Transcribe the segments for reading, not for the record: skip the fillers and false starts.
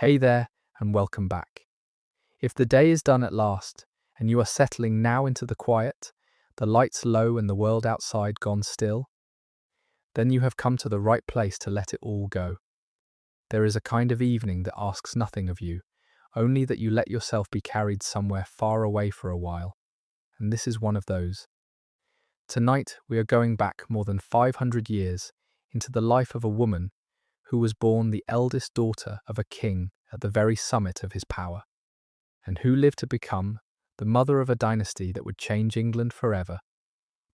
Hey there, and welcome back. If the day is done at last, and you are settling now into the quiet, the lights low and the world outside gone still, then you have come to the right place to let it all go. There is a kind of evening that asks nothing of you, only that you let yourself be carried somewhere far away for a while, and this is one of those. Tonight we are going back more than 500 years into the life of a woman who was born the eldest daughter of a king at the very summit of his power, and who lived to become the mother of a dynasty that would change England forever,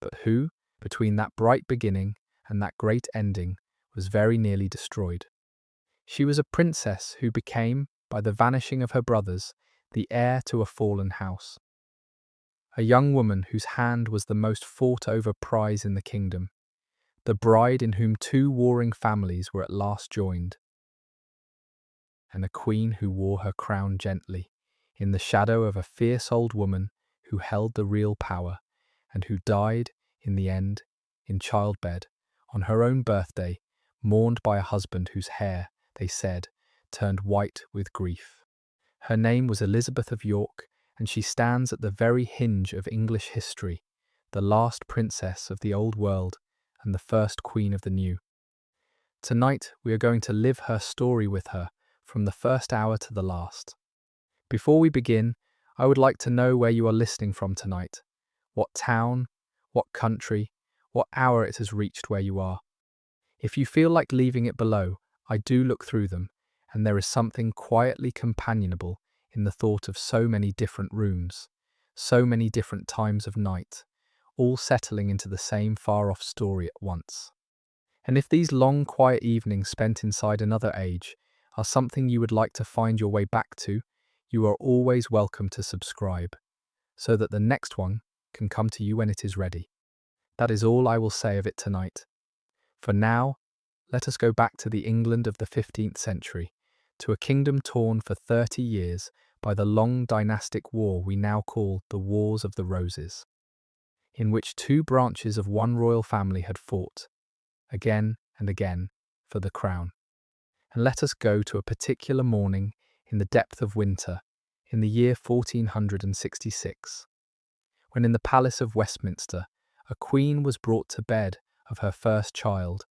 but who, between that bright beginning and that great ending, was very nearly destroyed. She was a princess who became, by the vanishing of her brothers, the heir to a fallen house. A young woman whose hand was the most fought-over prize in the kingdom, the bride in whom two warring families were at last joined, and a queen who wore her crown gently, in the shadow of a fierce old woman who held the real power, and who died, in the end, in childbed, on her own birthday, mourned by a husband whose hair, they said, turned white with grief. Her name was Elizabeth of York, and she stands at the very hinge of English history, the last princess of the old world and the first queen of the new. Tonight we are going to live her story with her, from the first hour to the last. Before we begin, I would like to know where you are listening from tonight. What town, what country, what hour it has reached where you are. If you feel like leaving it below, I do look through them, and there is something quietly companionable in the thought of so many different rooms, so many different times of night, all settling into the same far-off story at once. And if these long, quiet evenings spent inside another age are something you would like to find your way back to, you are always welcome to subscribe, so that the next one can come to you when it is ready. That is all I will say of it tonight. For now, let us go back to the England of the 15th century, to a kingdom torn for 30 years by the long dynastic war we now call the Wars of the Roses, in which two branches of one royal family had fought, again and again, for the crown. And let us go to a particular morning in the depth of winter, in the year 1466, when in the Palace of Westminster a queen was brought to bed of her first child,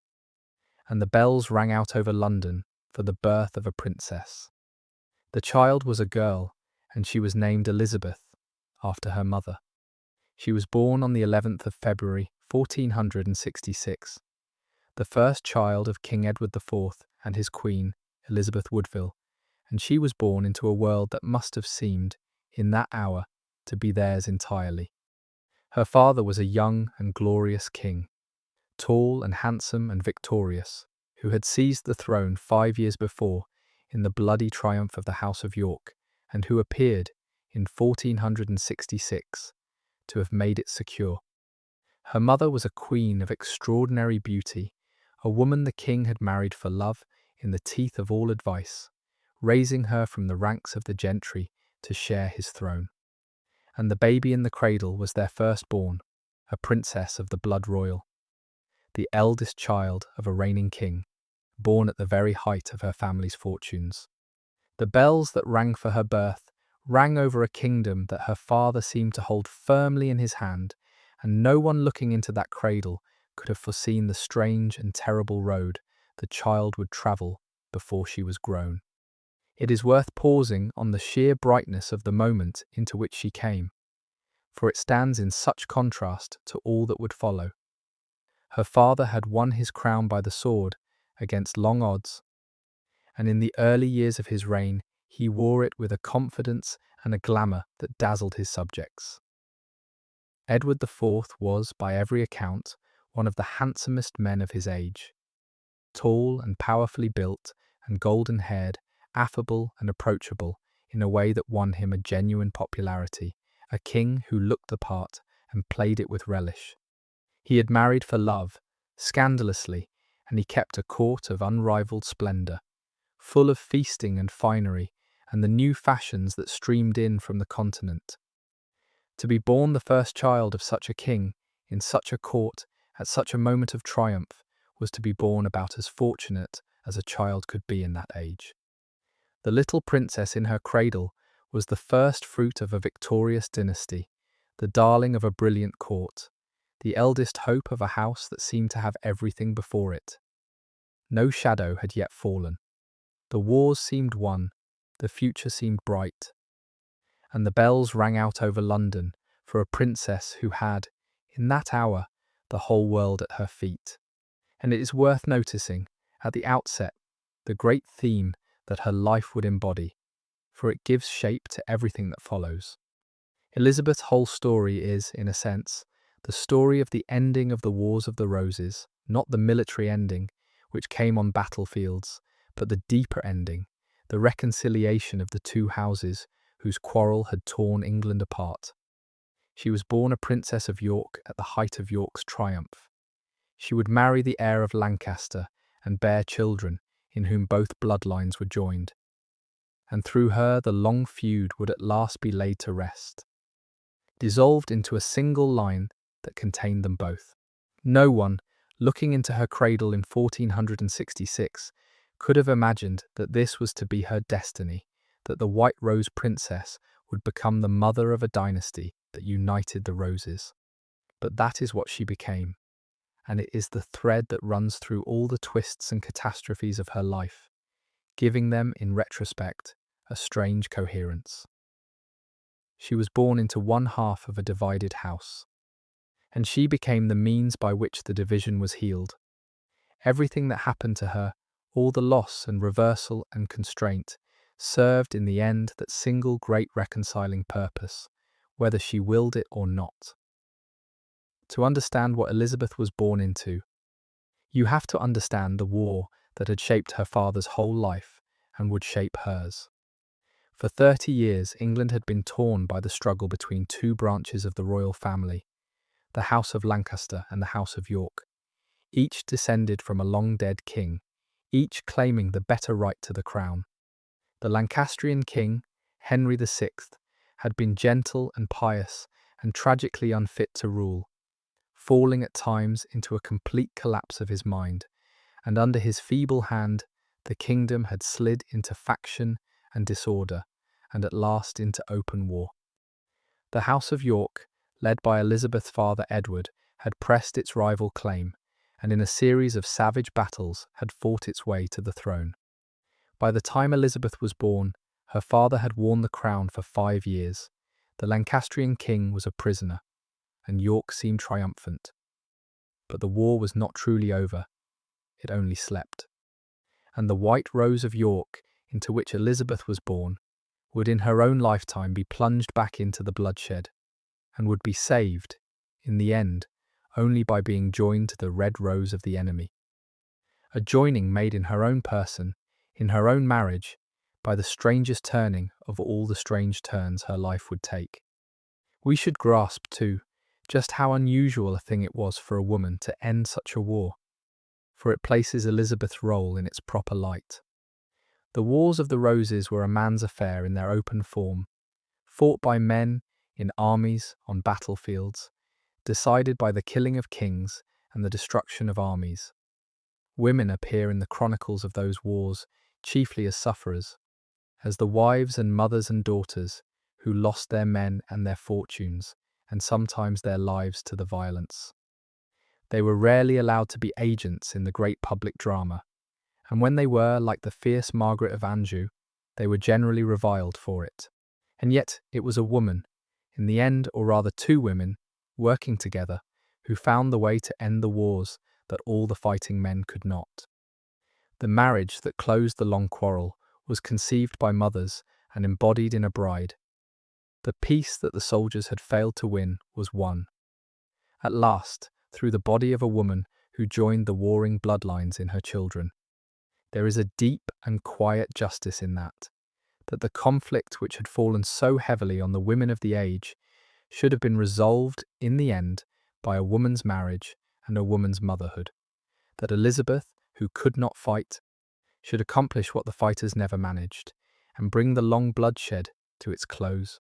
and the bells rang out over London for the birth of a princess. The child was a girl, and she was named Elizabeth, after her mother. She was born on the 11th of February, 1466, the first child of King Edward IV and his queen, Elizabeth Woodville, and she was born into a world that must have seemed, in that hour, to be theirs entirely. Her father was a young and glorious king, tall and handsome and victorious, who had seized the throne 5 years before in the bloody triumph of the House of York, and who appeared, in 1466, to have made it secure. Her mother was a queen of extraordinary beauty, a woman the king had married for love in the teeth of all advice, raising her from the ranks of the gentry to share his throne. And the baby in the cradle was their firstborn, a princess of the blood royal, the eldest child of a reigning king, born at the very height of her family's fortunes. The bells that rang for her birth rang over a kingdom that her father seemed to hold firmly in his hand, and no one looking into that cradle could have foreseen the strange and terrible road the child would travel before she was grown. It is worth pausing on the sheer brightness of the moment into which she came, for it stands in such contrast to all that would follow. Her father had won his crown by the sword against long odds, and in the early years of his reign he wore it with a confidence and a glamour that dazzled his subjects. Edward IV was, by every account, one of the handsomest men of his age. Tall and powerfully built and golden-haired, affable and approachable in a way that won him a genuine popularity, a king who looked the part and played it with relish. He had married for love, scandalously, and he kept a court of unrivalled splendour, full of feasting and finery and the new fashions that streamed in from the continent. To be born the first child of such a king, in such a court, at such a moment of triumph, was to be born about as fortunate as a child could be in that age. The little princess in her cradle was the first fruit of a victorious dynasty, the darling of a brilliant court, the eldest hope of a house that seemed to have everything before it. No shadow had yet fallen. The wars seemed won, the future seemed bright, and the bells rang out over London for a princess who had, in that hour, the whole world at her feet. And it is worth noticing, at the outset, the great theme that her life would embody, for it gives shape to everything that follows. Elizabeth's whole story is, in a sense, the story of the ending of the Wars of the Roses, not the military ending, which came on battlefields, but the deeper ending, the reconciliation of the two houses whose quarrel had torn England apart. She was born a Princess of York at the height of York's triumph. She would marry the heir of Lancaster and bear children in whom both bloodlines were joined. And through her the long feud would at last be laid to rest, dissolved into a single line that contained them both. No one, looking into her cradle in 1466, could have imagined that this was to be her destiny, that the White Rose Princess would become the mother of a dynasty that united the roses. But that is what she became, and it is the thread that runs through all the twists and catastrophes of her life, giving them, in retrospect, a strange coherence. She was born into one half of a divided house, and she became the means by which the division was healed. Everything that happened to her, all the loss and reversal and constraint, served in the end that single great reconciling purpose, whether she willed it or not. To understand what Elizabeth was born into, you have to understand the war that had shaped her father's whole life and would shape hers. For 30 years, England had been torn by the struggle between two branches of the royal family, the House of Lancaster and the House of York, each descended from a long-dead king, each claiming the better right to the crown. The Lancastrian king, Henry VI, had been gentle and pious and tragically unfit to rule, falling at times into a complete collapse of his mind, and under his feeble hand, the kingdom had slid into faction and disorder, and at last into open war. The House of York, led by Elizabeth's father Edward, had pressed its rival claim, and in a series of savage battles had fought its way to the throne. By the time Elizabeth was born, her father had worn the crown for 5 years. The Lancastrian king was a prisoner, and York seemed triumphant. But the war was not truly over, it only slept. And the White Rose of York, into which Elizabeth was born, would in her own lifetime be plunged back into the bloodshed, and would be saved, in the end, only by being joined to the red rose of the enemy. A joining made in her own person, in her own marriage, by the strangest turning of all the strange turns her life would take. We should grasp, too, just how unusual a thing it was for a woman to end such a war, for it places Elizabeth's role in its proper light. The Wars of the Roses were a man's affair in their open form, fought by men, in armies, on battlefields, decided by the killing of kings and the destruction of armies. Women appear in the chronicles of those wars chiefly as sufferers, as the wives and mothers and daughters who lost their men and their fortunes, and sometimes their lives to the violence. They were rarely allowed to be agents in the great public drama, and when they were, like the fierce Margaret of Anjou, they were generally reviled for it. And yet it was a woman, in the end, or rather two women, working together, who found the way to end the wars that all the fighting men could not. The marriage that closed the long quarrel was conceived by mothers and embodied in a bride. The peace that the soldiers had failed to win was won, at last, through the body of a woman who joined the warring bloodlines in her children. There is a deep and quiet justice in that the conflict which had fallen so heavily on the women of the age should have been resolved in the end by a woman's marriage and a woman's motherhood, that Elizabeth, who could not fight, should accomplish what the fighters never managed, and bring the long bloodshed to its close.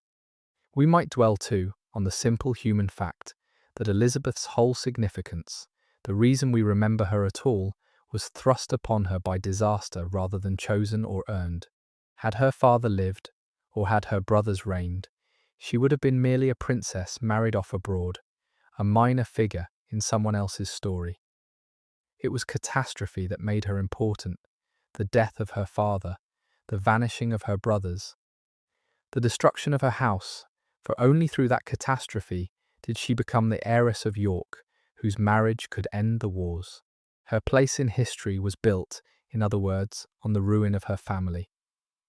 We might dwell, too, on the simple human fact that Elizabeth's whole significance, the reason we remember her at all, was thrust upon her by disaster rather than chosen or earned. Had her father lived, or had her brothers reigned, she would have been merely a princess married off abroad, a minor figure in someone else's story. It was catastrophe that made her important, the death of her father, the vanishing of her brothers, the destruction of her house, for only through that catastrophe did she become the heiress of York, whose marriage could end the wars. Her place in history was built, in other words, on the ruin of her family.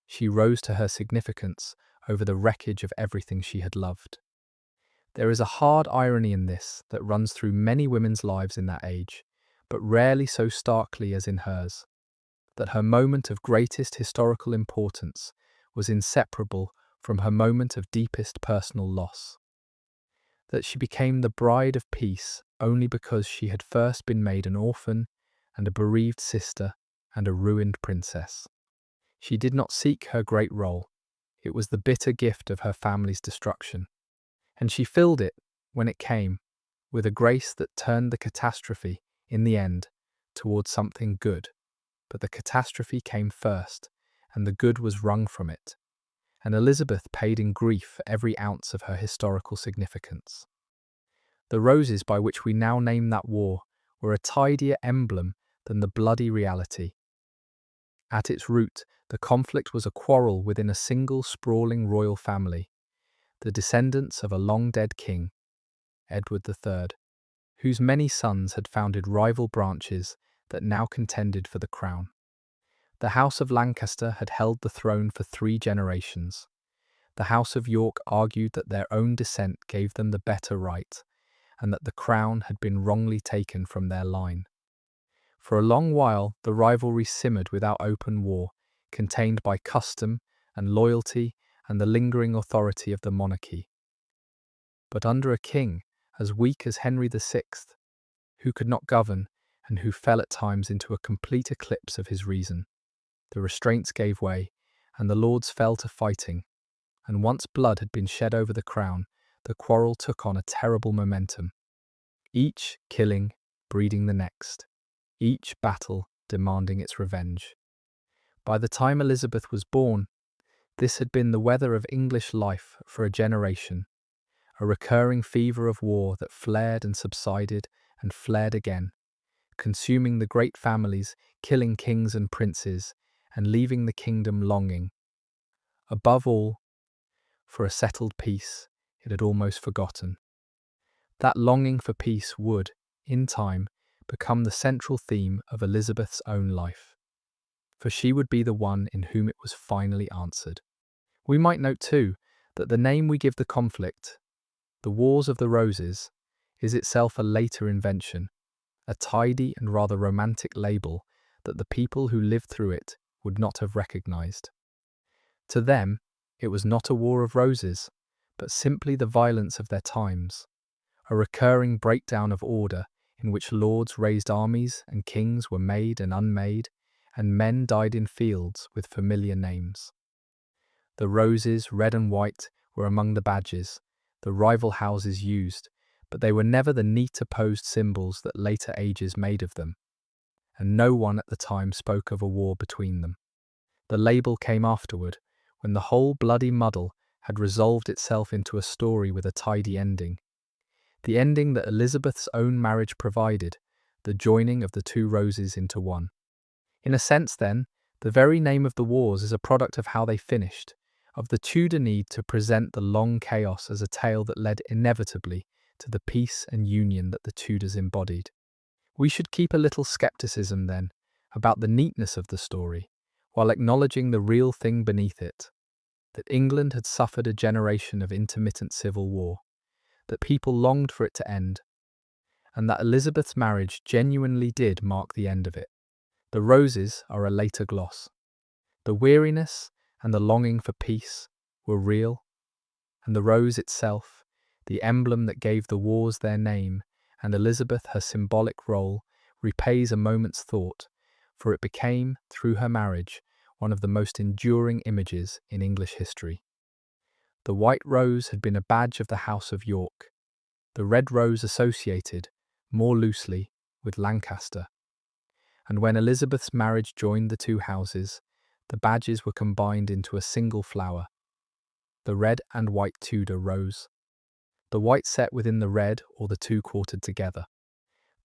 She rose to her significance over the wreckage of everything she had loved. There is a hard irony in this that runs through many women's lives in that age, but rarely so starkly as in hers, that her moment of greatest historical importance was inseparable from her moment of deepest personal loss. That she became the bride of peace only because she had first been made an orphan and a bereaved sister and a ruined princess. She did not seek her great role. It was the bitter gift of her family's destruction. And she filled it, when it came, with a grace that turned the catastrophe, in the end, towards something good. But the catastrophe came first, and the good was wrung from it. And Elizabeth paid in grief for every ounce of her historical significance. The roses by which we now name that war were a tidier emblem than the bloody reality. At its root, the conflict was a quarrel within a single sprawling royal family, the descendants of a long-dead king, Edward III, whose many sons had founded rival branches that now contended for the crown. The House of Lancaster had held the throne for 3 generations. The House of York argued that their own descent gave them the better right, and that the crown had been wrongly taken from their line. For a long while, the rivalry simmered without open war, contained by custom and loyalty and the lingering authority of the monarchy. But under a king as weak as Henry VI, who could not govern and who fell at times into a complete eclipse of his reason, the restraints gave way, and the lords fell to fighting, and once blood had been shed over the crown, the quarrel took on a terrible momentum, each killing, breeding the next, each battle demanding its revenge. By the time Elizabeth was born, this had been the weather of English life for a generation, a recurring fever of war that flared and subsided and flared again, consuming the great families, killing kings and princes, and leaving the kingdom longing, above all, for a settled peace it had almost forgotten. That longing for peace would, in time, become the central theme of Elizabeth's own life, for she would be the one in whom it was finally answered. We might note too that the name we give the conflict, the Wars of the Roses, is itself a later invention, a tidy and rather romantic label that the people who lived through it would not have recognized. To them, it was not a war of roses, but simply the violence of their times, a recurring breakdown of order in which lords raised armies and kings were made and unmade, and men died in fields with familiar names. The roses, red and white, were among the badges the rival houses used, but they were never the neat opposed symbols that later ages made of them, and no one at the time spoke of a war between them. The label came afterward, when the whole bloody muddle had resolved itself into a story with a tidy ending. The ending that Elizabeth's own marriage provided, the joining of the 2 roses into one. In a sense, then, the very name of the wars is a product of how they finished, of the Tudor need to present the long chaos as a tale that led inevitably to the peace and union that the Tudors embodied. We should keep a little skepticism, then, about the neatness of the story, while acknowledging the real thing beneath it, that England had suffered a generation of intermittent civil war, that people longed for it to end, and that Elizabeth's marriage genuinely did mark the end of it. The roses are a later gloss. The weariness and the longing for peace were real, and the rose itself, the emblem that gave the wars their name, and Elizabeth her symbolic role, repays a moment's thought, for it became, through her marriage, one of the most enduring images in English history. The white rose had been a badge of the House of York, the red rose associated, more loosely, with Lancaster. And when Elizabeth's marriage joined the 2 houses, The badges were combined into a single flower, the red and white Tudor rose. The white set within the red or the two quartered together.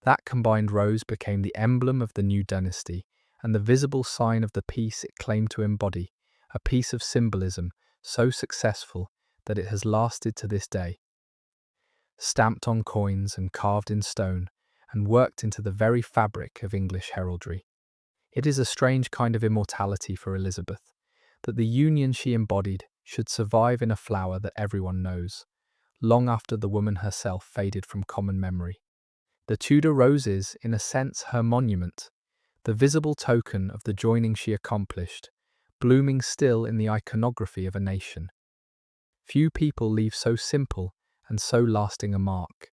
That combined rose became the emblem of the new dynasty and the visible sign of the peace it claimed to embody, a piece of symbolism so successful that it has lasted to this day. Stamped on coins and carved in stone and worked into the very fabric of English heraldry. It is a strange kind of immortality for Elizabeth, that the union she embodied should survive in a flower that everyone knows, long after the woman herself faded from common memory. The Tudor rose is, in a sense, her monument, the visible token of the joining she accomplished, blooming still in the iconography of a nation. Few people leave so simple and so lasting a mark.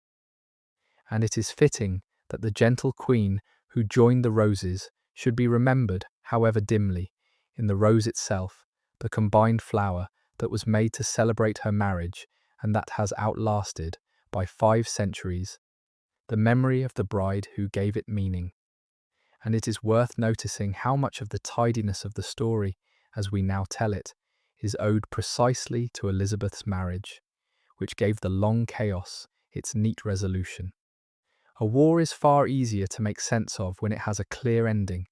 And it is fitting that the gentle queen who joined the roses should be remembered, however dimly, in the rose itself, the combined flower that was made to celebrate her marriage and that has outlasted, by 5 centuries, the memory of the bride who gave it meaning. And it is worth noticing how much of the tidiness of the story, as we now tell it, is owed precisely to Elizabeth's marriage, which gave the long chaos its neat resolution. A war is far easier to make sense of when it has a clear ending,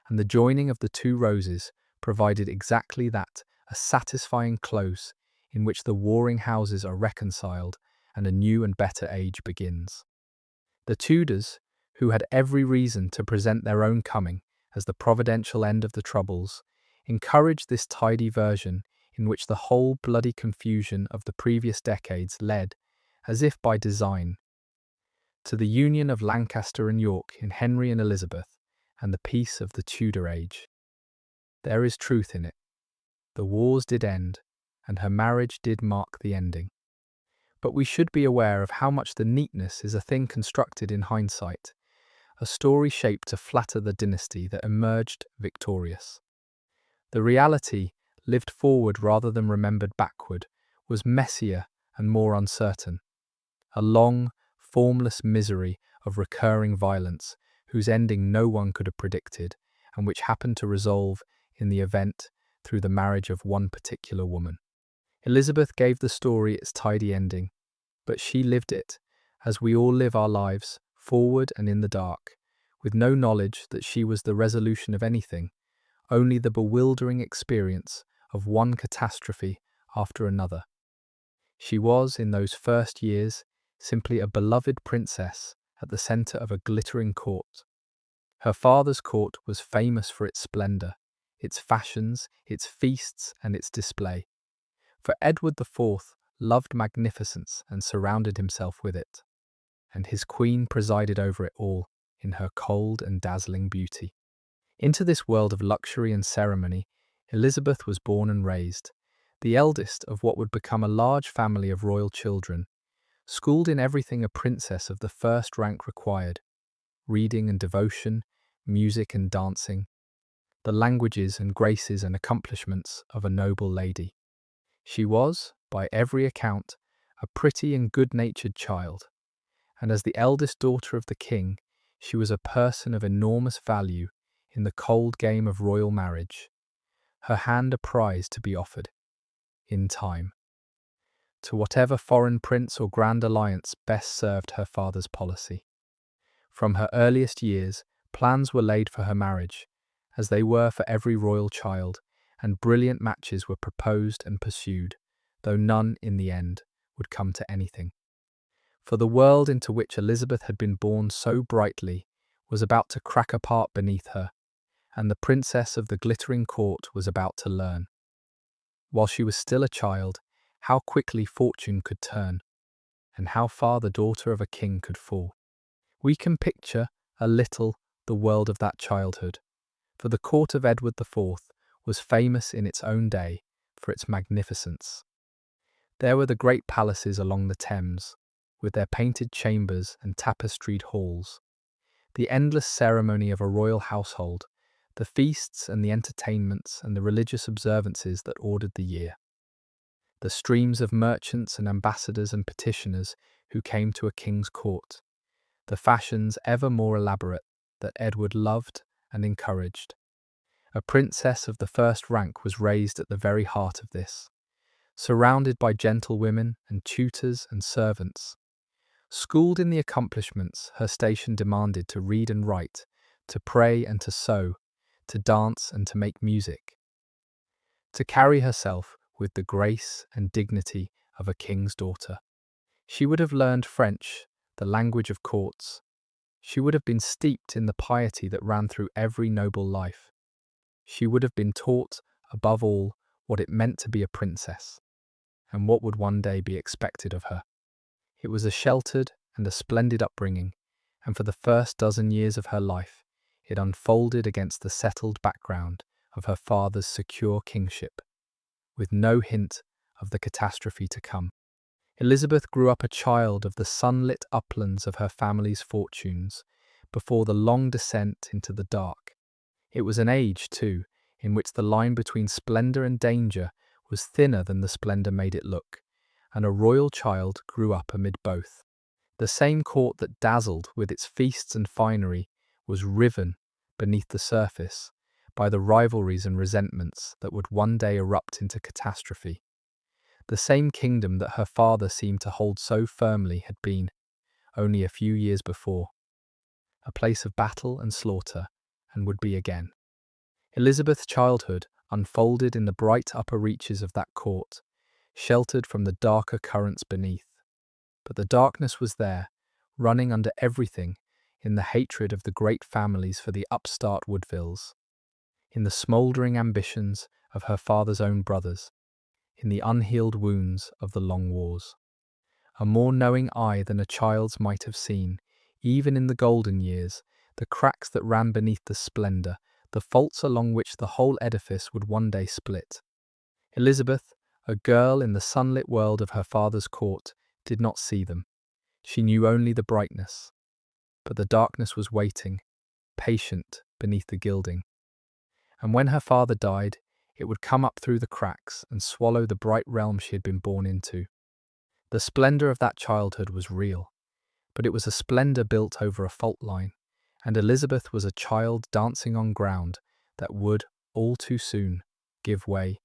and the joining of the two roses provided exactly that, a satisfying close in which the warring houses are reconciled and a new and better age begins. The Tudors, who had every reason to present their own coming as the providential end of the troubles, encouraged this tidy version in which the whole bloody confusion of the previous decades led, as if by design, to the union of Lancaster and York in Henry and Elizabeth and the peace of the Tudor age. There is truth in it. The wars did end, and her marriage did mark the ending. But we should be aware of how much the neatness is a thing constructed in hindsight, a story shaped to flatter the dynasty that emerged victorious. The reality, lived forward rather than remembered backward, was messier and more uncertain. A long, formless misery of recurring violence whose ending no one could have predicted and which happened to resolve in the event through the marriage of one particular woman. Elizabeth gave the story its tidy ending, but she lived it, as we all live our lives, forward and in the dark, with no knowledge that she was the resolution of anything, only the bewildering experience of one catastrophe after another. She was, in those first years, simply a beloved princess at the centre of a glittering court. Her father's court was famous for its splendour, its fashions, its feasts, and its display. For Edward IV loved magnificence and surrounded himself with it, and his queen presided over it all in her cold and dazzling beauty. Into this world of luxury and ceremony, Elizabeth was born and raised, the eldest of what would become a large family of royal children, schooled in everything a princess of the first rank required: reading and devotion, music and dancing, the languages and graces and accomplishments of a noble lady. She was, by every account, a pretty and good-natured child, and as the eldest daughter of the king, she was a person of enormous value in the cold game of royal marriage, her hand a prize to be offered, in time, to whatever foreign prince or grand alliance best served her father's policy. From her earliest years, plans were laid for her marriage, as they were for every royal child, and brilliant matches were proposed and pursued, though none, in the end, would come to anything. For the world into which Elizabeth had been born so brightly was about to crack apart beneath her, and the princess of the glittering court was about to learn, while she was still a child, how quickly fortune could turn, and how far the daughter of a king could fall. We can picture, a little, the world of that childhood, for the court of Edward IV was famous in its own day for its magnificence. There were the great palaces along the Thames, with their painted chambers and tapestried halls, the endless ceremony of a royal household, the feasts and the entertainments and the religious observances that ordered the year, the streams of merchants and ambassadors and petitioners who came to a king's court, the fashions ever more elaborate that Edward loved and encouraged, A princess of the first rank was raised at the very heart of this, surrounded by gentlewomen and tutors and servants. Schooled in the accomplishments her station demanded to read and write, to pray and to sew, to dance and to make music, to carry herself with the grace and dignity of a king's daughter. She would have learned French, the language of courts. She would have been steeped in the piety that ran through every noble life. She would have been taught, above all, what it meant to be a princess, and what would one day be expected of her. It was a sheltered and a splendid upbringing, and for the first dozen years of her life, it unfolded against the settled background of her father's secure kingship, with no hint of the catastrophe to come. Elizabeth grew up a child of the sunlit uplands of her family's fortunes, before the long descent into the dark. It was an age, too, in which the line between splendour and danger was thinner than the splendour made it look, and a royal child grew up amid both. The same court that dazzled with its feasts and finery was riven beneath the surface by the rivalries and resentments that would one day erupt into catastrophe. The same kingdom that her father seemed to hold so firmly had been, only a few years before, a place of battle and slaughter, and would be again. Elizabeth's childhood unfolded in the bright upper reaches of that court, sheltered from the darker currents beneath. But the darkness was there, running under everything, in the hatred of the great families for the upstart Woodvilles, in the smouldering ambitions of her father's own brothers, in the unhealed wounds of the long wars. A more knowing eye than a child's might have seen, even in the golden years, the cracks that ran beneath the splendour, the faults along which the whole edifice would one day split. Elizabeth, a girl in the sunlit world of her father's court, did not see them. She knew only the brightness. But the darkness was waiting, patient beneath the gilding. And when her father died, it would come up through the cracks and swallow the bright realm she had been born into. The splendour of that childhood was real, but it was a splendour built over a fault line, and Elizabeth was a child dancing on ground that would, all too soon, give way.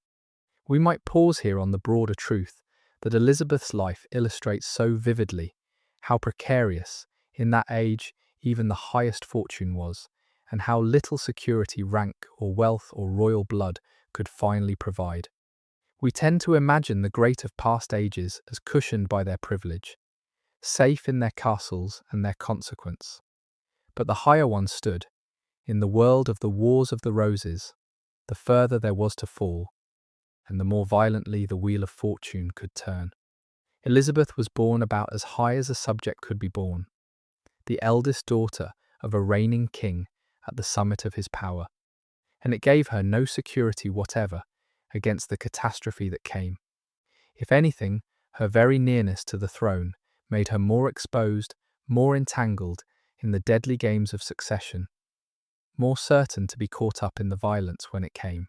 We might pause here on the broader truth that Elizabeth's life illustrates so vividly how precarious, in that age, even the highest fortune was, and how little security rank or wealth or royal blood could finally provide. We tend to imagine the great of past ages as cushioned by their privilege, safe in their castles and their consequence. But the higher ones stood, in the world of the Wars of the Roses, the further there was to fall, and the more violently the wheel of fortune could turn. Elizabeth was born about as high as a subject could be born, the eldest daughter of a reigning king at the summit of his power, and it gave her no security whatever against the catastrophe that came. If anything, her very nearness to the throne made her more exposed, more entangled in the deadly games of succession, more certain to be caught up in the violence when it came.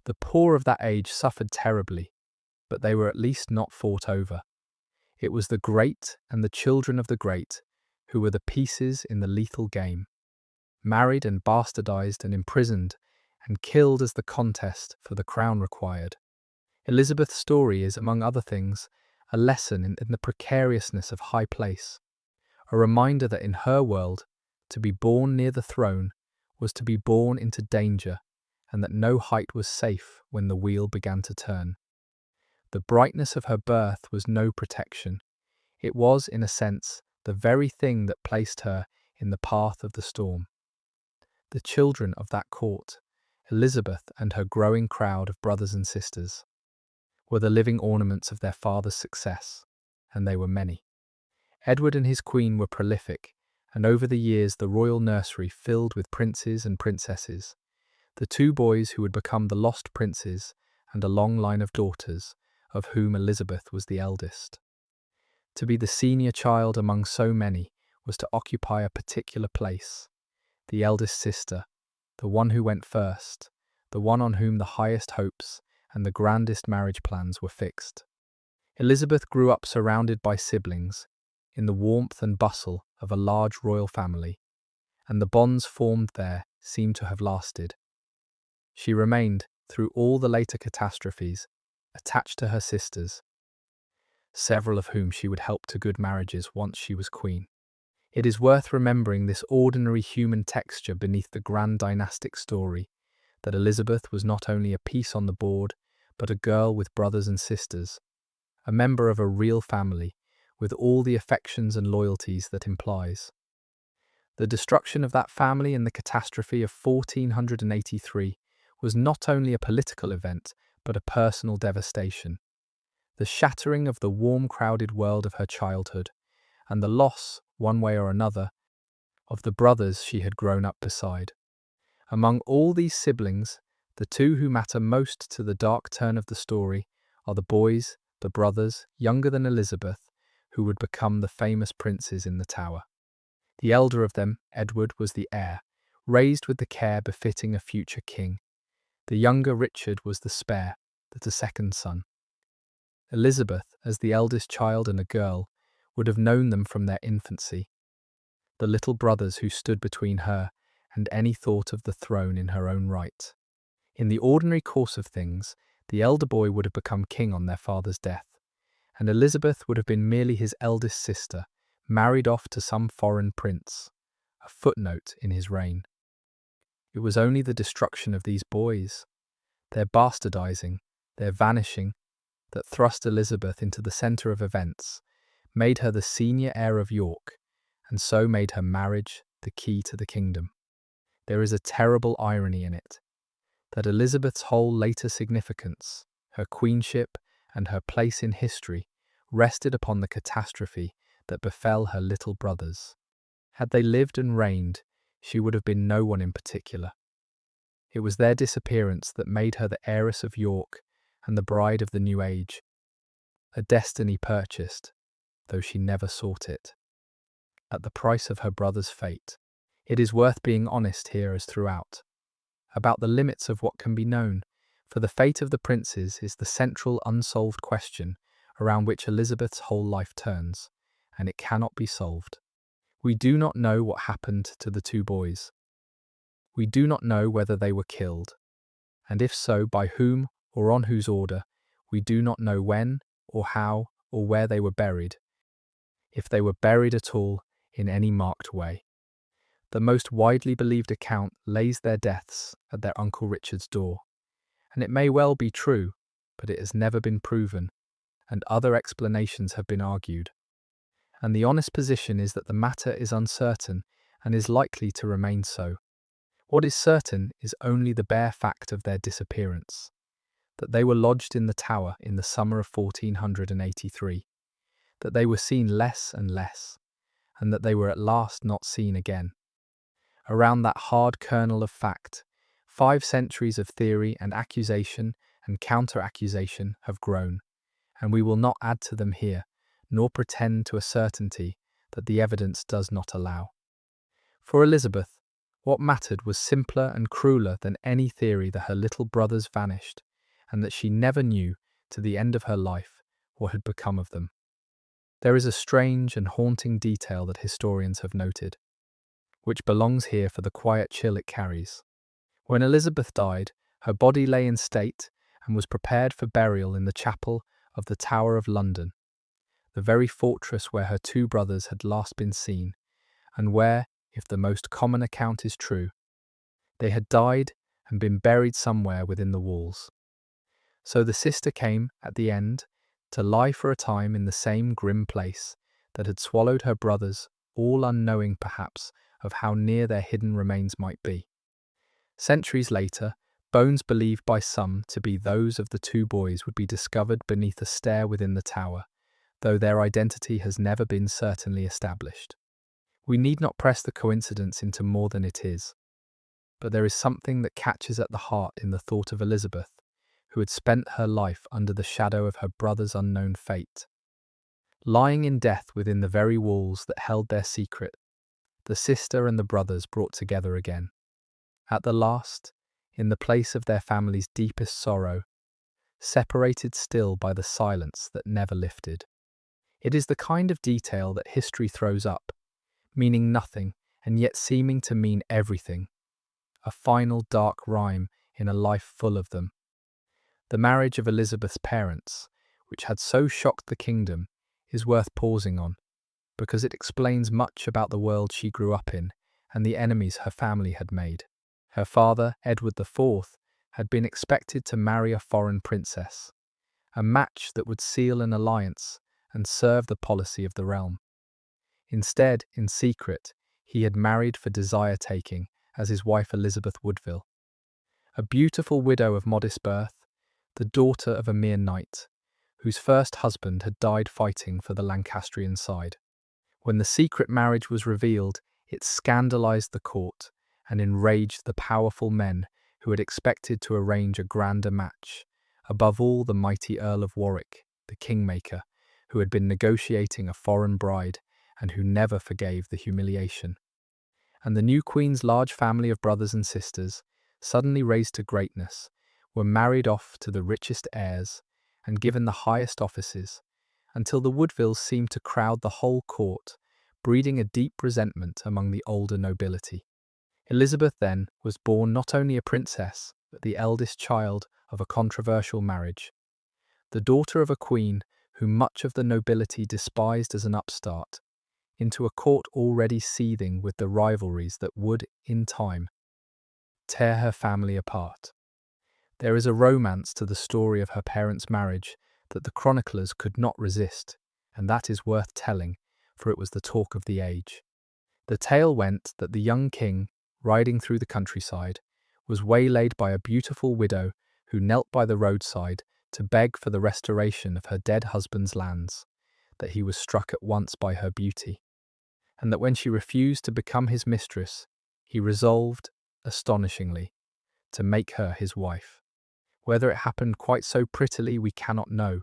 The poor of that age suffered terribly, but they were at least not fought over. It was the great and the children of the great who were the pieces in the lethal game, married and bastardized and imprisoned and killed as the contest for the crown required. Elizabeth's story is, among other things, a lesson in the precariousness of high place, a reminder that in her world, to be born near the throne was to be born into danger, and that no height was safe when the wheel began to turn. The brightness of her birth was no protection. It was, in a sense, the very thing that placed her in the path of the storm. The children of that court, Elizabeth and her growing crowd of brothers and sisters, were the living ornaments of their father's success, and they were many. Edward and his queen were prolific, and over the years the royal nursery filled with princes and princesses, the two boys who would become the lost princes, and a long line of daughters, of whom Elizabeth was the eldest. To be the senior child among so many was to occupy a particular place, the eldest sister, the one who went first, the one on whom the highest hopes and the grandest marriage plans were fixed. Elizabeth grew up surrounded by siblings, in the warmth and bustle of a large royal family, and the bonds formed there seemed to have lasted. She remained, through all the later catastrophes, attached to her sisters, several of whom she would help to good marriages once she was queen. It is worth remembering this ordinary human texture beneath the grand dynastic story, that Elizabeth was not only a piece on the board, but a girl with brothers and sisters, a member of a real family, with all the affections and loyalties that implies. The destruction of that family in the catastrophe of 1483 was not only a political event, but a personal devastation. The shattering of the warm, crowded world of her childhood, and the loss, one way or another, of the brothers she had grown up beside. Among all these siblings, the two who matter most to the dark turn of the story are the boys, the brothers, younger than Elizabeth, who would become the famous princes in the Tower. The elder of them, Edward, was the heir, raised with the care befitting a future king. The younger Richard was the spare, the second son. Elizabeth, as the eldest child and a girl, would have known them from their infancy, the little brothers who stood between her and any thought of the throne in her own right. In the ordinary course of things, the elder boy would have become king on their father's death, and Elizabeth would have been merely his eldest sister, married off to some foreign prince, a footnote in his reign. It was only the destruction of these boys, their bastardizing, their vanishing, that thrust Elizabeth into the centre of events, made her the senior heir of York, and so made her marriage the key to the kingdom. There is a terrible irony in it, that Elizabeth's whole later significance, her queenship and her place in history, rested upon the catastrophe that befell her little brothers. Had they lived and reigned, she would have been no one in particular. It was their disappearance that made her the heiress of York and the bride of the new age, a destiny purchased, though she never sought it, at the price of her brother's fate. It is worth being honest here as throughout, about the limits of what can be known, for the fate of the princes is the central unsolved question around which Elizabeth's whole life turns, and it cannot be solved. We do not know what happened to the two boys. We do not know whether they were killed, and if so, by whom or on whose order. We do not know when or how or where they were buried, if they were buried at all in any marked way. The most widely believed account lays their deaths at their Uncle Richard's door, and it may well be true, but it has never been proven, and other explanations have been argued. And the honest position is that the matter is uncertain and is likely to remain so. What is certain is only the bare fact of their disappearance, that they were lodged in the Tower in the summer of 1483, that they were seen less and less, and that they were at last not seen again. Around that hard kernel of fact, 5 centuries of theory and accusation and counter-accusation have grown, and we will not add to them here, nor pretend to a certainty that the evidence does not allow. For Elizabeth, what mattered was simpler and crueler than any theory that her little brothers vanished, and that she never knew, to the end of her life, what had become of them. There is a strange and haunting detail that historians have noted, which belongs here for the quiet chill it carries. When Elizabeth died, her body lay in state and was prepared for burial in the chapel of the Tower of London, the very fortress where her 2 brothers had last been seen, and where, if the most common account is true, they had died and been buried somewhere within the walls. So the sister came, at the end, to lie for a time in the same grim place that had swallowed her brothers, all unknowing perhaps of how near their hidden remains might be. Centuries later, bones believed by some to be those of the 2 boys would be discovered beneath a stair within the tower, though their identity has never been certainly established. We need not press the coincidence into more than it is, but there is something that catches at the heart in the thought of Elizabeth, who had spent her life under the shadow of her brother's unknown fate. Lying in death within the very walls that held their secret, the sister and the brothers brought together again. At the last, in the place of their family's deepest sorrow, separated still by the silence that never lifted. It is the kind of detail that history throws up, meaning nothing and yet seeming to mean everything, a final dark rhyme in a life full of them. The marriage of Elizabeth's parents, which had so shocked the kingdom, is worth pausing on, because it explains much about the world she grew up in and the enemies her family had made. Her father, Edward IV, had been expected to marry a foreign princess, a match that would seal an alliance and serve the policy of the realm. Instead, in secret, he had married for desire-taking as his wife Elizabeth Woodville, a beautiful widow of modest birth, the daughter of a mere knight, whose first husband had died fighting for the Lancastrian side. When the secret marriage was revealed, it scandalized the court and enraged the powerful men who had expected to arrange a grander match, above all the mighty Earl of Warwick, the kingmaker, who had been negotiating a foreign bride and who never forgave the humiliation. And the new queen's large family of brothers and sisters, suddenly raised to greatness, were married off to the richest heirs and given the highest offices, until the Woodvilles seemed to crowd the whole court, breeding a deep resentment among the older nobility. Elizabeth, then, was born not only a princess, but the eldest child of a controversial marriage, the daughter of a queen whom much of the nobility despised as an upstart, into a court already seething with the rivalries that would, in time, tear her family apart. There is a romance to the story of her parents' marriage that the chroniclers could not resist, and that is worth telling, for it was the talk of the age. The tale went that the young king, riding through the countryside, was waylaid by a beautiful widow who knelt by the roadside to beg for the restoration of her dead husband's lands, that he was struck at once by her beauty, and that when she refused to become his mistress, he resolved, astonishingly, to make her his wife. Whether it happened quite so prettily we cannot know,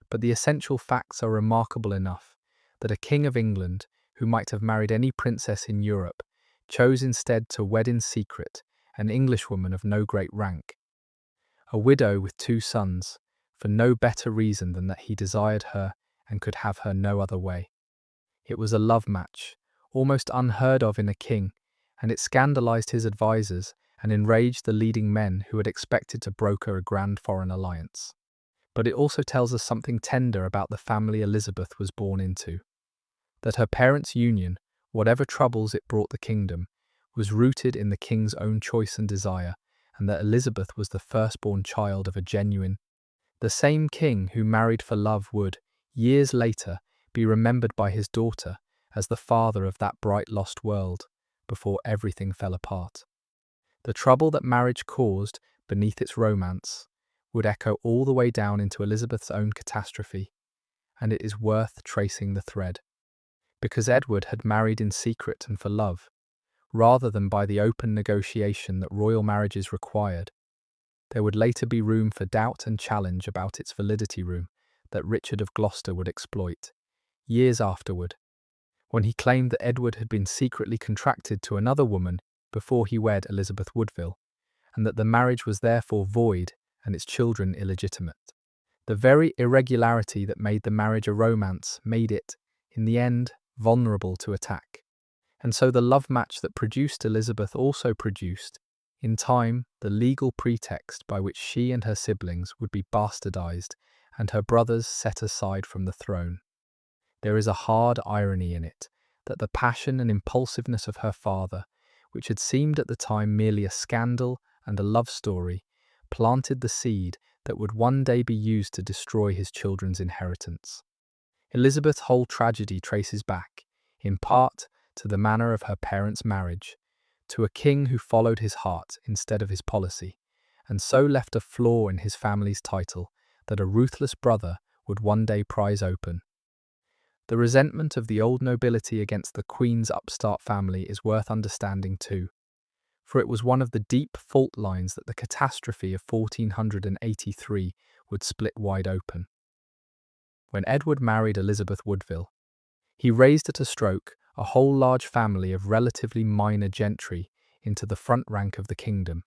but the essential facts are remarkable enough that a king of England, who might have married any princess in Europe, chose instead to wed in secret an Englishwoman of no great rank, a widow with 2 sons, for no better reason than that he desired her and could have her no other way. It was a love match, almost unheard of in a king, and it scandalized his advisers and enraged the leading men who had expected to broker a grand foreign alliance. But it also tells us something tender about the family Elizabeth was born into, that her parents' union, whatever troubles it brought the kingdom, was rooted in the king's own choice and desire, and that Elizabeth was the firstborn child of a genuine. The same king who married for love would, years later, be remembered by his daughter as the father of that bright lost world, before everything fell apart. The trouble that marriage caused beneath its romance would echo all the way down into Elizabeth's own catastrophe, and it is worth tracing the thread. Because Edward had married in secret and for love, rather than by the open negotiation that royal marriages required, there would later be room for doubt and challenge about its validity, room that Richard of Gloucester would exploit, years afterward, when he claimed that Edward had been secretly contracted to another woman before he wed Elizabeth Woodville, and that the marriage was therefore void and its children illegitimate. The very irregularity that made the marriage a romance made it, in the end, vulnerable to attack. And so the love match that produced Elizabeth also produced, in time, the legal pretext by which she and her siblings would be bastardized and her brothers set aside from the throne. There is a hard irony in it that the passion and impulsiveness of her father, which had seemed at the time merely a scandal and a love story, planted the seed that would one day be used to destroy his children's inheritance. Elizabeth's whole tragedy traces back, in part, to the manner of her parents' marriage, to a king who followed his heart instead of his policy, and so left a flaw in his family's title that a ruthless brother would one day prise open. The resentment of the old nobility against the Queen's upstart family is worth understanding too, for it was one of the deep fault lines that the catastrophe of 1483 would split wide open. When Edward married Elizabeth Woodville, he raised at a stroke a whole large family of relatively minor gentry into the front rank of the kingdom.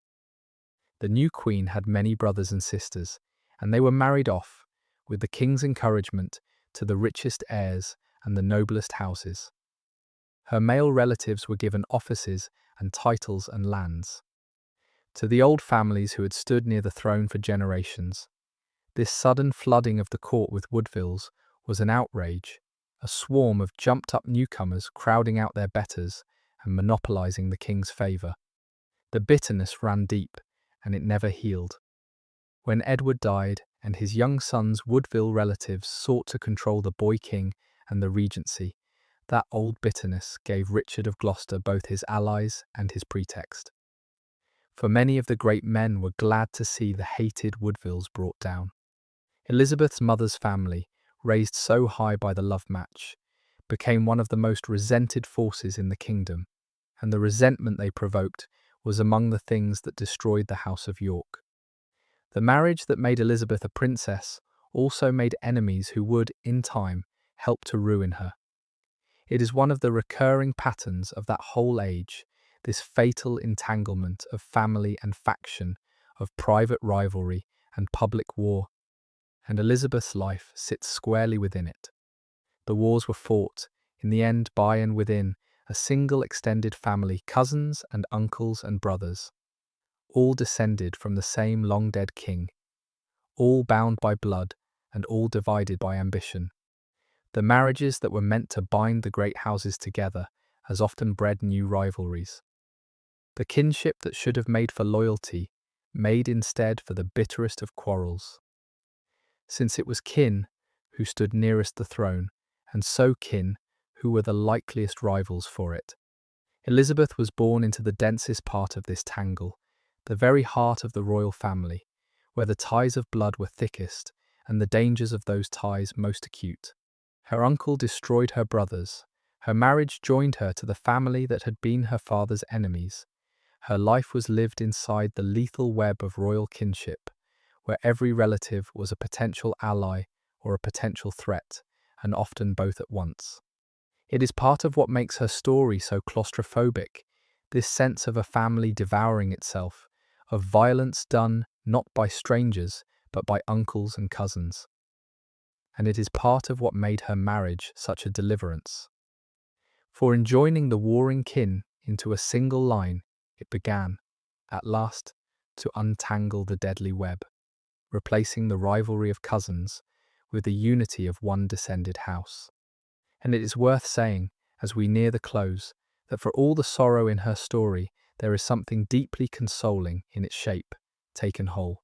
The new queen had many brothers and sisters, and they were married off, with the king's encouragement, to the richest heirs and the noblest houses. Her male relatives were given offices and titles and lands. To the old families who had stood near the throne for generations, this sudden flooding of the court with Woodvilles was an outrage, a swarm of jumped-up newcomers crowding out their betters and monopolizing the king's favour. The bitterness ran deep, and it never healed. When Edward died and his young son's Woodville relatives sought to control the boy king and the regency, that old bitterness gave Richard of Gloucester both his allies and his pretext. For many of the great men were glad to see the hated Woodvilles brought down. Elizabeth's mother's family, raised so high by the love match, became one of the most resented forces in the kingdom, and the resentment they provoked was among the things that destroyed the House of York. The marriage that made Elizabeth a princess also made enemies who would, in time, help to ruin her. It is one of the recurring patterns of that whole age, this fatal entanglement of family and faction, of private rivalry and public war, and Elizabeth's life sits squarely within it. The wars were fought, in the end by and within, a single extended family, cousins and uncles and brothers, all descended from the same long-dead king, all bound by blood and all divided by ambition. The marriages that were meant to bind the great houses together as often bred new rivalries. The kinship that should have made for loyalty made instead for the bitterest of quarrels. Since it was kin who stood nearest the throne, and so kin who were the likeliest rivals for it. Elizabeth was born into the densest part of this tangle, the very heart of the royal family, where the ties of blood were thickest and the dangers of those ties most acute. Her uncle destroyed her brothers. Her marriage joined her to the family that had been her father's enemies. Her life was lived inside the lethal web of royal kinship, where every relative was a potential ally or a potential threat, and often both at once. It is part of what makes her story so claustrophobic, this sense of a family devouring itself, of violence done not by strangers, but by uncles and cousins. And it is part of what made her marriage such a deliverance. For in joining the warring kin into a single line, it began, at last, to untangle the deadly web, replacing the rivalry of cousins with the unity of one descended house. And it is worth saying, as we near the close, that for all the sorrow in her story, there is something deeply consoling in its shape, taken whole.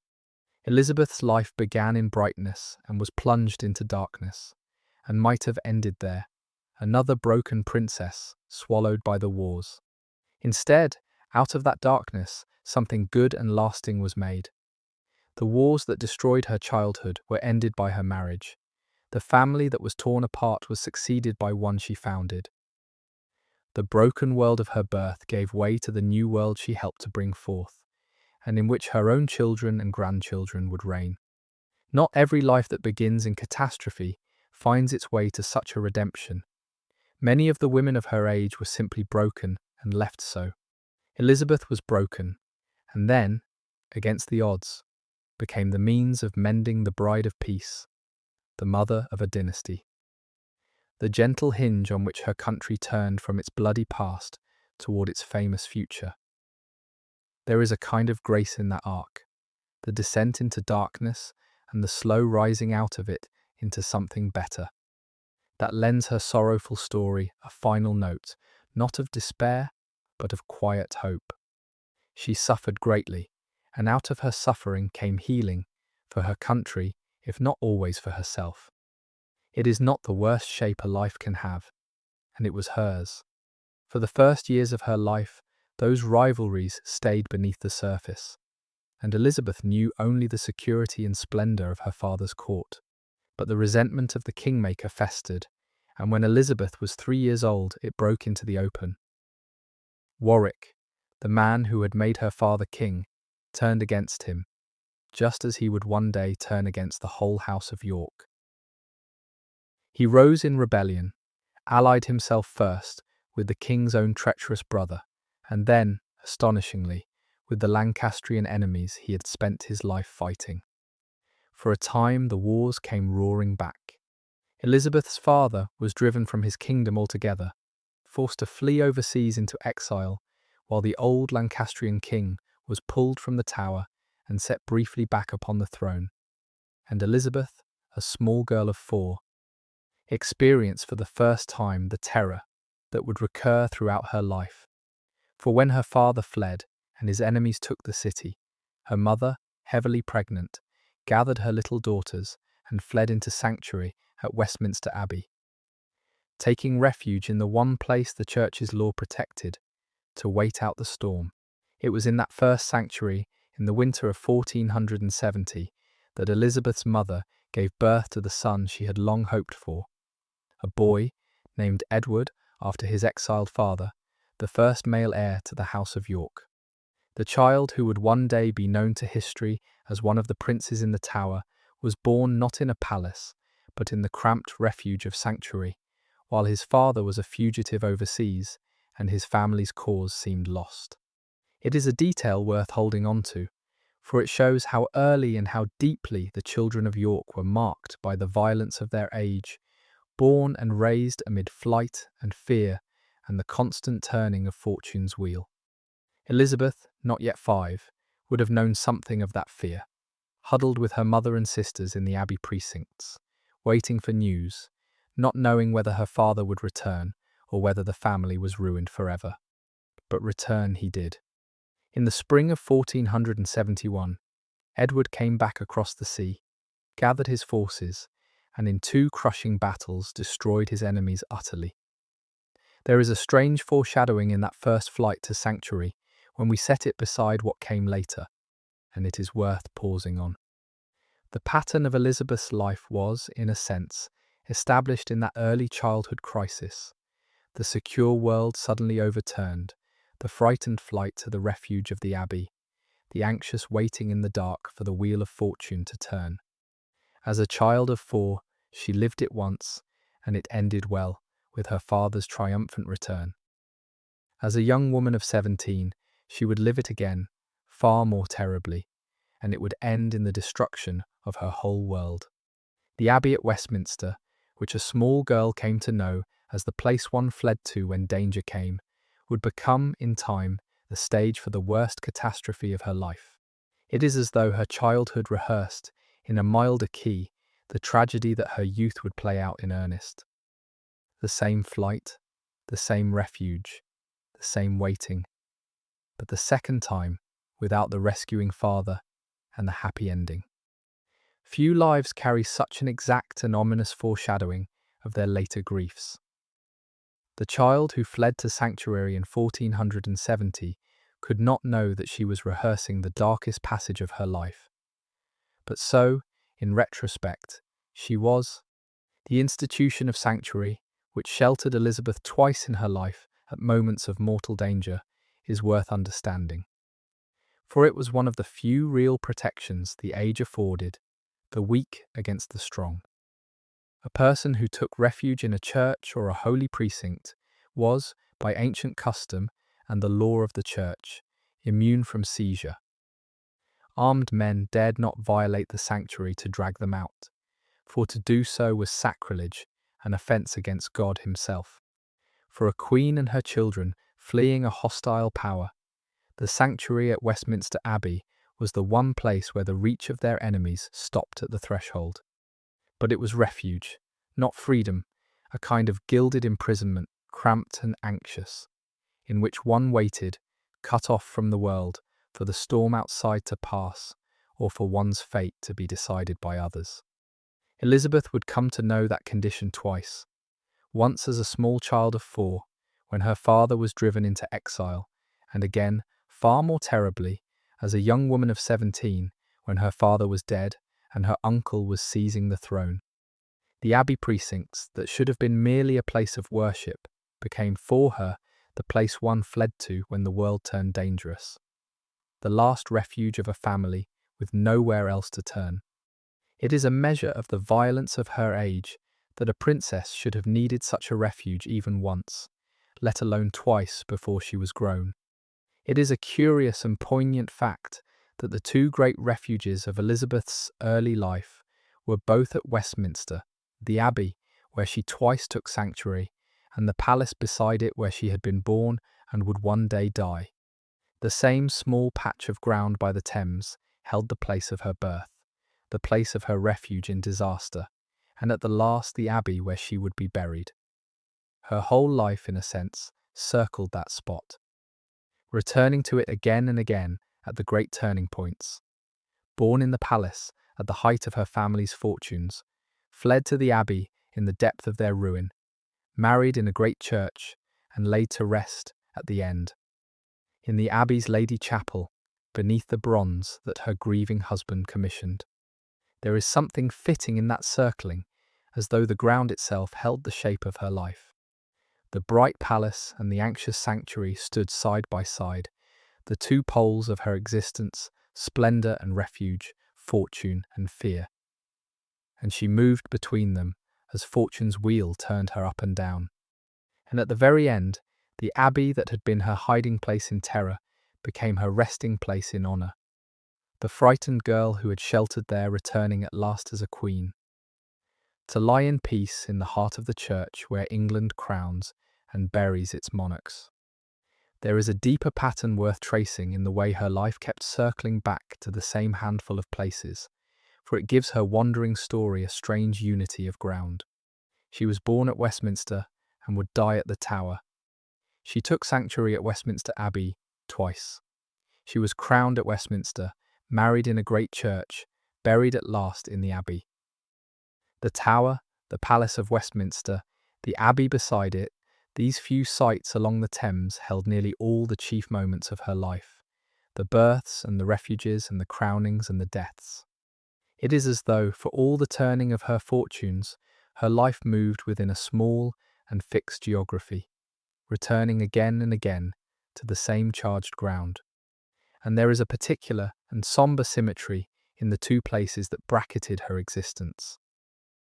Elizabeth's life began in brightness and was plunged into darkness, and might have ended there, another broken princess swallowed by the wars. Instead, out of that darkness, something good and lasting was made. The wars that destroyed her childhood were ended by her marriage. The family that was torn apart was succeeded by one she founded. The broken world of her birth gave way to the new world she helped to bring forth, and in which her own children and grandchildren would reign. Not every life that begins in catastrophe finds its way to such a redemption. Many of the women of her age were simply broken and left so. Elizabeth was broken, and then, against the odds, became the means of mending the bride of peace, the mother of a dynasty. The gentle hinge on which her country turned from its bloody past toward its famous future. There is a kind of grace in that arc, the descent into darkness and the slow rising out of it into something better, that lends her sorrowful story a final note, not of despair, but of quiet hope. She suffered greatly, and out of her suffering came healing, for her country, if not always for herself. It is not the worst shape a life can have, and it was hers. For the first years of her life, those rivalries stayed beneath the surface, and Elizabeth knew only the security and splendour of her father's court. But the resentment of the kingmaker festered, and when Elizabeth was 3 years old, it broke into the open. Warwick, the man who had made her father king, turned against him, just as he would one day turn against the whole House of York. He rose in rebellion, allied himself first with the king's own treacherous brother, and then, astonishingly, with the Lancastrian enemies he had spent his life fighting. For a time the wars came roaring back. Elizabeth's father was driven from his kingdom altogether, forced to flee overseas into exile, while the old Lancastrian king was pulled from the tower and set briefly back upon the throne, and Elizabeth, a small girl of 4, experienced for the first time the terror that would recur throughout her life. For when her father fled and his enemies took the city, her mother, heavily pregnant, gathered her little daughters and fled into sanctuary at Westminster Abbey, taking refuge in the one place the Church's law protected, to wait out the storm. It was in that first sanctuary, in the winter of 1470, that Elizabeth's mother gave birth to the son she had long hoped for, a boy named Edward after his exiled father, the first male heir to the House of York. The child who would one day be known to history as one of the princes in the Tower was born not in a palace, but in the cramped refuge of sanctuary, while his father was a fugitive overseas and his family's cause seemed lost. It is a detail worth holding on to, for it shows how early and how deeply the children of York were marked by the violence of their age, born and raised amid flight and fear and the constant turning of fortune's wheel. Elizabeth, not yet 5, would have known something of that fear, huddled with her mother and sisters in the Abbey precincts, waiting for news, not knowing whether her father would return or whether the family was ruined forever. But return he did. In the spring of 1471, Edward came back across the sea, gathered his forces, and in 2 crushing battles destroyed his enemies utterly. There is a strange foreshadowing in that first flight to sanctuary when we set it beside what came later, and it is worth pausing on. The pattern of Elizabeth's life was, in a sense, established in that early childhood crisis. The secure world suddenly overturned, the frightened flight to the refuge of the Abbey, the anxious waiting in the dark for the wheel of fortune to turn. As a child of 4, she lived it once, and it ended well, with her father's triumphant return. As a young woman of 17, she would live it again, far more terribly, and it would end in the destruction of her whole world. The Abbey at Westminster, which a small girl came to know as the place one fled to when danger came, would become, in time, the stage for the worst catastrophe of her life. It is as though her childhood rehearsed, in a milder key, the tragedy that her youth would play out in earnest. The same flight, the same refuge, the same waiting, but the second time without the rescuing father and the happy ending. Few lives carry such an exact and ominous foreshadowing of their later griefs. The child who fled to sanctuary in 1470 could not know that she was rehearsing the darkest passage of her life. But so, in retrospect, she was. The institution of sanctuary, which sheltered Elizabeth twice in her life at moments of mortal danger, is worth understanding. For it was one of the few real protections the age afforded, the weak against the strong. A person who took refuge in a church or a holy precinct was, by ancient custom and the law of the church, immune from seizure. Armed men dared not violate the sanctuary to drag them out, for to do so was sacrilege, an offence against God himself. For a queen and her children fleeing a hostile power, the sanctuary at Westminster Abbey was the one place where the reach of their enemies stopped at the threshold. But it was refuge, not freedom, a kind of gilded imprisonment, cramped and anxious, in which one waited, cut off from the world, for the storm outside to pass, or for one's fate to be decided by others. Elizabeth would come to know that condition twice. Once as a small child of 4, when her father was driven into exile, and again, far more terribly, as a young woman of 17, when her father was dead and her uncle was seizing the throne. The Abbey precincts, that should have been merely a place of worship, became for her the place one fled to when the world turned dangerous. The last refuge of a family with nowhere else to turn. It is a measure of the violence of her age that a princess should have needed such a refuge even once, let alone twice before she was grown. It is a curious and poignant fact that the 2 great refuges of Elizabeth's early life were both at Westminster, the Abbey, where she twice took sanctuary, and the palace beside it where she had been born and would one day die. The same small patch of ground by the Thames held the place of her birth, the place of her refuge in disaster, and at the last the abbey where she would be buried. Her whole life, in a sense, circled that spot, returning to it again and again at the great turning points. Born in the palace at the height of her family's fortunes, fled to the abbey in the depth of their ruin, married in a great church, and laid to rest at the end, in the abbey's Lady Chapel, beneath the bronze that her grieving husband commissioned. There is something fitting in that circling, as though the ground itself held the shape of her life. The bright palace and the anxious sanctuary stood side by side, the two poles of her existence, splendour and refuge, fortune and fear. And she moved between them as fortune's wheel turned her up and down. And at the very end, the abbey that had been her hiding place in terror became her resting place in honour. The frightened girl who had sheltered there returning at last as a queen, to lie in peace in the heart of the church where England crowns and buries its monarchs. There is a deeper pattern worth tracing in the way her life kept circling back to the same handful of places, for it gives her wandering story a strange unity of ground. She was born at Westminster and would die at the Tower. She took sanctuary at Westminster Abbey twice. She was crowned at Westminster, married in a great church, buried at last in the Abbey. The Tower, the Palace of Westminster, the Abbey beside it, these few sites along the Thames held nearly all the chief moments of her life, the births and the refuges and the crownings and the deaths. It is as though, for all the turning of her fortunes, her life moved within a small and fixed geography, returning again and again to the same charged ground. And there is a particular and sombre symmetry in the two places that bracketed her existence.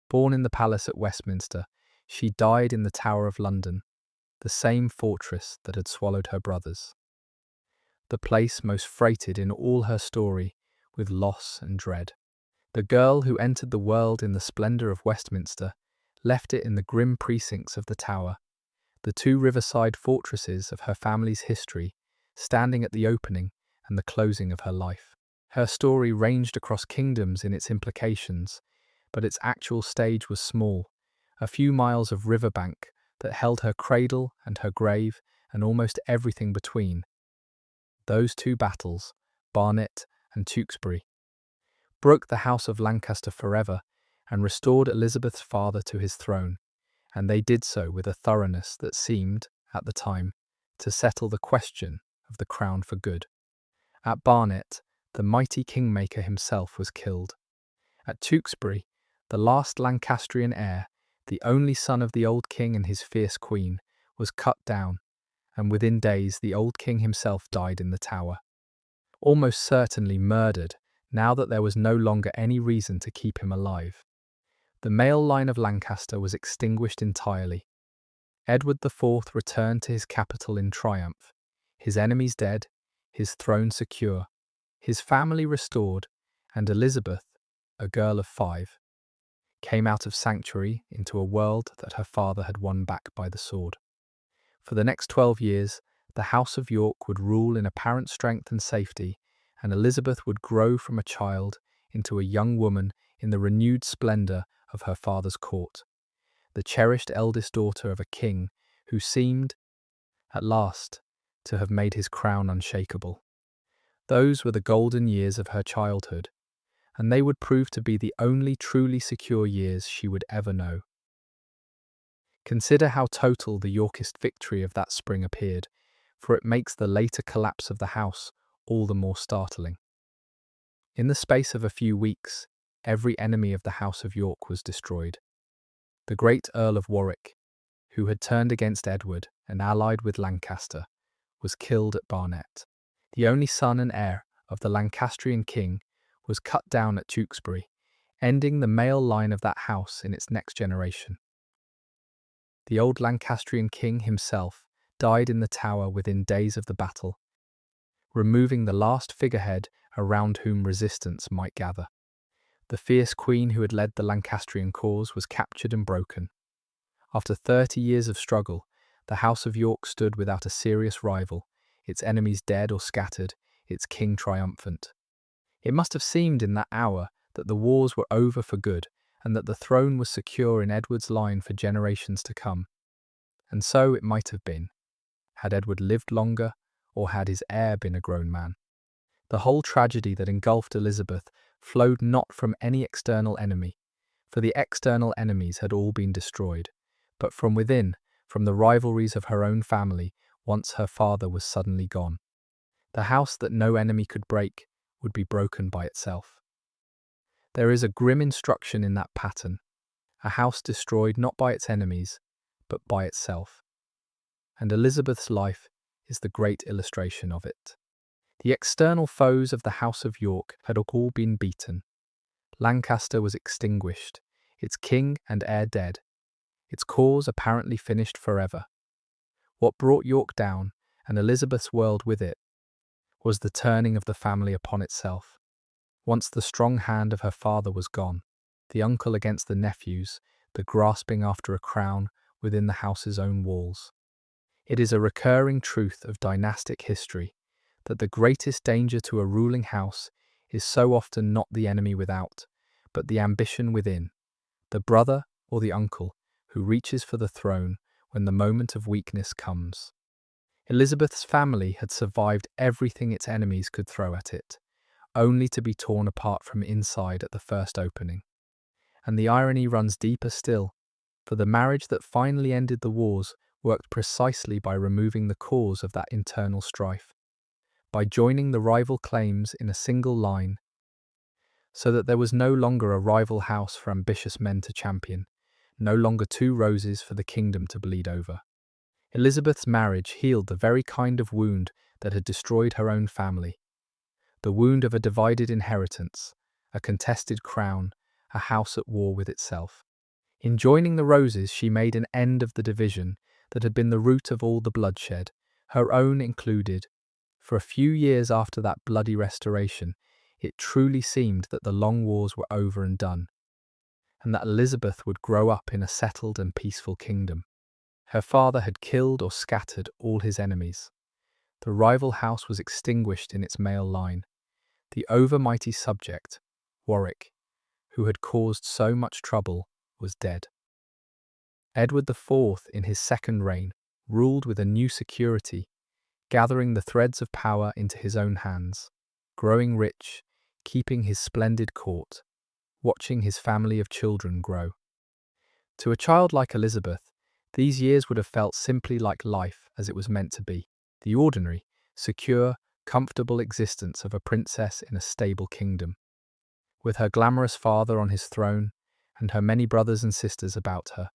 Born in the palace at Westminster, she died in the Tower of London, the same fortress that had swallowed her brothers. The place most freighted in all her story with loss and dread. The girl who entered the world in the splendour of Westminster left it in the grim precincts of the Tower, the two riverside fortresses of her family's history, standing at the opening and the closing of her life. Her story ranged across kingdoms in its implications, but its actual stage was small, a few miles of riverbank that held her cradle and her grave and almost everything between. Those two battles, Barnet and Tewkesbury, broke the House of Lancaster forever and restored Elizabeth's father to his throne, and they did so with a thoroughness that seemed, at the time, to settle the question of the crown for good. At Barnet, the mighty kingmaker himself was killed. At Tewkesbury, the last Lancastrian heir, the only son of the old king and his fierce queen, was cut down, and within days the old king himself died in the Tower, almost certainly murdered now that there was no longer any reason to keep him alive. The male line of Lancaster was extinguished entirely. Edward IV returned to his capital in triumph, his enemies dead, his throne secure, his family restored, and Elizabeth, a girl of 5, came out of sanctuary into a world that her father had won back by the sword. For the next 12 years, the House of York would rule in apparent strength and safety, and Elizabeth would grow from a child into a young woman in the renewed splendour of her father's court, the cherished eldest daughter of a king who seemed, at last, to have made his crown unshakable. Those were the golden years of her childhood, and they would prove to be the only truly secure years she would ever know. Consider how total the Yorkist victory of that spring appeared, for it makes the later collapse of the house all the more startling. In the space of a few weeks, every enemy of the House of York was destroyed. The great Earl of Warwick, who had turned against Edward and allied with Lancaster, was killed at Barnet. The only son and heir of the Lancastrian king was cut down at Tewkesbury, ending the male line of that house in its next generation. The old Lancastrian king himself died in the Tower within days of the battle, removing the last figurehead around whom resistance might gather. The fierce queen who had led the Lancastrian cause was captured and broken. After 30 years of struggle, the House of York stood without a serious rival, its enemies dead or scattered, its king triumphant. It must have seemed in that hour that the wars were over for good, and that the throne was secure in Edward's line for generations to come. And so it might have been, had Edward lived longer, or had his heir been a grown man. The whole tragedy that engulfed Elizabeth flowed not from any external enemy, for the external enemies had all been destroyed, but from within, from the rivalries of her own family, once her father was suddenly gone. The house that no enemy could break would be broken by itself. There is a grim instruction in that pattern, a house destroyed not by its enemies, but by itself. And Elizabeth's life is the great illustration of it. The external foes of the House of York had all been beaten. Lancaster was extinguished, its king and heir dead, its cause apparently finished forever. What brought York down, and Elizabeth's world with it, was the turning of the family upon itself. Once the strong hand of her father was gone, the uncle against the nephews, the grasping after a crown within the house's own walls. It is a recurring truth of dynastic history that the greatest danger to a ruling house is so often not the enemy without, but the ambition within, the brother or the uncle who reaches for the throne when the moment of weakness comes. Elizabeth's family had survived everything its enemies could throw at it, only to be torn apart from inside at the first opening. And the irony runs deeper still, for the marriage that finally ended the wars worked precisely by removing the cause of that internal strife, by joining the rival claims in a single line, so that there was no longer a rival house for ambitious men to champion, no longer two roses for the kingdom to bleed over. Elizabeth's marriage healed the very kind of wound that had destroyed her own family, the wound of a divided inheritance, a contested crown, a house at war with itself. In joining the roses, she made an end of the division that had been the root of all the bloodshed, her own included. For a few years after that bloody restoration, it truly seemed that the long wars were over and done, and that Elizabeth would grow up in a settled and peaceful kingdom. Her father had killed or scattered all his enemies. The rival house was extinguished in its male line. The overmighty subject, Warwick, who had caused so much trouble, was dead. Edward IV, in his second reign, ruled with a new security, gathering the threads of power into his own hands, growing rich, keeping his splendid court, watching his family of children grow. To a child like Elizabeth, these years would have felt simply like life as it was meant to be, the ordinary, secure, comfortable existence of a princess in a stable kingdom, with her glamorous father on his throne and her many brothers and sisters about her.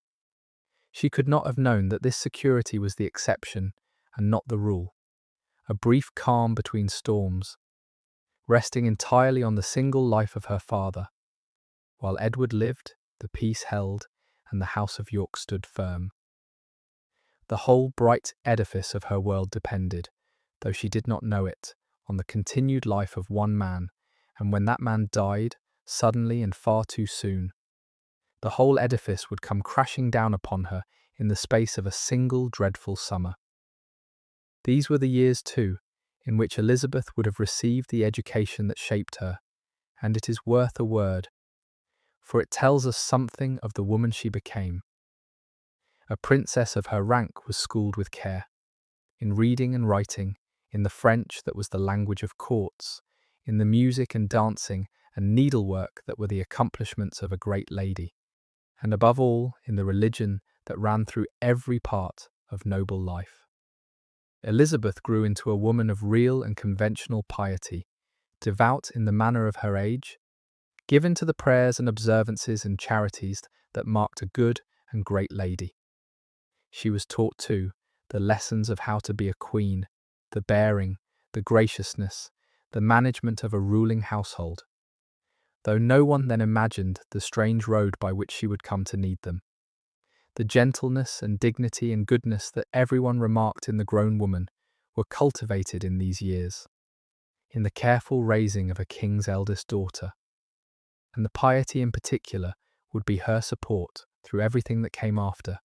She could not have known that this security was the exception and not the rule, a brief calm between storms, resting entirely on the single life of her father. While Edward lived, the peace held, and the House of York stood firm. The whole bright edifice of her world depended, though she did not know it, on the continued life of one man, and when that man died, suddenly and far too soon, the whole edifice would come crashing down upon her in the space of a single dreadful summer. These were the years, too, in which Elizabeth would have received the education that shaped her, and it is worth a word, for it tells us something of the woman she became. A princess of her rank was schooled with care, in reading and writing, in the French that was the language of courts, in the music and dancing and needlework that were the accomplishments of a great lady, and above all, in the religion that ran through every part of noble life. Elizabeth grew into a woman of real and conventional piety, devout in the manner of her age, given to the prayers and observances and charities that marked a good and great lady. She was taught, too, the lessons of how to be a queen, the bearing, the graciousness, the management of a ruling household, though no one then imagined the strange road by which she would come to need them. The gentleness and dignity and goodness that everyone remarked in the grown woman were cultivated in these years, in the careful raising of a king's eldest daughter, and the piety in particular would be her support through everything that came after.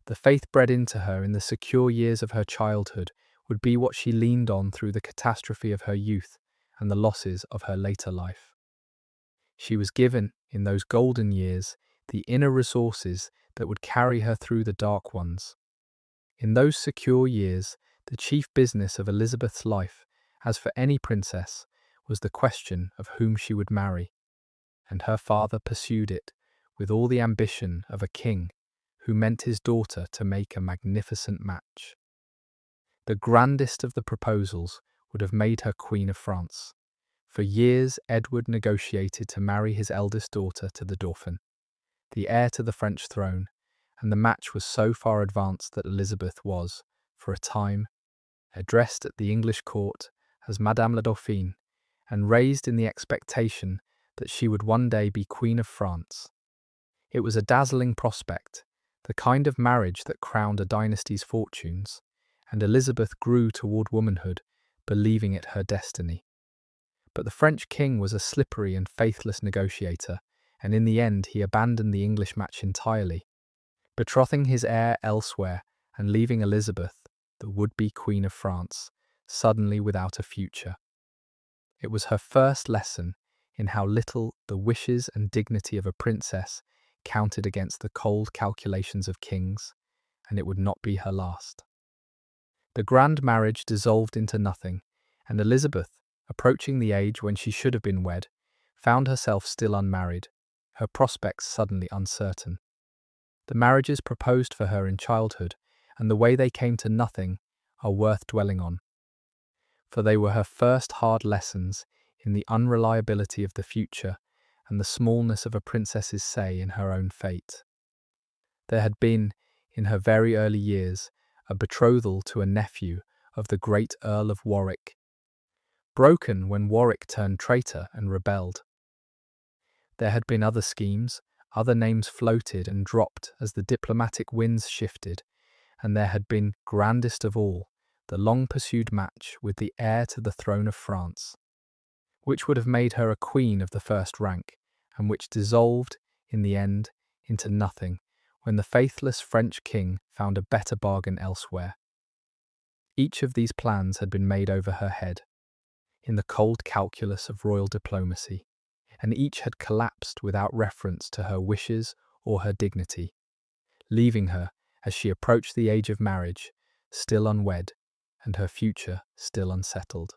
The faith bred into her in the secure years of her childhood would be what she leaned on through the catastrophe of her youth and the losses of her later life. She was given, in those golden years, the inner resources that would carry her through the dark ones. In those secure years, the chief business of Elizabeth's life, as for any princess, was the question of whom she would marry, and her father pursued it with all the ambition of a king who meant his daughter to make a magnificent match. The grandest of the proposals would have made her Queen of France. For years, Edward negotiated to marry his eldest daughter to the Dauphin, the heir to the French throne, and the match was so far advanced that Elizabeth was, for a time, addressed at the English court as Madame la Dauphine, and raised in the expectation that she would one day be Queen of France. It was a dazzling prospect, the kind of marriage that crowned a dynasty's fortunes, and Elizabeth grew toward womanhood, believing it her destiny. But the French king was a slippery and faithless negotiator, and in the end he abandoned the English match entirely, betrothing his heir elsewhere and leaving Elizabeth, the would-be Queen of France, suddenly without a future. It was her first lesson in how little the wishes and dignity of a princess counted against the cold calculations of kings, and it would not be her last. The grand marriage dissolved into nothing, and Elizabeth, approaching the age when she should have been wed, found herself still unmarried, her prospects suddenly uncertain. The marriages proposed for her in childhood, and the way they came to nothing, are worth dwelling on. For they were her first hard lessons in the unreliability of the future and the smallness of a princess's say in her own fate. There had been, in her very early years, a betrothal to a nephew of the great Earl of Warwick, broken when Warwick turned traitor and rebelled. There had been other schemes, other names floated and dropped as the diplomatic winds shifted, and there had been, grandest of all, the long-pursued match with the heir to the throne of France, which would have made her a queen of the first rank, and which dissolved, in the end, into nothing when the faithless French king found a better bargain elsewhere. Each of these plans had been made over her head, in the cold calculus of royal diplomacy, and each had collapsed without reference to her wishes or her dignity, leaving her, as she approached the age of marriage, still unwed, and her future still unsettled.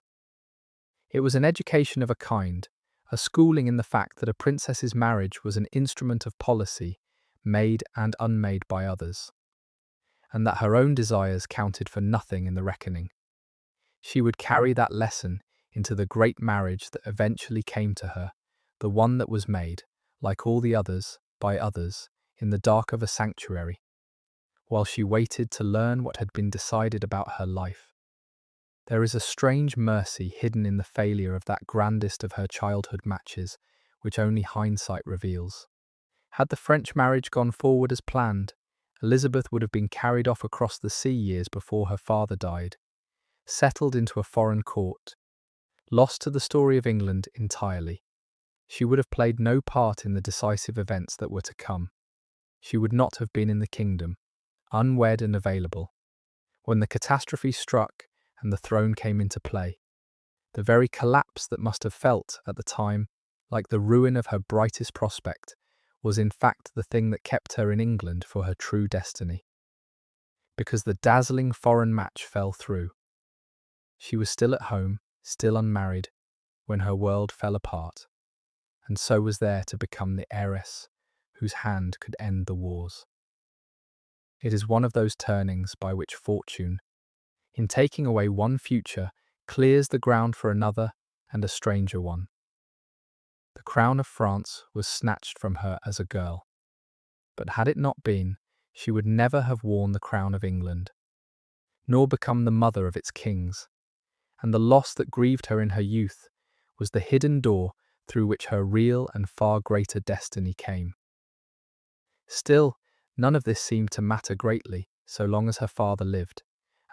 It was an education of a kind, a schooling in the fact that a princess's marriage was an instrument of policy, made and unmade by others, and that her own desires counted for nothing in the reckoning. She would carry that lesson into the great marriage that eventually came to her, the one that was made, like all the others, by others, in the dark of a sanctuary, while she waited to learn what had been decided about her life. There is a strange mercy hidden in the failure of that grandest of her childhood matches, which only hindsight reveals. Had the French marriage gone forward as planned, Elizabeth would have been carried off across the sea years before her father died, settled into a foreign court, lost to the story of England entirely. She would have played no part in the decisive events that were to come. She would not have been in the kingdom, unwed and available, when the catastrophe struck and the throne came into play. The very collapse that must have felt, at the time, like the ruin of her brightest prospect, was in fact the thing that kept her in England for her true destiny. Because the dazzling foreign match fell through. She was still at home, still unmarried, when her world fell apart, and so was there to become the heiress whose hand could end the wars. It is one of those turnings by which fortune, in taking away one future, clears the ground for another and a stranger one. The crown of France was snatched from her as a girl, but had it not been, she would never have worn the crown of England, nor become the mother of its kings, and the loss that grieved her in her youth was the hidden door through which her real and far greater destiny came. Still, none of this seemed to matter greatly so long as her father lived,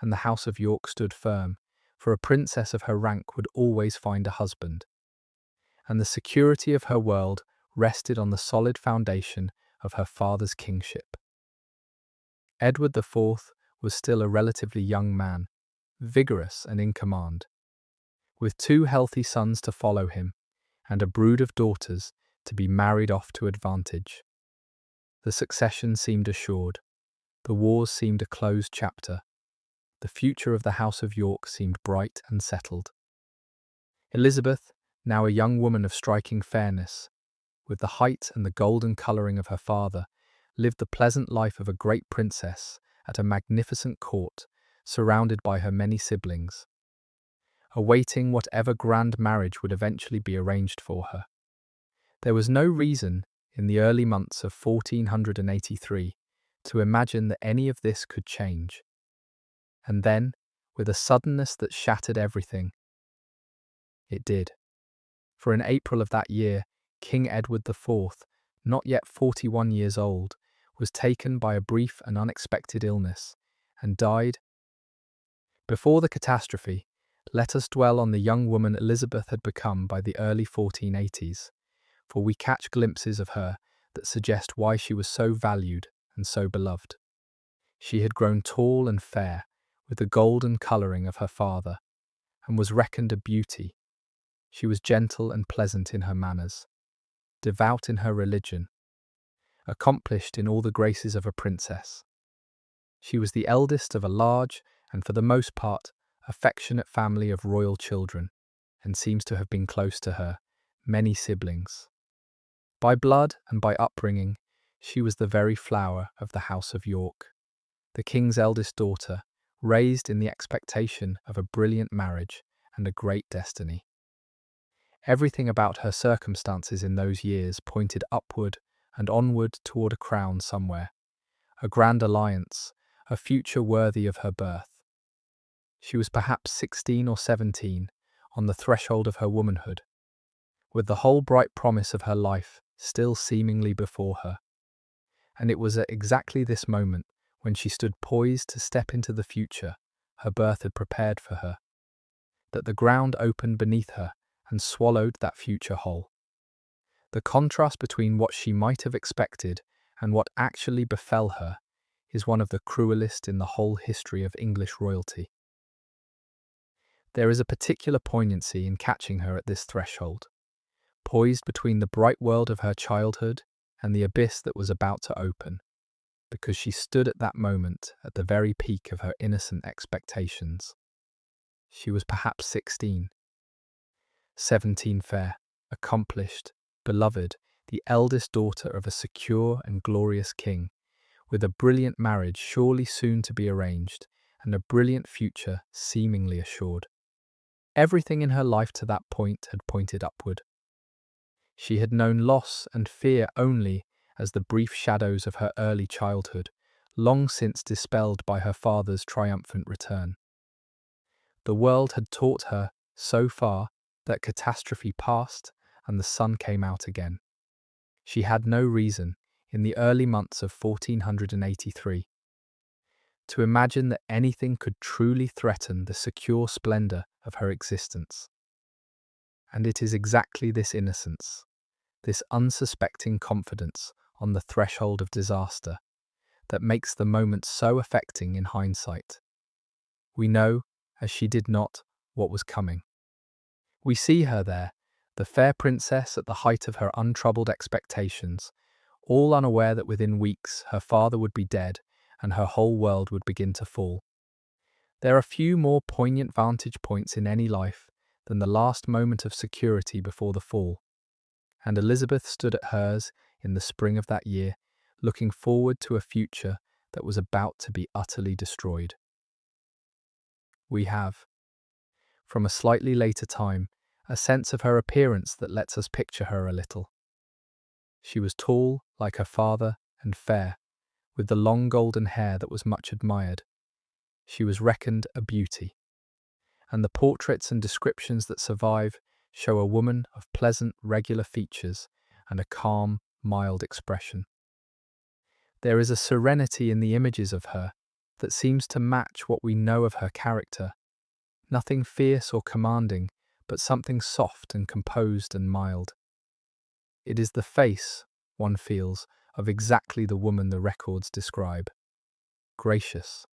and the House of York stood firm, for a princess of her rank would always find a husband, and the security of her world rested on the solid foundation of her father's kingship. Edward IV was still a relatively young man, vigorous and in command, with 2 healthy sons to follow him and a brood of daughters to be married off to advantage. The succession seemed assured. The wars seemed a closed chapter. The future of the House of York seemed bright and settled. Elizabeth, now a young woman of striking fairness, with the height and the golden colouring of her father, lived the pleasant life of a great princess at a magnificent court, surrounded by her many siblings, awaiting whatever grand marriage would eventually be arranged for her. There was no reason, in the early months of 1483, to imagine that any of this could change. And then, with a suddenness that shattered everything, it did. For in April of that year, King Edward IV, not yet 41 years old, was taken by a brief and unexpected illness, and died. Before the catastrophe, let us dwell on the young woman Elizabeth had become by the early 1480s, for we catch glimpses of her that suggest why she was so valued and so beloved. She had grown tall and fair, with the golden colouring of her father, and was reckoned a beauty. She was gentle and pleasant in her manners, devout in her religion, accomplished in all the graces of a princess. She was the eldest of a large, and for the most part, affectionate family of royal children, and seems to have been close to her many siblings. By blood and by upbringing, she was the very flower of the House of York, the king's eldest daughter, raised in the expectation of a brilliant marriage and a great destiny. Everything about her circumstances in those years pointed upward and onward toward a crown somewhere, a grand alliance, a future worthy of her birth. She was perhaps 16 or 17, on the threshold of her womanhood, with the whole bright promise of her life still seemingly before her. And it was at exactly this moment, when she stood poised to step into the future her birth had prepared for her, that the ground opened beneath her and swallowed that future whole. The contrast between what she might have expected and what actually befell her is one of the cruelest in the whole history of English royalty. There is a particular poignancy in catching her at this threshold, poised between the bright world of her childhood and the abyss that was about to open, because she stood at that moment at the very peak of her innocent expectations. She was perhaps 16, 17 fair, accomplished, beloved, the eldest daughter of a secure and glorious king, with a brilliant marriage surely soon to be arranged, and a brilliant future seemingly assured. Everything in her life to that point had pointed upward. She had known loss and fear only as the brief shadows of her early childhood, long since dispelled by her father's triumphant return. The world had taught her, so far, that catastrophe passed and the sun came out again. She had no reason, in the early months of 1483, to imagine that anything could truly threaten the secure splendour of her existence. And it is exactly this innocence, this unsuspecting confidence on the threshold of disaster, that makes the moment so affecting in hindsight. We know, as she did not, what was coming. We see her there, the fair princess at the height of her untroubled expectations, all unaware that within weeks her father would be dead and her whole world would begin to fall. There are few more poignant vantage points in any life than the last moment of security before the fall, and Elizabeth stood at hers in the spring of that year, looking forward to a future that was about to be utterly destroyed. We have, from a slightly later time, a sense of her appearance that lets us picture her a little. She was tall, like her father, and fair, with the long golden hair that was much admired. She was reckoned a beauty, and the portraits and descriptions that survive show a woman of pleasant, regular features and a calm, mild expression. There is a serenity in the images of her that seems to match what we know of her character. Nothing fierce or commanding, but something soft and composed and mild. It is the face, one feels, of exactly the woman the records describe. Gracious,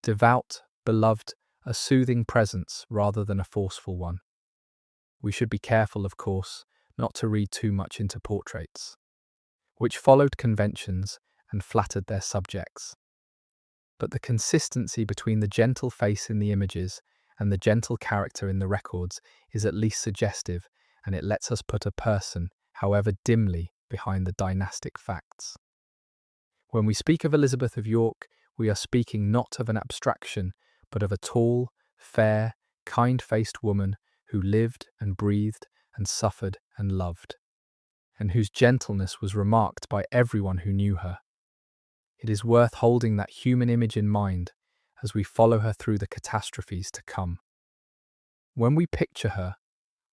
devout, beloved, a soothing presence rather than a forceful one. We should be careful, of course, not to read too much into portraits, which followed conventions and flattered their subjects. But the consistency between the gentle face in the images and the gentle character in the records is at least suggestive, and it lets us put a person, however dimly, behind the dynastic facts. When we speak of Elizabeth of York, we are speaking not of an abstraction, but of a tall, fair, kind-faced woman who lived and breathed and suffered and loved, and whose gentleness was remarked by everyone who knew her. It is worth holding that human image in mind as we follow her through the catastrophes to come. When we picture her,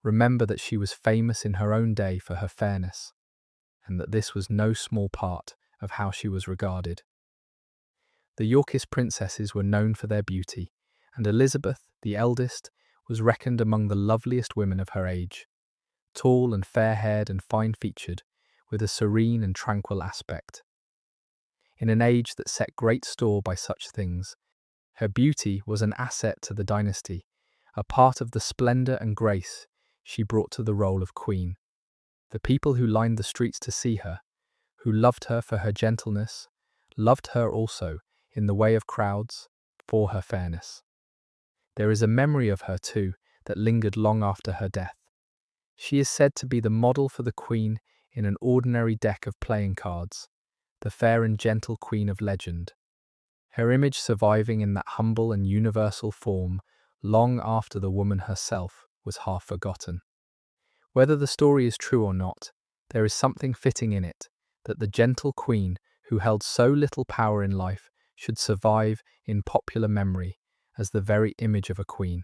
remember that she was famous in her own day for her fairness, and that this was no small part of how she was regarded. The Yorkist princesses were known for their beauty, and Elizabeth, the eldest, was reckoned among the loveliest women of her age, tall and fair-haired and fine-featured, with a serene and tranquil aspect. In an age that set great store by such things, her beauty was an asset to the dynasty, a part of the splendour and grace she brought to the role of queen. The people who lined the streets to see her, who loved her for her gentleness, loved her also, in the way of crowds, for her fairness. There is a memory of her, too, that lingered long after her death. She is said to be the model for the queen in an ordinary deck of playing cards, the fair and gentle queen of legend, her image surviving in that humble and universal form long after the woman herself was half forgotten. Whether the story is true or not, there is something fitting in it, that the gentle queen who held so little power in life should survive in popular memory as the very image of a queen,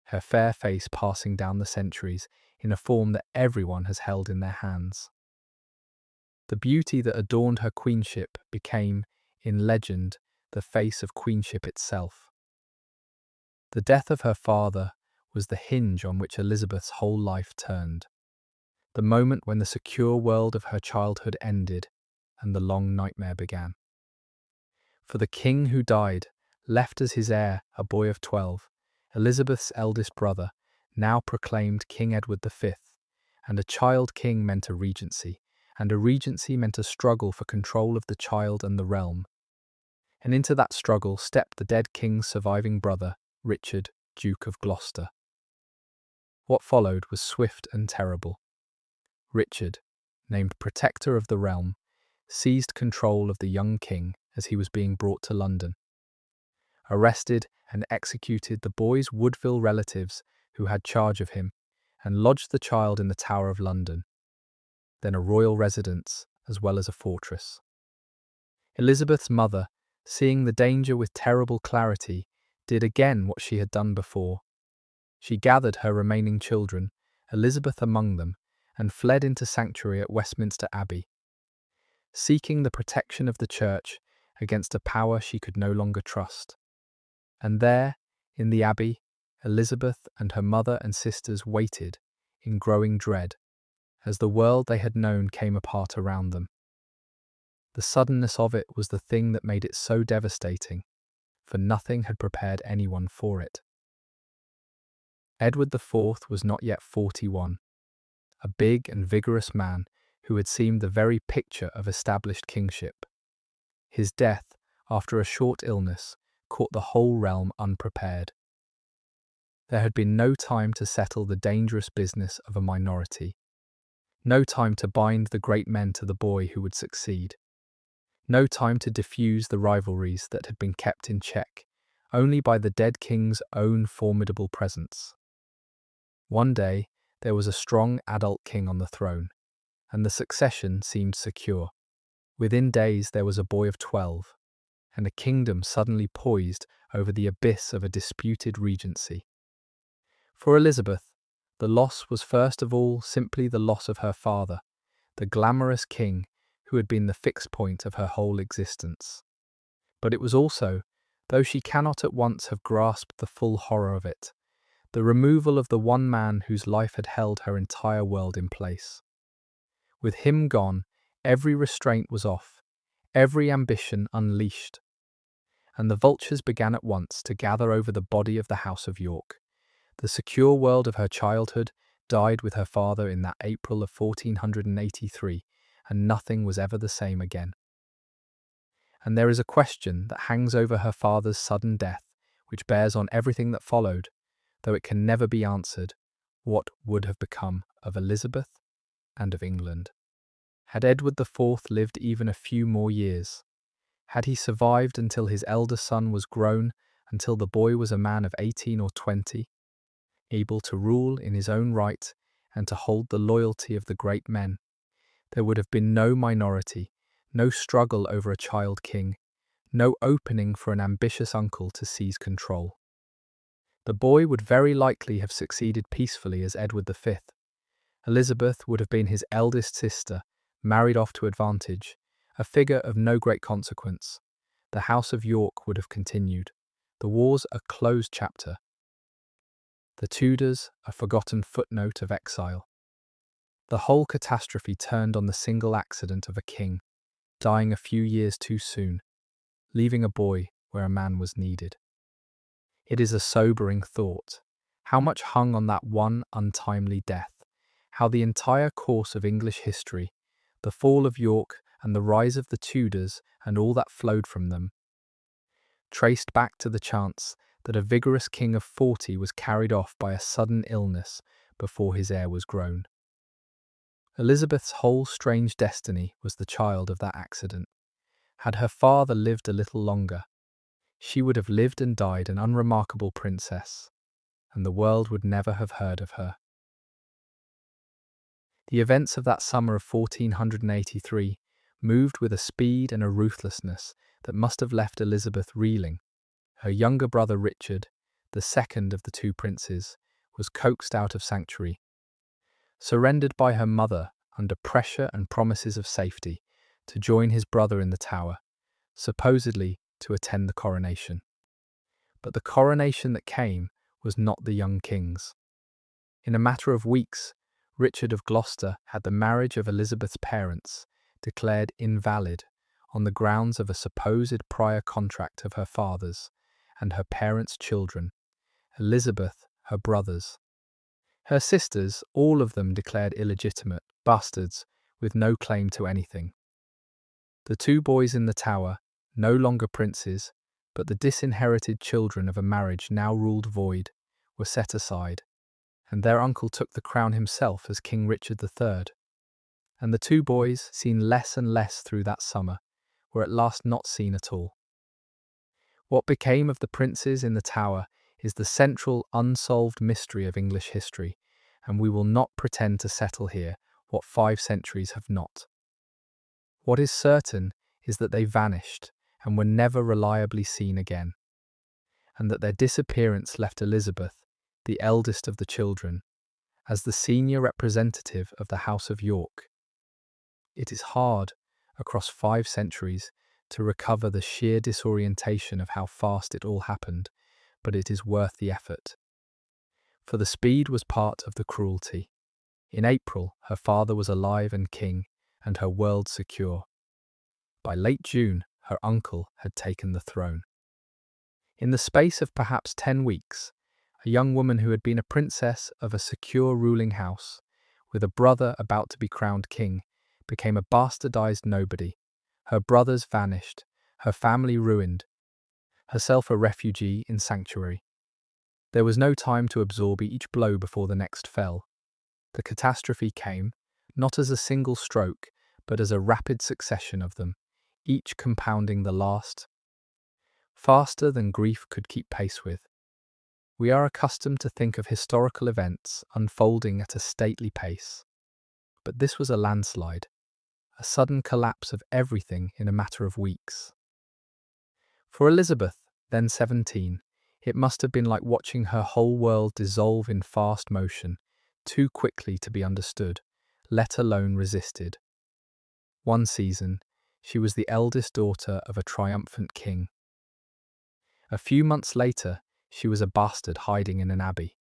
her fair face passing down the centuries in a form that everyone has held in their hands. The beauty that adorned her queenship became, in legend, the face of queenship itself. The death of her father was the hinge on which Elizabeth's whole life turned, the moment when the secure world of her childhood ended and the long nightmare began. For the king who died left as his heir a boy of 12, Elizabeth's eldest brother, now proclaimed King Edward V, and a child king meant a regency, and a regency meant a struggle for control of the child and the realm. And into that struggle stepped the dead king's surviving brother, Richard, Duke of Gloucester. What followed was swift and terrible. Richard, named Protector of the Realm, seized control of the young king as he was being brought to London, arrested and executed the boy's Woodville relatives who had charge of him, and lodged the child in the Tower of London, then a royal residence as well as a fortress. Elizabeth's mother, seeing the danger with terrible clarity, did again what she had done before. She gathered her remaining children, Elizabeth among them, and fled into sanctuary at Westminster Abbey, seeking the protection of the Church against a power she could no longer trust. And there, in the Abbey, Elizabeth and her mother and sisters waited, in growing dread, as the world they had known came apart around them. The suddenness of it was the thing that made it so devastating, for nothing had prepared anyone for it. Edward IV was not yet 41, a big and vigorous man who had seemed the very picture of established kingship. His death, after a short illness, caught the whole realm unprepared. There had been no time to settle the dangerous business of a minority, no time to bind the great men to the boy who would succeed, no time to diffuse the rivalries that had been kept in check only by the dead king's own formidable presence. One day, there was a strong adult king on the throne, and the succession seemed secure. Within days there was a boy of 12, and a kingdom suddenly poised over the abyss of a disputed regency. For Elizabeth, the loss was first of all simply the loss of her father, the glamorous king who had been the fixed point of her whole existence. But it was also, though she cannot at once have grasped the full horror of it, the removal of the one man whose life had held her entire world in place. With him gone, every restraint was off, every ambition unleashed. and the vultures began at once to gather over the body of the House of York. The secure world of her childhood died with her father in that April of 1483, and nothing was ever the same again. And there is a question that hangs over her father's sudden death, which bears on everything that followed, though it can never be answered. What would have become of Elizabeth and of England? Had Edward IV lived even a few more years? Had he survived until his elder son was grown, until the boy was a man of 18 or 20, able to rule in his own right and to hold the loyalty of the great men? There would have been no minority, no struggle over a child king, no opening for an ambitious uncle to seize control. The boy would very likely have succeeded peacefully as Edward V. Elizabeth would have been his eldest sister, married off to advantage, a figure of no great consequence. The House of York would have continued. The wars a closed chapter. The Tudors a forgotten footnote of exile. The whole catastrophe turned on the single accident of a king, dying a few years too soon, leaving a boy where a man was needed. It is a sobering thought. How much hung on that one untimely death, how the entire course of English history, the fall of York and the rise of the Tudors and all that flowed from them, traced back to the chance that a vigorous king of 40 was carried off by a sudden illness before his heir was grown. Elizabeth's whole strange destiny was the child of that accident. Had her father lived a little longer, she would have lived and died an unremarkable princess, and the world would never have heard of her. The events of that summer of 1483 moved with a speed and a ruthlessness that must have left Elizabeth reeling. Her younger brother Richard, the second of the two princes, was coaxed out of sanctuary. Surrendered by her mother under pressure and promises of safety to join his brother in the Tower, supposedly to attend the coronation. But the coronation that came was not the young king's. In a matter of weeks, Richard of Gloucester had the marriage of Elizabeth's parents declared invalid on the grounds of a supposed prior contract of her father's and her parents' children, Elizabeth, her brothers. Her sisters, all of them declared illegitimate, bastards, with no claim to anything. The two boys in the Tower, no longer princes, but the disinherited children of a marriage now ruled void, were set aside, and their uncle took the crown himself as King Richard III. And the two boys, seen less and less through that summer, were at last not seen at all. What became of the princes in the Tower is the central unsolved mystery of English history, and we will not pretend to settle here what 5 centuries have not. What is certain is that they vanished and were never reliably seen again, and that their disappearance left Elizabeth, the eldest of the children, as the senior representative of the House of York. It is hard, across 5 centuries, to recover the sheer disorientation of how fast it all happened, but it is worth the effort. For the speed was part of the cruelty. In April, her father was alive and king, and her world secure. By late June, her uncle had taken the throne. In the space of perhaps 10 weeks, a young woman who had been a princess of a secure ruling house, with a brother about to be crowned king, became a bastardized nobody. Her brothers vanished, her family ruined, herself a refugee in sanctuary. There was no time to absorb each blow before the next fell. The catastrophe came, not as a single stroke, but as a rapid succession of them, each compounding the last, faster than grief could keep pace with. We are accustomed to think of historical events unfolding at a stately pace. But this was a landslide, a sudden collapse of everything in a matter of weeks. For Elizabeth, then 17, it must have been like watching her whole world dissolve in fast motion, too quickly to be understood, let alone resisted. One season, she was the eldest daughter of a triumphant king. A few months later, she was a bastard hiding in an abbey.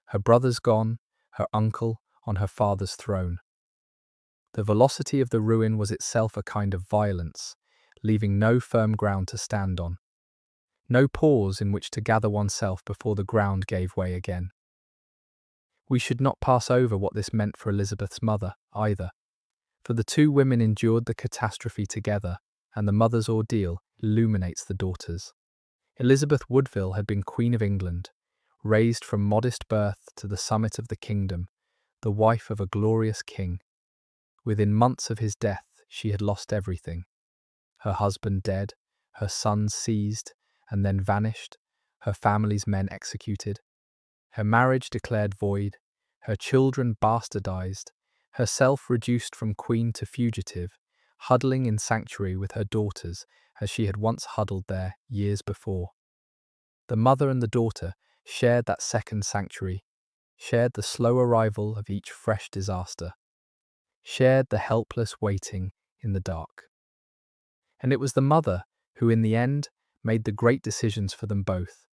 Her brothers gone, her uncle on her father's throne. The velocity of the ruin was itself a kind of violence, leaving no firm ground to stand on. no pause in which to gather oneself before the ground gave way again. We should not pass over what this meant for Elizabeth's mother, either, for the two women endured the catastrophe together, and the mother's ordeal illuminates the daughter's. Elizabeth Woodville had been Queen of England, raised from modest birth to the summit of the kingdom, the wife of a glorious king. Within months of his death, she had lost everything. Her husband dead, her sons seized and then vanished, her family's men executed, her marriage declared void, her children bastardized, herself reduced from queen to fugitive, huddling in sanctuary with her daughters as she had once huddled there years before. The mother and the daughter shared that second sanctuary, shared the slow arrival of each fresh disaster, shared the helpless waiting in the dark. And it was the mother who, in the end, made the great decisions for them both,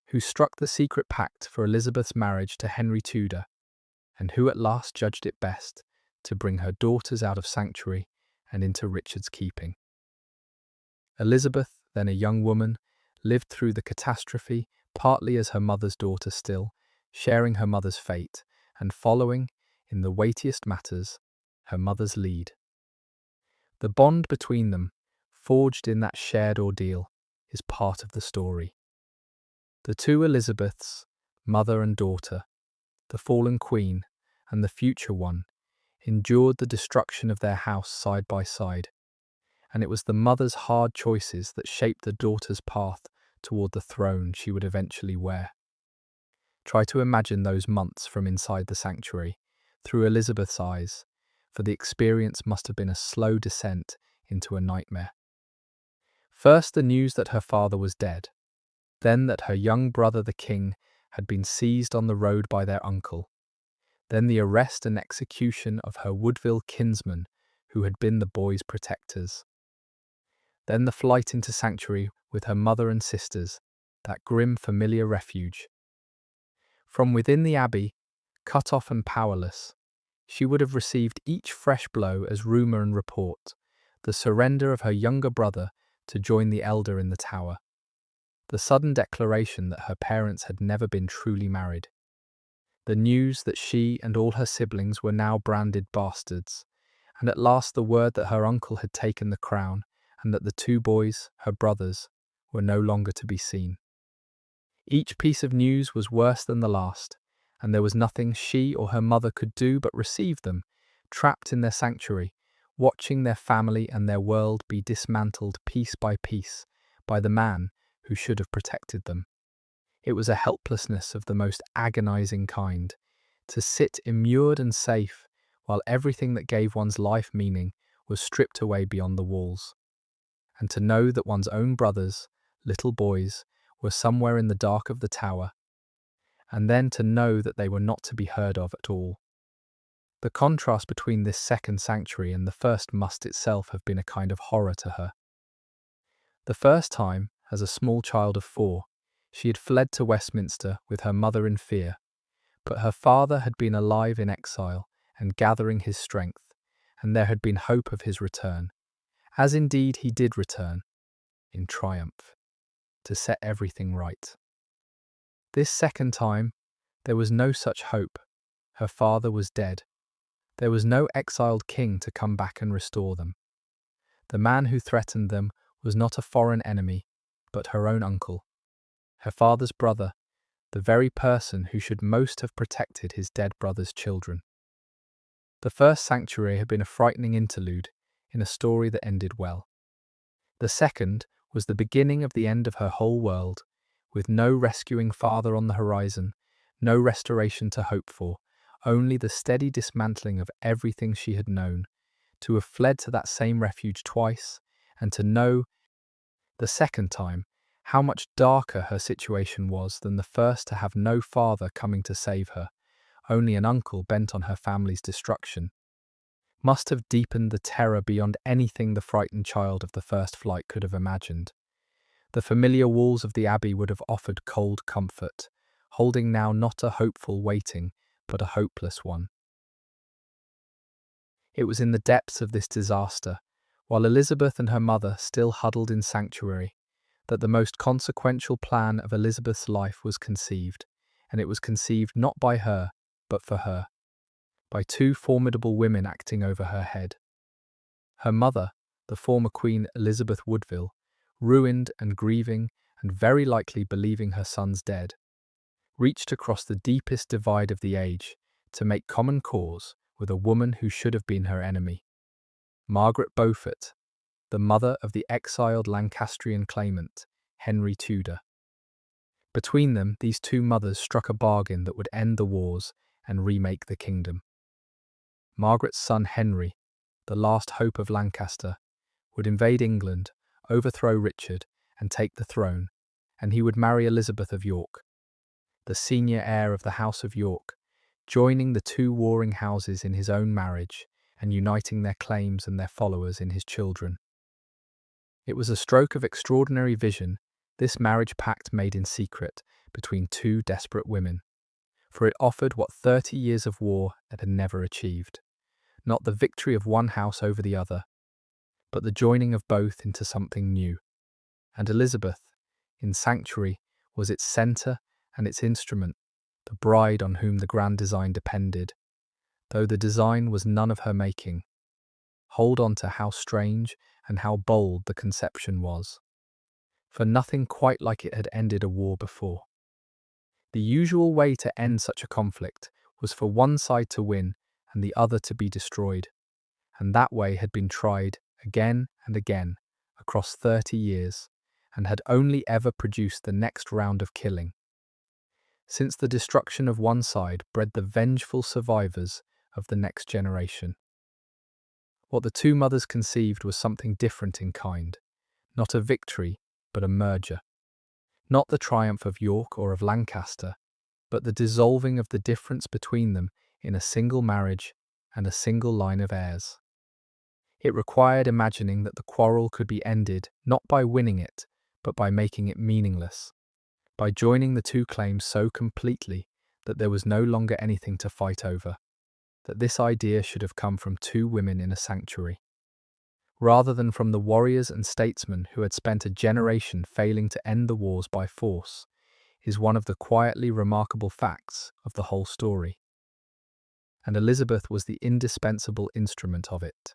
who struck the secret pact for Elizabeth's marriage to Henry Tudor, and who at last judged it best to bring her daughters out of sanctuary and into Richard's keeping. Elizabeth, then a young woman, lived through the catastrophe partly as her mother's daughter still, sharing her mother's fate and following, in the weightiest matters, her mother's lead. The bond between them, forged in that shared ordeal, is part of the story. The two Elizabeths, mother and daughter, the fallen queen and the future one, endured the destruction of their house side by side, and it was the mother's hard choices that shaped the daughter's path toward the throne she would eventually wear. Try to imagine those months from inside the sanctuary, through Elizabeth's eyes, for the experience must have been a slow descent into a nightmare. First, the news that her father was dead, then that her young brother the king had been seized on the road by their uncle, then the arrest and execution of her Woodville kinsmen who had been the boy's protectors. Then the flight into sanctuary with her mother and sisters, that grim familiar refuge. From within the abbey, cut off and powerless, she would have received each fresh blow as rumour and report, the surrender of her younger brother to join the elder in the tower, the sudden declaration that her parents had never been truly married, the news that she and all her siblings were now branded bastards, and at last the word that her uncle had taken the crown and that the two boys, her brothers, were no longer to be seen. Each piece of news was worse than the last, and there was nothing she or her mother could do but receive them, trapped in their sanctuary, watching their family and their world be dismantled piece by piece by the man who should have protected them. It was a helplessness of the most agonizing kind, to sit immured and safe while everything that gave one's life meaning was stripped away beyond the walls, and to know that one's own brothers, little boys, were somewhere in the dark of the tower, and then to know that they were not to be heard of at all. The contrast between this second sanctuary and the first must itself have been a kind of horror to her. The first time, as a small child of 4, she had fled to Westminster with her mother in fear, but her father had been alive in exile and gathering his strength, and there had been hope of his return, as indeed he did return, in triumph, to set everything right. This second time, there was no such hope. Her father was dead. There was no exiled king to come back and restore them. The man who threatened them was not a foreign enemy, but her own uncle, her father's brother, the very person who should most have protected his dead brother's children. The first sanctuary had been a frightening interlude in a story that ended well. The second was the beginning of the end of her whole world, with no rescuing father on the horizon, no restoration to hope for, only the steady dismantling of everything she had known, to have fled to that same refuge twice, and to know, the second time, how much darker her situation was than the first, to have no father coming to save her, only an uncle bent on her family's destruction, must have deepened the terror beyond anything the frightened child of the first flight could have imagined. The familiar walls of the abbey would have offered cold comfort, holding now not a hopeful waiting, but a hopeless one. It was in the depths of this disaster, while Elizabeth and her mother still huddled in sanctuary, that the most consequential plan of Elizabeth's life was conceived, and it was conceived not by her, but for her, by two formidable women acting over her head. Her mother, the former Queen Elizabeth Woodville, ruined and grieving and very likely believing her son's dead, reached across the deepest divide of the age to make common cause with a woman who should have been her enemy. Margaret Beaufort, the mother of the exiled Lancastrian claimant, Henry Tudor. Between them, these two mothers struck a bargain that would end the wars and remake the kingdom. Margaret's son Henry, the last hope of Lancaster, would invade England, overthrow Richard, and take the throne, and he would marry Elizabeth of York, the senior heir of the House of York, joining the two warring houses in his own marriage and uniting their claims and their followers in his children. It was a stroke of extraordinary vision, this marriage pact made in secret between two desperate women, for it offered what 30 years of war had never achieved, not the victory of one house over the other, but the joining of both into something new. And Elizabeth, in sanctuary, was its centre and its instrument, the bride on whom the grand design depended, though the design was none of her making. Hold on to how strange and how bold the conception was, for nothing quite like it had ended a war before. The usual way to end such a conflict was for one side to win and the other to be destroyed, and that way had been tried again and again across 30 years, and had only ever produced the next round of killing. Since the destruction of one side bred the vengeful survivors of the next generation. What the two mothers conceived was something different in kind, not a victory, but a merger. Not the triumph of York or of Lancaster, but the dissolving of the difference between them in a single marriage and a single line of heirs. It required imagining that the quarrel could be ended not by winning it, but by making it meaningless, by joining the two claims so completely that there was no longer anything to fight over, that this idea should have come from two women in a sanctuary, rather than from the warriors and statesmen who had spent a generation failing to end the wars by force, is one of the quietly remarkable facts of the whole story. And Elizabeth was the indispensable instrument of it,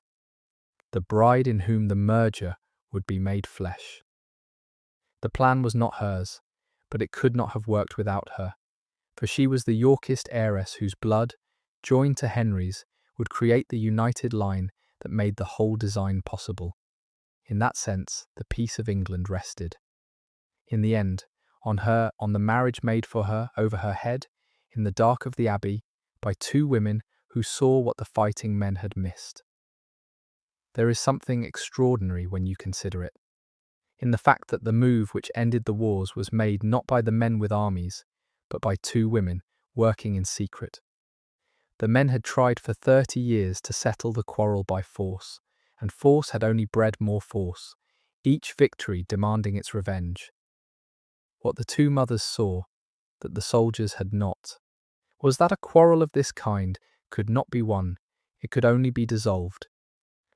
the bride in whom the merger would be made flesh. The plan was not hers, but it could not have worked without her, for she was the Yorkist heiress whose blood, joined to Henry's, would create the united line that made the whole design possible. In that sense, the peace of England rested. In the end, on the marriage made for her over her head, in the dark of the abbey, by two women who saw what the fighting men had missed. There is something extraordinary when you consider it, in the fact that the move which ended the wars was made not by the men with armies, but by two women working in secret. The men had tried for 30 years to settle the quarrel by force, and force had only bred more force, each victory demanding its revenge. What the two mothers saw, that the soldiers had not, was that a quarrel of this kind could not be won, it could only be dissolved,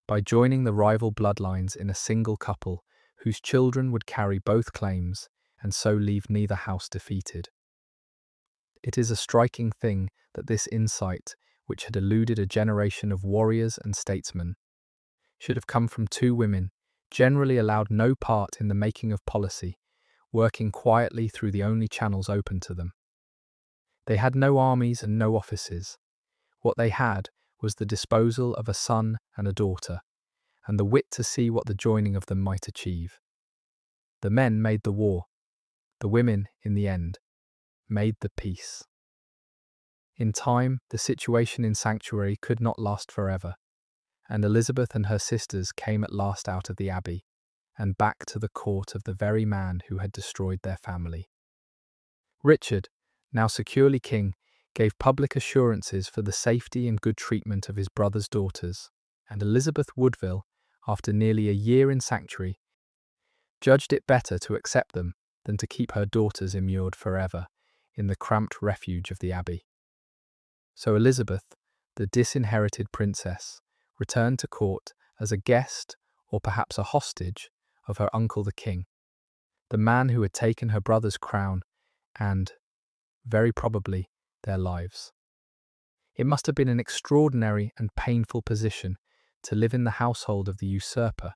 by joining the rival bloodlines in a single couple whose children would carry both claims and so leave neither house defeated. It is a striking thing that this insight, which had eluded a generation of warriors and statesmen, should have come from two women, generally allowed no part in the making of policy, working quietly through the only channels open to them. They had no armies and no offices. What they had was the disposal of a son and a daughter, and the wit to see what the joining of them might achieve. The men made the war. The women, in the end, made the peace. In time, the situation in sanctuary could not last forever, and Elizabeth and her sisters came at last out of the abbey, and back to the court of the very man who had destroyed their family. Richard, now securely king, gave public assurances for the safety and good treatment of his brother's daughters, and Elizabeth Woodville, after nearly a year in sanctuary, judged it better to accept them than to keep her daughters immured forever in the cramped refuge of the abbey. So Elizabeth, the disinherited princess, returned to court as a guest, or perhaps a hostage, of her uncle the king. the man who had taken her brother's crown and, very probably, their lives. It must have been an extraordinary and painful position to live in the household of the usurper,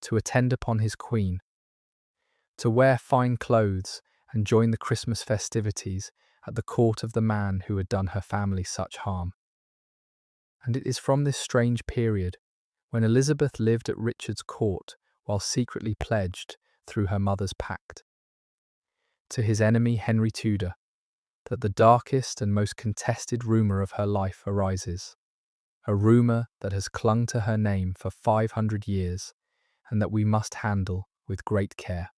to attend upon his queen, to wear fine clothes and join the Christmas festivities at the court of the man who had done her family such harm. And it is from this strange period, when Elizabeth lived at Richard's court while secretly pledged through her mother's pact to his enemy Henry Tudor, that the darkest and most contested rumour of her life arises, a rumour that has clung to her name for 500 years and that we must handle with great care.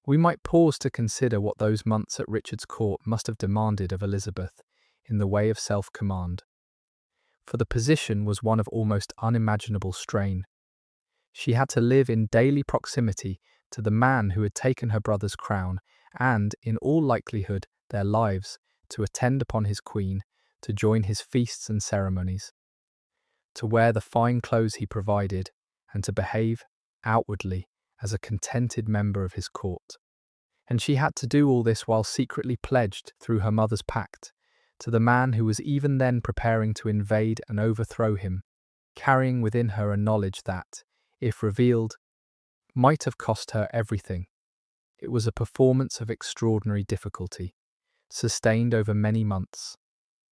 We might pause to consider what those months at Richard's court must have demanded of Elizabeth in the way of self-command, for the position was one of almost unimaginable strain. She had to live in daily proximity to the man who had taken her brother's crown and, in all likelihood, their lives, to attend upon his queen, to join his feasts and ceremonies, to wear the fine clothes he provided, and to behave, outwardly, as a contented member of his court. And she had to do all this while secretly pledged, through her mother's pact, to the man who was even then preparing to invade and overthrow him, carrying within her a knowledge that, if revealed, might have cost her everything. It was a performance of extraordinary difficulty, sustained over many months,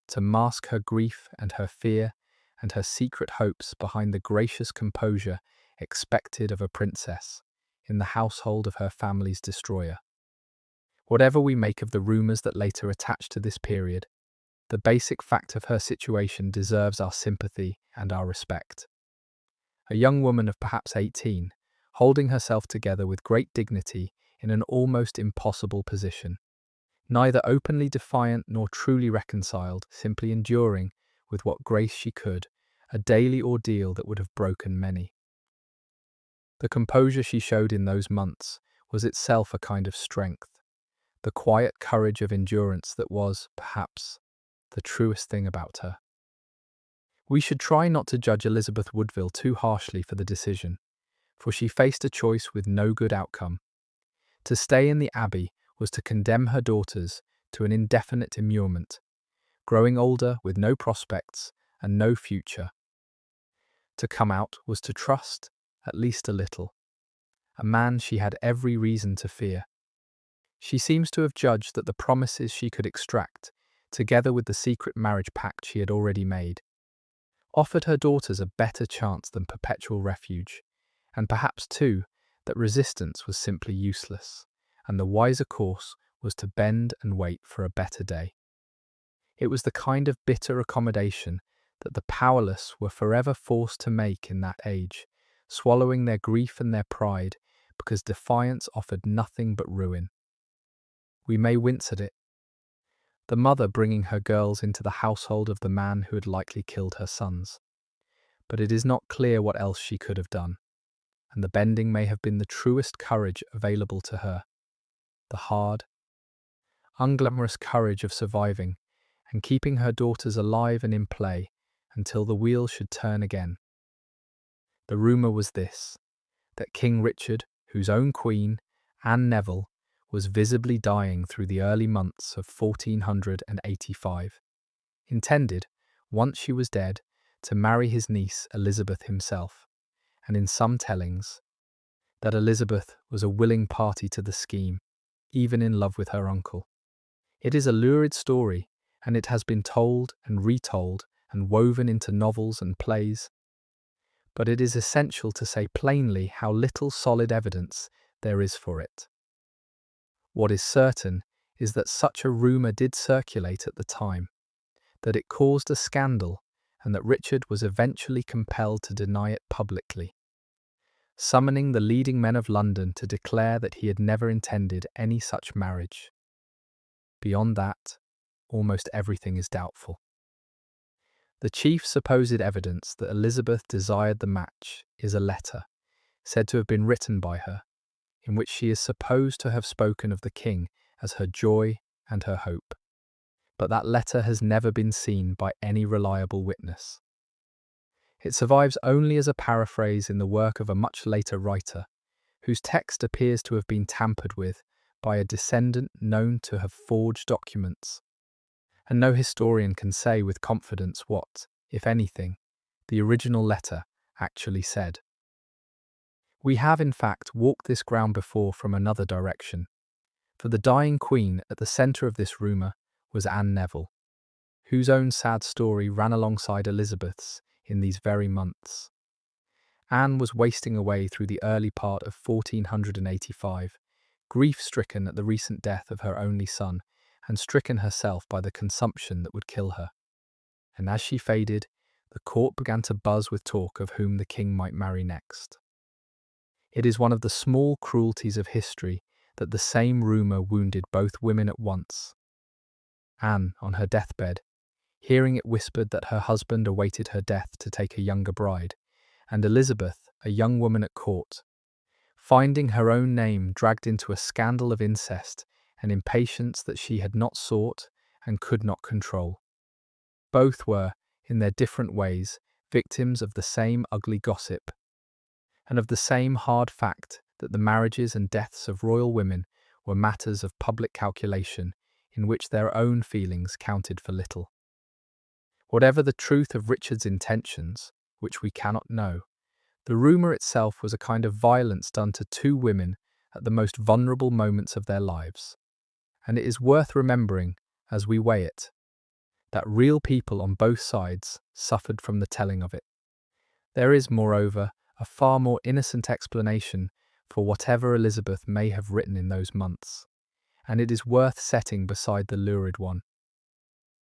to mask her grief and her fear and her secret hopes behind the gracious composure expected of a princess in the household of her family's destroyer. Whatever we make of the rumours that later attached to this period, the basic fact of her situation deserves our sympathy and our respect. A young woman of perhaps 18, holding herself together with great dignity in an almost impossible position, neither openly defiant nor truly reconciled, simply enduring, with what grace she could, a daily ordeal that would have broken many. The composure she showed in those months was itself a kind of strength, the quiet courage of endurance that was, perhaps, the truest thing about her. We should try not to judge Elizabeth Woodville too harshly for the decision, for she faced a choice with no good outcome. To stay in the abbey was to condemn her daughters to an indefinite immurement, growing older with no prospects and no future. To come out was to trust, at least a little, a man she had every reason to fear. She seems to have judged that the promises she could extract, together with the secret marriage pact she had already made, offered her daughters a better chance than perpetual refuge, and perhaps, too, that resistance was simply useless, and the wiser course was to bend and wait for a better day. It was the kind of bitter accommodation that the powerless were forever forced to make in that age, swallowing their grief and their pride because defiance offered nothing but ruin. We may wince at it. The mother bringing her girls into the household of the man who had likely killed her sons. But it is not clear what else she could have done, and the bending may have been the truest courage available to her, the hard, unglamorous courage of surviving and keeping her daughters alive and in play until the wheel should turn again. The rumour was this, that King Richard, whose own queen, Anne Neville, was visibly dying through the early months of 1485, intended, once she was dead, to marry his niece Elizabeth himself, and in some tellings, that Elizabeth was a willing party to the scheme, even in love with her uncle. It is a lurid story, and it has been told and retold and woven into novels and plays, but it is essential to say plainly how little solid evidence there is for it. What is certain is that such a rumour did circulate at the time, that it caused a scandal, and that Richard was eventually compelled to deny it publicly, summoning the leading men of London to declare that he had never intended any such marriage. Beyond that, almost everything is doubtful. The chief supposed evidence that Elizabeth desired the match is a letter, said to have been written by her, in which she is supposed to have spoken of the king as her joy and her hope. But that letter has never been seen by any reliable witness. It survives only as a paraphrase in the work of a much later writer, whose text appears to have been tampered with by a descendant known to have forged documents. And no historian can say with confidence what, if anything, the original letter actually said. We have, in fact, walked this ground before from another direction. For the dying queen at the centre of this rumour was Anne Neville, whose own sad story ran alongside Elizabeth's in these very months. Anne was wasting away through the early part of 1485, grief-stricken at the recent death of her only son, and stricken herself by the consumption that would kill her. And as she faded, the court began to buzz with talk of whom the king might marry next. It is one of the small cruelties of history that the same rumour wounded both women at once. Anne, on her deathbed, hearing it whispered that her husband awaited her death to take a younger bride, and Elizabeth, a young woman at court, finding her own name dragged into a scandal of incest and impatience that she had not sought and could not control. Both were, in their different ways, victims of the same ugly gossip, and of the same hard fact that the marriages and deaths of royal women were matters of public calculation in which their own feelings counted for little. Whatever the truth of Richard's intentions, which we cannot know, the rumour itself was a kind of violence done to two women at the most vulnerable moments of their lives. And it is worth remembering, as we weigh it, that real people on both sides suffered from the telling of it. There is, moreover, a far more innocent explanation for whatever Elizabeth may have written in those months, and it is worth setting beside the lurid one.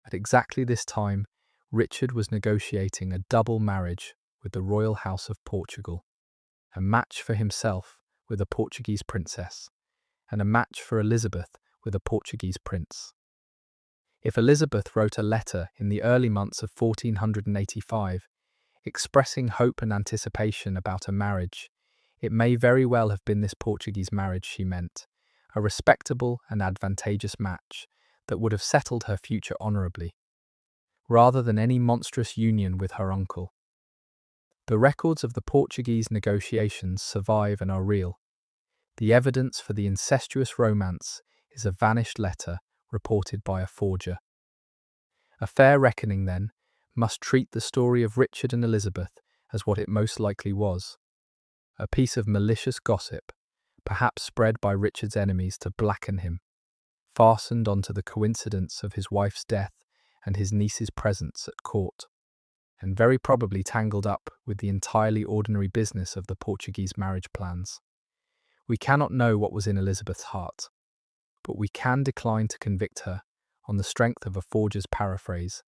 At exactly this time, Richard was negotiating a double marriage with the royal house of Portugal, a match for himself with a Portuguese princess, and a match for Elizabeth with a Portuguese prince. If Elizabeth wrote a letter in the early months of 1485, expressing hope and anticipation about a marriage, it may very well have been this Portuguese marriage she meant, a respectable and advantageous match that would have settled her future honourably, rather than any monstrous union with her uncle. The records of the Portuguese negotiations survive and are real. The evidence for the incestuous romance is a vanished letter reported by a forger. A fair reckoning, then, must treat the story of Richard and Elizabeth as what it most likely was, a piece of malicious gossip, perhaps spread by Richard's enemies to blacken him, fastened onto the coincidence of his wife's death and his niece's presence at court, and very probably tangled up with the entirely ordinary business of the Portuguese marriage plans. We cannot know what was in Elizabeth's heart, but we can decline to convict her on the strength of a forger's paraphrase,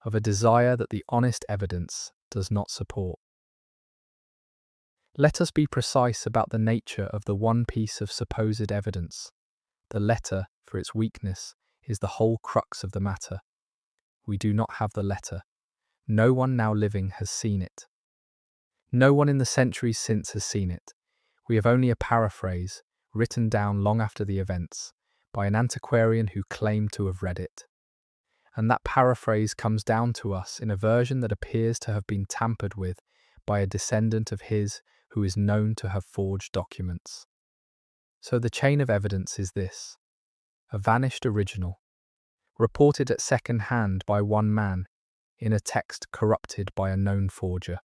of a desire that the honest evidence does not support. Let us be precise about the nature of the one piece of supposed evidence. The letter, for its weakness, is the whole crux of the matter. We do not have the letter. No one now living has seen it. No one in the centuries since has seen it. We have only a paraphrase, written down long after the events, by an antiquarian who claimed to have read it. And that paraphrase comes down to us in a version that appears to have been tampered with by a descendant of his who is known to have forged documents. So the chain of evidence is this: a vanished original, reported at second hand by one man, in a text corrupted by a known forger.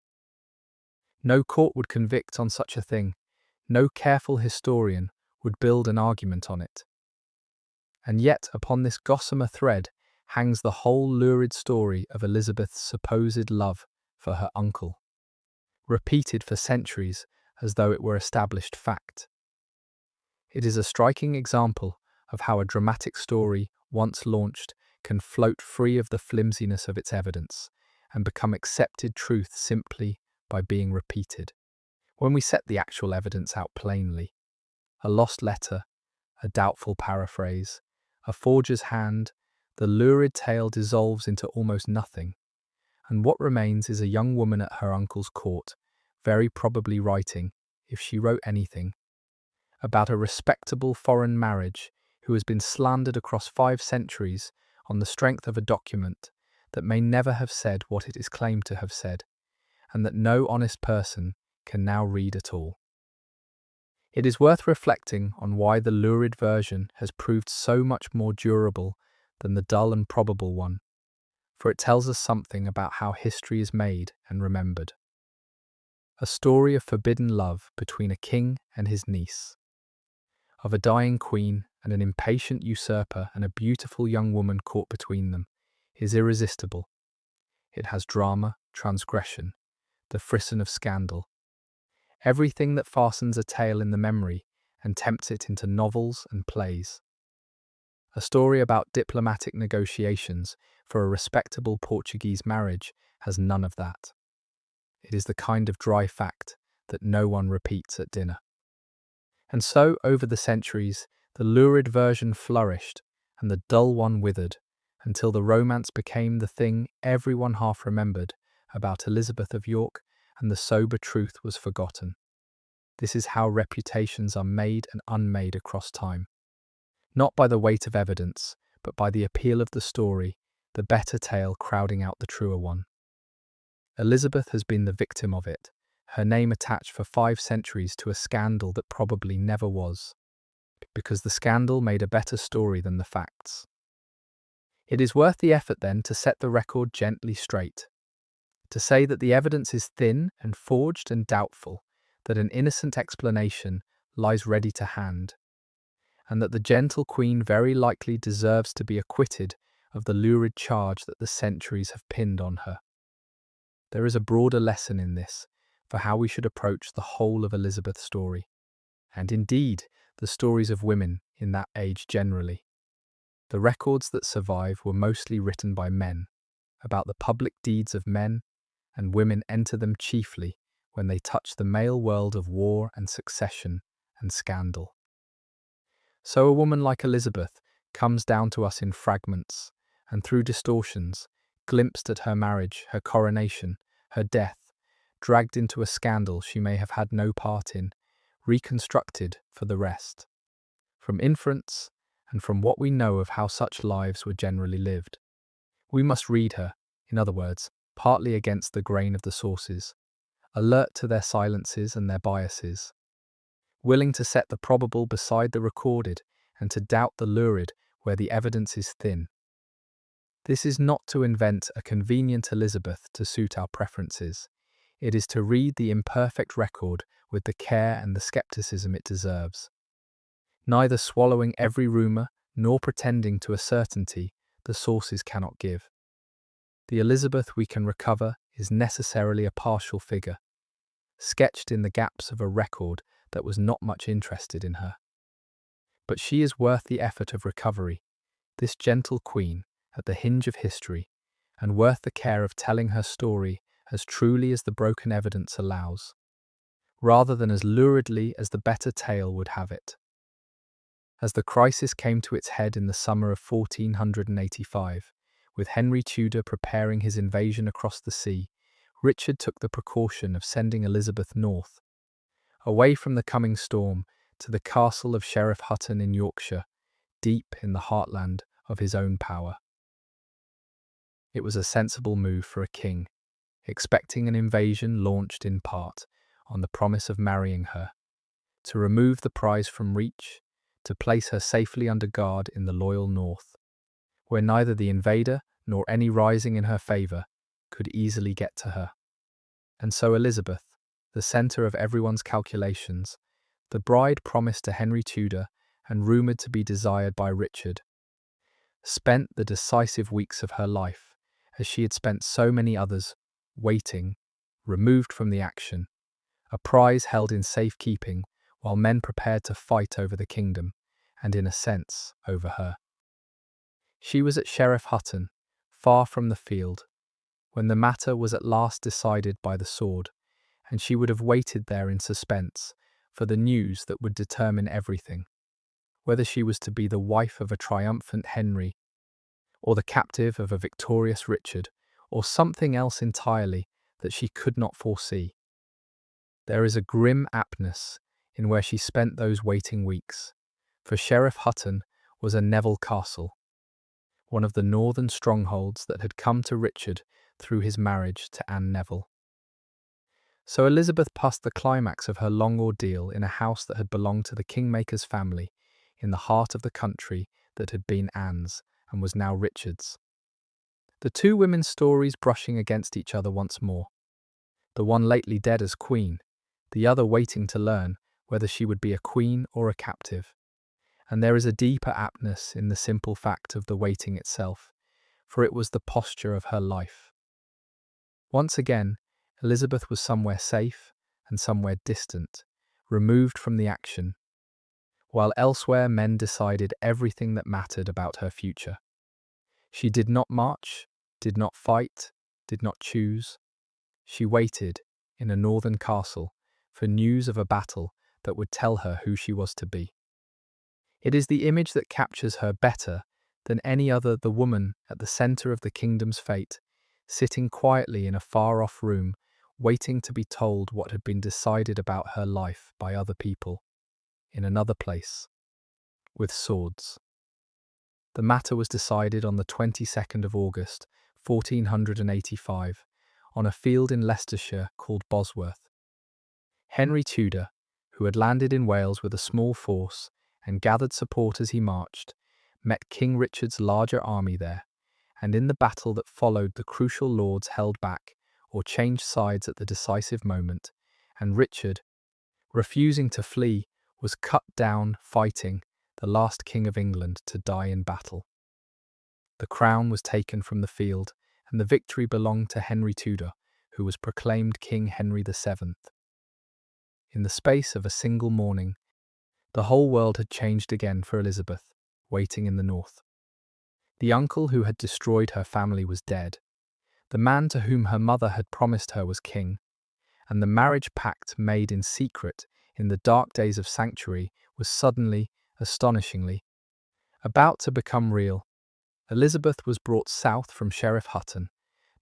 No court would convict on such a thing. No careful historian would build an argument on it. And yet upon this gossamer thread hangs the whole lurid story of Elizabeth's supposed love for her uncle, repeated for centuries as though it were established fact. It is a striking example of how a dramatic story, once launched, can float free of the flimsiness of its evidence and become accepted truth simply by being repeated. When we set the actual evidence out plainly, a lost letter, a doubtful paraphrase, a forger's hand, the lurid tale dissolves into almost nothing, and what remains is a young woman at her uncle's court, very probably writing, if she wrote anything, about a respectable foreign marriage who has been slandered across 5 centuries on the strength of a document that may never have said what it is claimed to have said, and that no honest person can now read at all. It is worth reflecting on why the lurid version has proved so much more durable than the dull and probable one, for it tells us something about how history is made and remembered. A story of forbidden love between a king and his niece, of a dying queen and an impatient usurper and a beautiful young woman caught between them, is irresistible. It has drama, transgression, the frisson of scandal, everything that fastens a tale in the memory and tempts it into novels and plays. A story about diplomatic negotiations for a respectable Portuguese marriage has none of that. It is the kind of dry fact that no one repeats at dinner. And so, over the centuries, the lurid version flourished and the dull one withered, until the romance became the thing everyone half remembered about Elizabeth of York, and the sober truth was forgotten. This is how reputations are made and unmade across time. Not by the weight of evidence, but by the appeal of the story, the better tale crowding out the truer one. Elizabeth has been the victim of it, her name attached for 5 centuries to a scandal that probably never was, because the scandal made a better story than the facts. It is worth the effort then to set the record gently straight, to say that the evidence is thin and forged and doubtful, that an innocent explanation lies ready to hand, and that the gentle queen very likely deserves to be acquitted of the lurid charge that the centuries have pinned on her. There is a broader lesson in this for how we should approach the whole of Elizabeth's story, and indeed the stories of women in that age generally. The records that survive were mostly written by men, about the public deeds of men, and women enter them chiefly when they touch the male world of war and succession and scandal. So a woman like Elizabeth comes down to us in fragments, and through distortions, glimpsed at her marriage, her coronation, her death, dragged into a scandal she may have had no part in, reconstructed for the rest. From inference, and from what we know of how such lives were generally lived, we must read her, in other words, partly against the grain of the sources, alert to their silences and their biases, willing to set the probable beside the recorded and to doubt the lurid where the evidence is thin. This is not to invent a convenient Elizabeth to suit our preferences. It is to read the imperfect record with the care and the skepticism it deserves, neither swallowing every rumour nor pretending to a certainty the sources cannot give. The Elizabeth we can recover is necessarily a partial figure, sketched in the gaps of a record that was not much interested in her. But she is worth the effort of recovery, this gentle queen at the hinge of history, and worth the care of telling her story as truly as the broken evidence allows, rather than as luridly as the better tale would have it. As the crisis came to its head in the summer of 1485, with Henry Tudor preparing his invasion across the sea, Richard took the precaution of sending Elizabeth north, away from the coming storm, to the castle of Sheriff Hutton in Yorkshire, deep in the heartland of his own power. It was a sensible move for a king, expecting an invasion launched in part on the promise of marrying her, to remove the prize from reach, to place her safely under guard in the loyal north, where neither the invader nor any rising in her favour could easily get to her. And so Elizabeth, the centre of everyone's calculations, the bride promised to Henry Tudor and rumoured to be desired by Richard, spent the decisive weeks of her life, as she had spent so many others, waiting, removed from the action, a prize held in safekeeping while men prepared to fight over the kingdom, and in a sense, over her. She was at Sheriff Hutton, far from the field, when the matter was at last decided by the sword, and she would have waited there in suspense for the news that would determine everything, whether she was to be the wife of a triumphant Henry, or the captive of a victorious Richard, or something else entirely that she could not foresee. There is a grim aptness in where she spent those waiting weeks, for Sheriff Hutton was a Neville castle, one of the northern strongholds that had come to Richard through his marriage to Anne Neville. So Elizabeth passed the climax of her long ordeal in a house that had belonged to the kingmaker's family, in the heart of the country that had been Anne's and was now Richard's. The two women's stories brushing against each other once more. The one lately dead as queen, the other waiting to learn whether she would be a queen or a captive. And there is a deeper aptness in the simple fact of the waiting itself, for it was the posture of her life. Once again, Elizabeth was somewhere safe and somewhere distant, removed from the action, while elsewhere men decided everything that mattered about her future. She did not march, did not fight, did not choose. She waited, in a northern castle, for news of a battle that would tell her who she was to be. It is the image that captures her better than any other, the woman at the centre of the kingdom's fate, sitting quietly in a far-off room, waiting to be told what had been decided about her life by other people, in another place, with swords. The matter was decided on the 22nd of August, 1485, on a field in Leicestershire called Bosworth. Henry Tudor, who had landed in Wales with a small force and gathered support as he marched, met King Richard's larger army there, and in the battle that followed the crucial lords held back or changed sides at the decisive moment, and Richard, refusing to flee, was cut down fighting, the last king of England to die in battle. The crown was taken from the field, and the victory belonged to Henry Tudor, who was proclaimed King Henry VII. In the space of a single morning, the whole world had changed again for Elizabeth, waiting in the north. The uncle who had destroyed her family was dead. The man to whom her mother had promised her was king, and the marriage pact made in secret in the dark days of sanctuary was suddenly, astonishingly, about to become real. Elizabeth was brought south from Sheriff Hutton,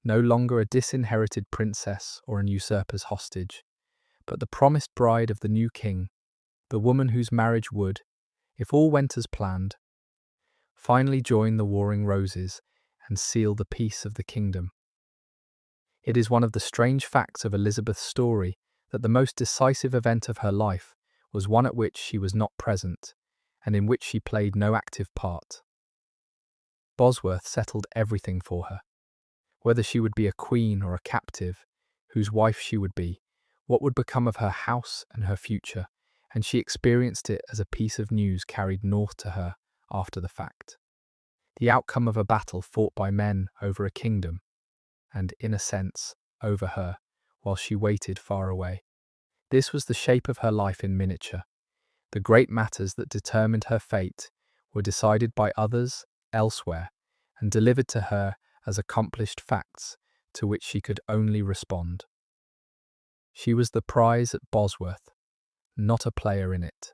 no longer a disinherited princess or an usurper's hostage, but the promised bride of the new king, the woman whose marriage would, if all went as planned, finally join the warring roses and seal the peace of the kingdom. It is one of the strange facts of Elizabeth's story that the most decisive event of her life was one at which she was not present, and in which she played no active part. Bosworth settled everything for her. Whether she would be a queen or a captive, whose wife she would be, what would become of her house and her future, and she experienced it as a piece of news carried north to her after the fact. The outcome of a battle fought by men over a kingdom, and, in a sense, over her, while she waited far away. This was the shape of her life in miniature. The great matters that determined her fate were decided by others elsewhere and delivered to her as accomplished facts to which she could only respond. She was the prize at Bosworth, not a player in it.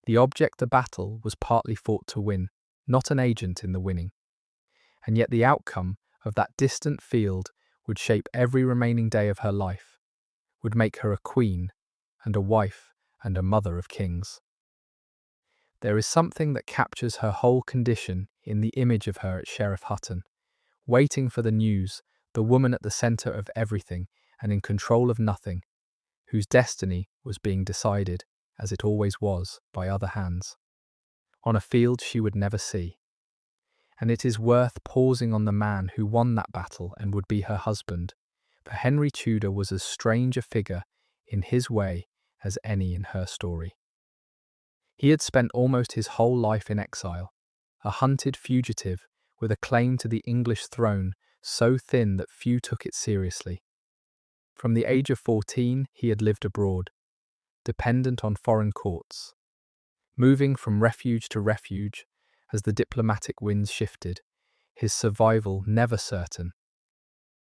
The object, the battle, was partly fought to win, not an agent in the winning. And yet the outcome of that distant field would shape every remaining day of her life, would make her a queen and a wife and a mother of kings. There is something that captures her whole condition in the image of her at Sheriff Hutton, waiting for the news, the woman at the centre of everything and in control of nothing, whose destiny was being decided, as it always was, by other hands, on a field she would never see. And it is worth pausing on the man who won that battle and would be her husband, for Henry Tudor was as strange a figure in his way as any in her story. He had spent almost his whole life in exile, a hunted fugitive with a claim to the English throne so thin that few took it seriously. From the age of 14, he had lived abroad, dependent on foreign courts, moving from refuge to refuge as the diplomatic winds shifted, his survival never certain.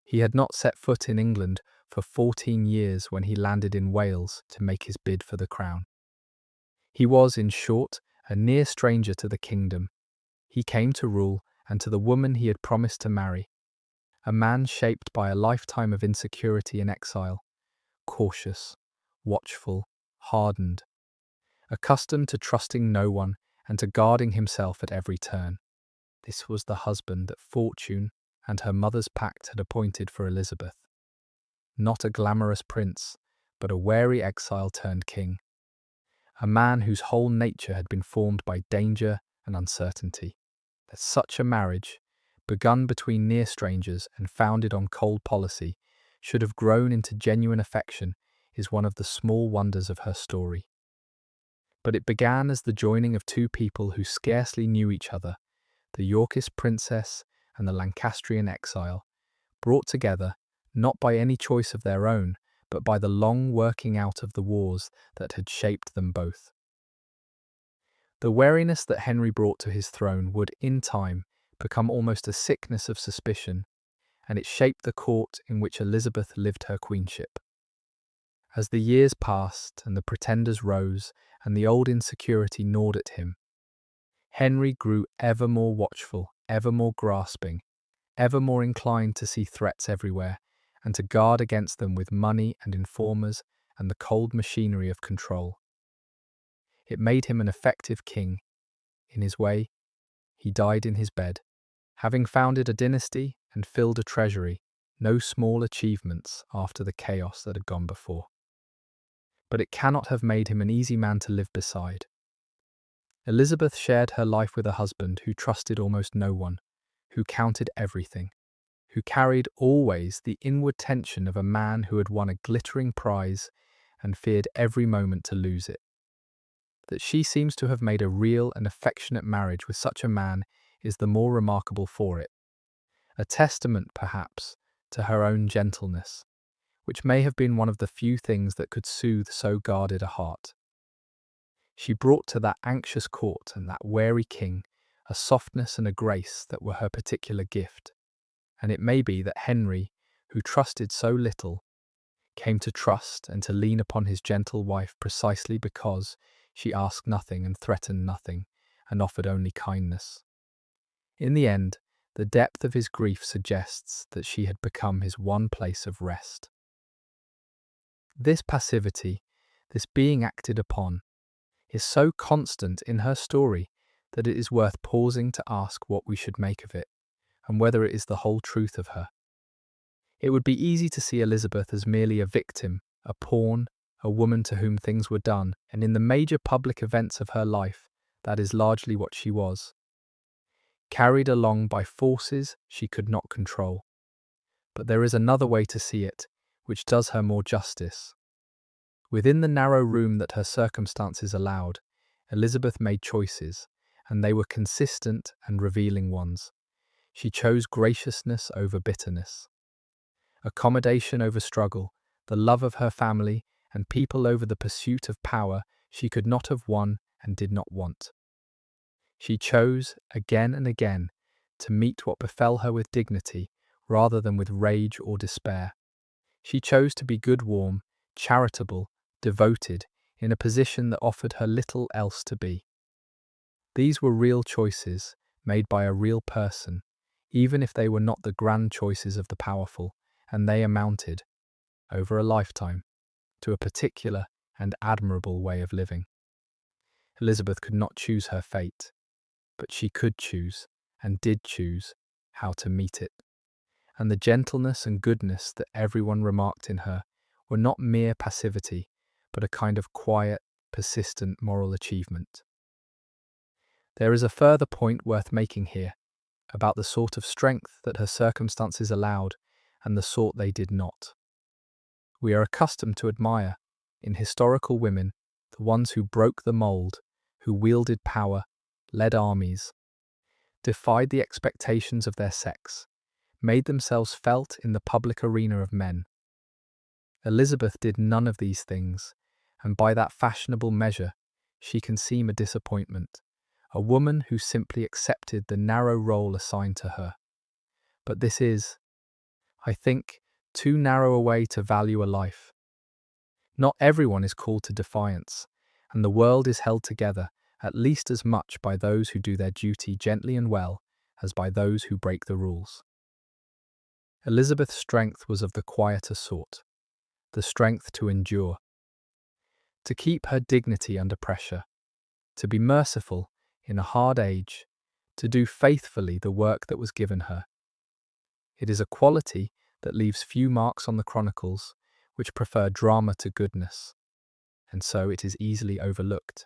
He had not set foot in England for 14 years when he landed in Wales to make his bid for the crown. He was, in short, a near stranger to the kingdom. He came to rule and to the woman he had promised to marry, a man shaped by a lifetime of insecurity and exile, cautious, watchful, hardened, accustomed to trusting no one and to guarding himself at every turn. This was the husband that fortune and her mother's pact had appointed for Elizabeth. not a glamorous prince, but a wary exile turned king, a man whose whole nature had been formed by danger and uncertainty. That such a marriage, begun between near strangers and founded on cold policy, should have grown into genuine affection is one of the small wonders of her story. But it began as the joining of two people who scarcely knew each other, the Yorkist princess and the Lancastrian exile, brought together not by any choice of their own, but by the long working out of the wars that had shaped them both. The wariness that Henry brought to his throne would, in time, become almost a sickness of suspicion, and it shaped the court in which Elizabeth lived her queenship. As the years passed and the pretenders rose and the old insecurity gnawed at him, Henry grew ever more watchful, ever more grasping, ever more inclined to see threats everywhere and to guard against them with money and informers and the cold machinery of control. It made him an effective king. In his way, he died in his bed, having founded a dynasty and filled a treasury, no small achievements after the chaos that had gone before. But it cannot have made him an easy man to live beside. Elizabeth shared her life with a husband who trusted almost no one, who counted everything, who carried always the inward tension of a man who had won a glittering prize and feared every moment to lose it. That she seems to have made a real and affectionate marriage with such a man is the more remarkable for it, a testament, perhaps, to her own gentleness, which may have been one of the few things that could soothe so guarded a heart. She brought to that anxious court and that wary king a softness and a grace that were her particular gift, and it may be that Henry, who trusted so little, came to trust and to lean upon his gentle wife precisely because she asked nothing and threatened nothing and offered only kindness. In the end, the depth of his grief suggests that she had become his one place of rest. This passivity, this being acted upon, is so constant in her story that it is worth pausing to ask what we should make of it, and whether it is the whole truth of her. It would be easy to see Elizabeth as merely a victim, a pawn, a woman to whom things were done, and in the major public events of her life, that is largely what she was. Carried along by forces she could not control. But there is another way to see it, which does her more justice. Within the narrow room that her circumstances allowed, Elizabeth made choices, and they were consistent and revealing ones. She chose graciousness over bitterness, accommodation over struggle, the love of her family and people over the pursuit of power she could not have won and did not want. She chose, again and again, to meet what befell her with dignity rather than with rage or despair. She chose to be good, warm, charitable, devoted, in a position that offered her little else to be. These were real choices, made by a real person, even if they were not the grand choices of the powerful, and they amounted, over a lifetime, to a particular and admirable way of living. Elizabeth could not choose her fate, but she could choose, and did choose, how to meet it. And the gentleness and goodness that everyone remarked in her were not mere passivity, but a kind of quiet, persistent moral achievement. There is a further point worth making here, about the sort of strength that her circumstances allowed and the sort they did not. We are accustomed to admire, in historical women, the ones who broke the mould, who wielded power, led armies, defied the expectations of their sex, made themselves felt in the public arena of men. Elizabeth did none of these things, and by that fashionable measure, she can seem a disappointment, a woman who simply accepted the narrow role assigned to her. But this is, I think, too narrow a way to value a life. Not everyone is called to defiance, and the world is held together at least as much by those who do their duty gently and well as by those who break the rules. Elizabeth's strength was of the quieter sort, the strength to endure, to keep her dignity under pressure, to be merciful in a hard age, to do faithfully the work that was given her. It is a quality that leaves few marks on the chronicles, which prefer drama to goodness, and so it is easily overlooked.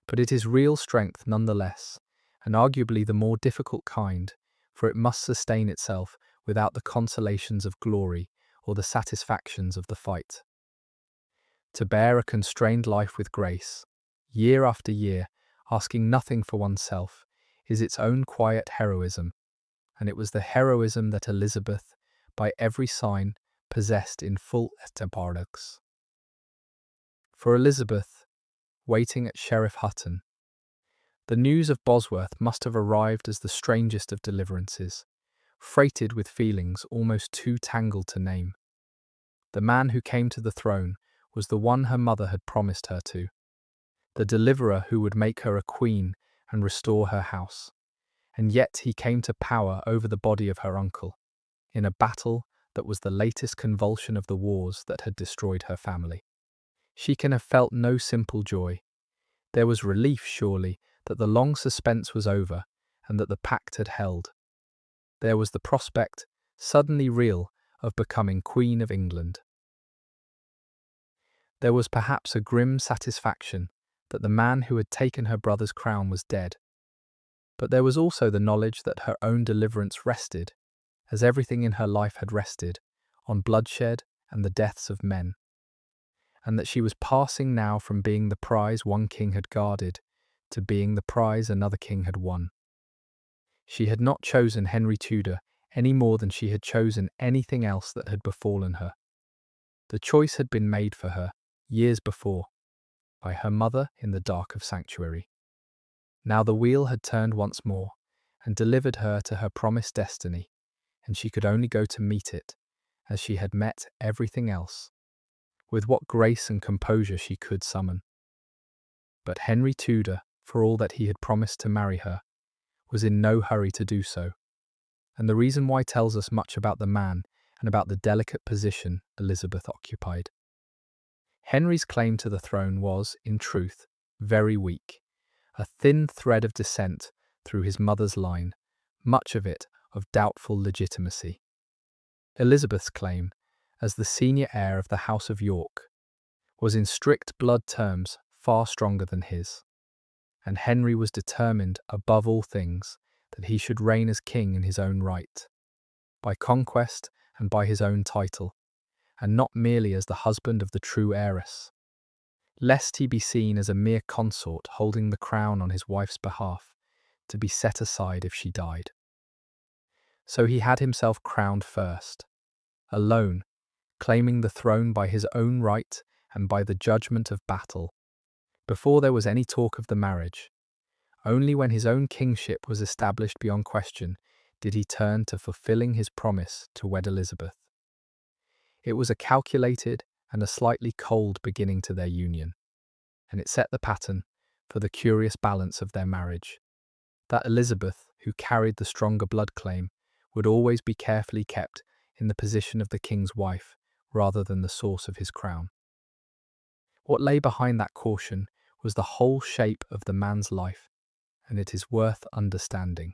But it is real strength nonetheless, and arguably the more difficult kind, for it must sustain itself without the consolations of glory or the satisfactions of the fight. To bear a constrained life with grace, year after year, asking nothing for oneself, is its own quiet heroism, and it was the heroism that Elizabeth, by every sign, possessed in full extemporaneous. For Elizabeth, waiting at Sheriff Hutton, the news of Bosworth must have arrived as the strangest of deliverances, freighted with feelings almost too tangled to name. The man who came to the throne was the one her mother had promised her to, the deliverer who would make her a queen and restore her house. And yet he came to power over the body of her uncle, in a battle that was the latest convulsion of the wars that had destroyed her family. She can have felt no simple joy. There was relief, surely, that the long suspense was over and that the pact had held. There was the prospect, suddenly real, of becoming Queen of England. There was perhaps a grim satisfaction that the man who had taken her brother's crown was dead. But there was also the knowledge that her own deliverance rested, as everything in her life had rested, on bloodshed and the deaths of men, and that she was passing now from being the prize one king had guarded to being the prize another king had won. She had not chosen Henry Tudor any more than she had chosen anything else that had befallen her. The choice had been made for her, years before, by her mother in the dark of sanctuary. Now the wheel had turned once more, and delivered her to her promised destiny, and she could only go to meet it, as she had met everything else, with what grace and composure she could summon. But Henry Tudor, for all that he had promised to marry her, was in no hurry to do so, and the reason why tells us much about the man and about the delicate position Elizabeth occupied. Henry's claim to the throne was, in truth, very weak, a thin thread of descent through his mother's line, much of it of doubtful legitimacy. Elizabeth's claim, as the senior heir of the House of York, was in strict blood terms far stronger than his, and Henry was determined, above all things, that he should reign as king in his own right, by conquest and by his own title, and not merely as the husband of the true heiress, lest he be seen as a mere consort holding the crown on his wife's behalf, to be set aside if she died. So he had himself crowned first, alone, claiming the throne by his own right and by the judgment of battle, before there was any talk of the marriage. Only when his own kingship was established beyond question did he turn to fulfilling his promise to wed Elizabeth. It was a calculated and a slightly cold beginning to their union, and it set the pattern for the curious balance of their marriage, that Elizabeth, who carried the stronger blood claim, would always be carefully kept in the position of the king's wife rather than the source of his crown. What lay behind that caution was the whole shape of the man's life, and it is worth understanding.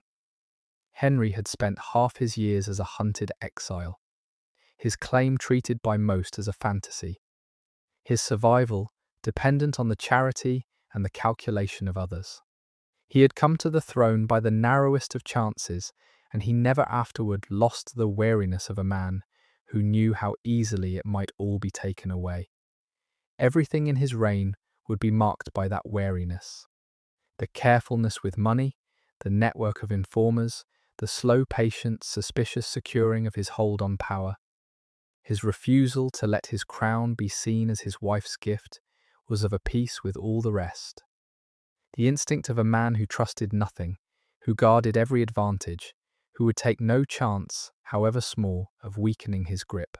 Henry had spent half his years as a hunted exile, his claim treated by most as a fantasy, his survival dependent on the charity and the calculation of others. He had come to the throne by the narrowest of chances, and he never afterward lost the wariness of a man who knew how easily it might all be taken away. Everything in his reign would be marked by that wariness. The carefulness with money, the network of informers, the slow, patient, suspicious securing of his hold on power. His refusal to let his crown be seen as his wife's gift was of a piece with all the rest. The instinct of a man who trusted nothing, who guarded every advantage, who would take no chance, however small, of weakening his grip.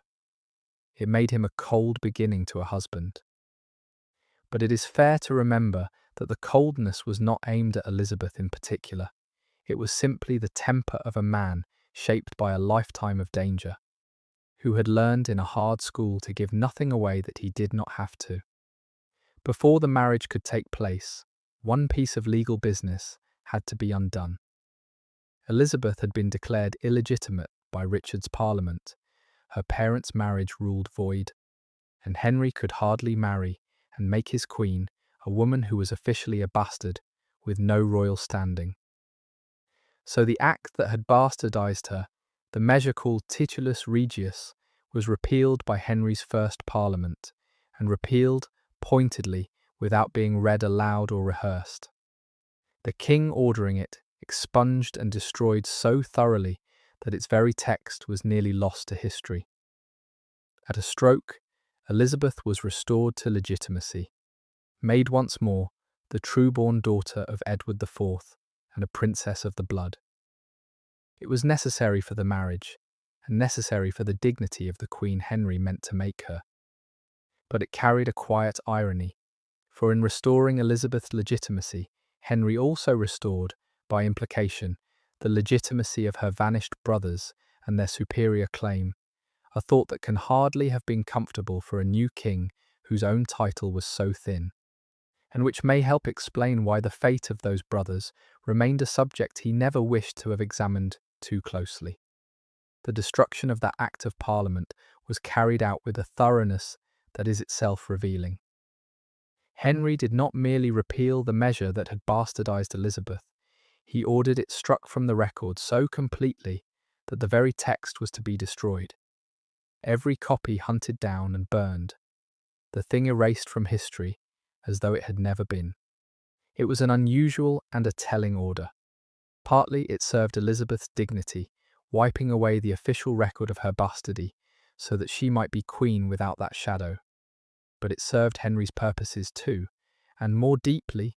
It made him a cold beginning to a husband. But it is fair to remember that the coldness was not aimed at Elizabeth in particular. It was simply the temper of a man shaped by a lifetime of danger, who had learned in a hard school to give nothing away that he did not have to. Before the marriage could take place, one piece of legal business had to be undone. Elizabeth had been declared illegitimate by Richard's Parliament, her parents' marriage ruled void, and Henry could hardly marry and make his queen a woman who was officially a bastard with no royal standing. So the act that had bastardized her, the measure called titulus regius, was repealed by Henry's first parliament, and repealed pointedly without being read aloud or rehearsed. The king ordering it expunged and destroyed so thoroughly that its very text was nearly lost to history. At a stroke, Elizabeth was restored to legitimacy, made once more the true-born daughter of Edward IV and a princess of the blood. It was necessary for the marriage, and necessary for the dignity of the Queen Henry meant to make her. But it carried a quiet irony, for in restoring Elizabeth's legitimacy, Henry also restored, by implication, the legitimacy of her vanished brothers and their superior claim, a thought that can hardly have been comfortable for a new king whose own title was so thin, and which may help explain why the fate of those brothers remained a subject he never wished to have examined too closely. The destruction of that Act of Parliament was carried out with a thoroughness that is itself revealing. Henry did not merely repeal the measure that had bastardized Elizabeth, he ordered it struck from the record so completely that the very text was to be destroyed. Every copy hunted down and burned, the thing erased from history as though it had never been. It was an unusual and a telling order. Partly it served Elizabeth's dignity, wiping away the official record of her bastardy, so that she might be queen without that shadow. But it served Henry's purposes too, and more deeply,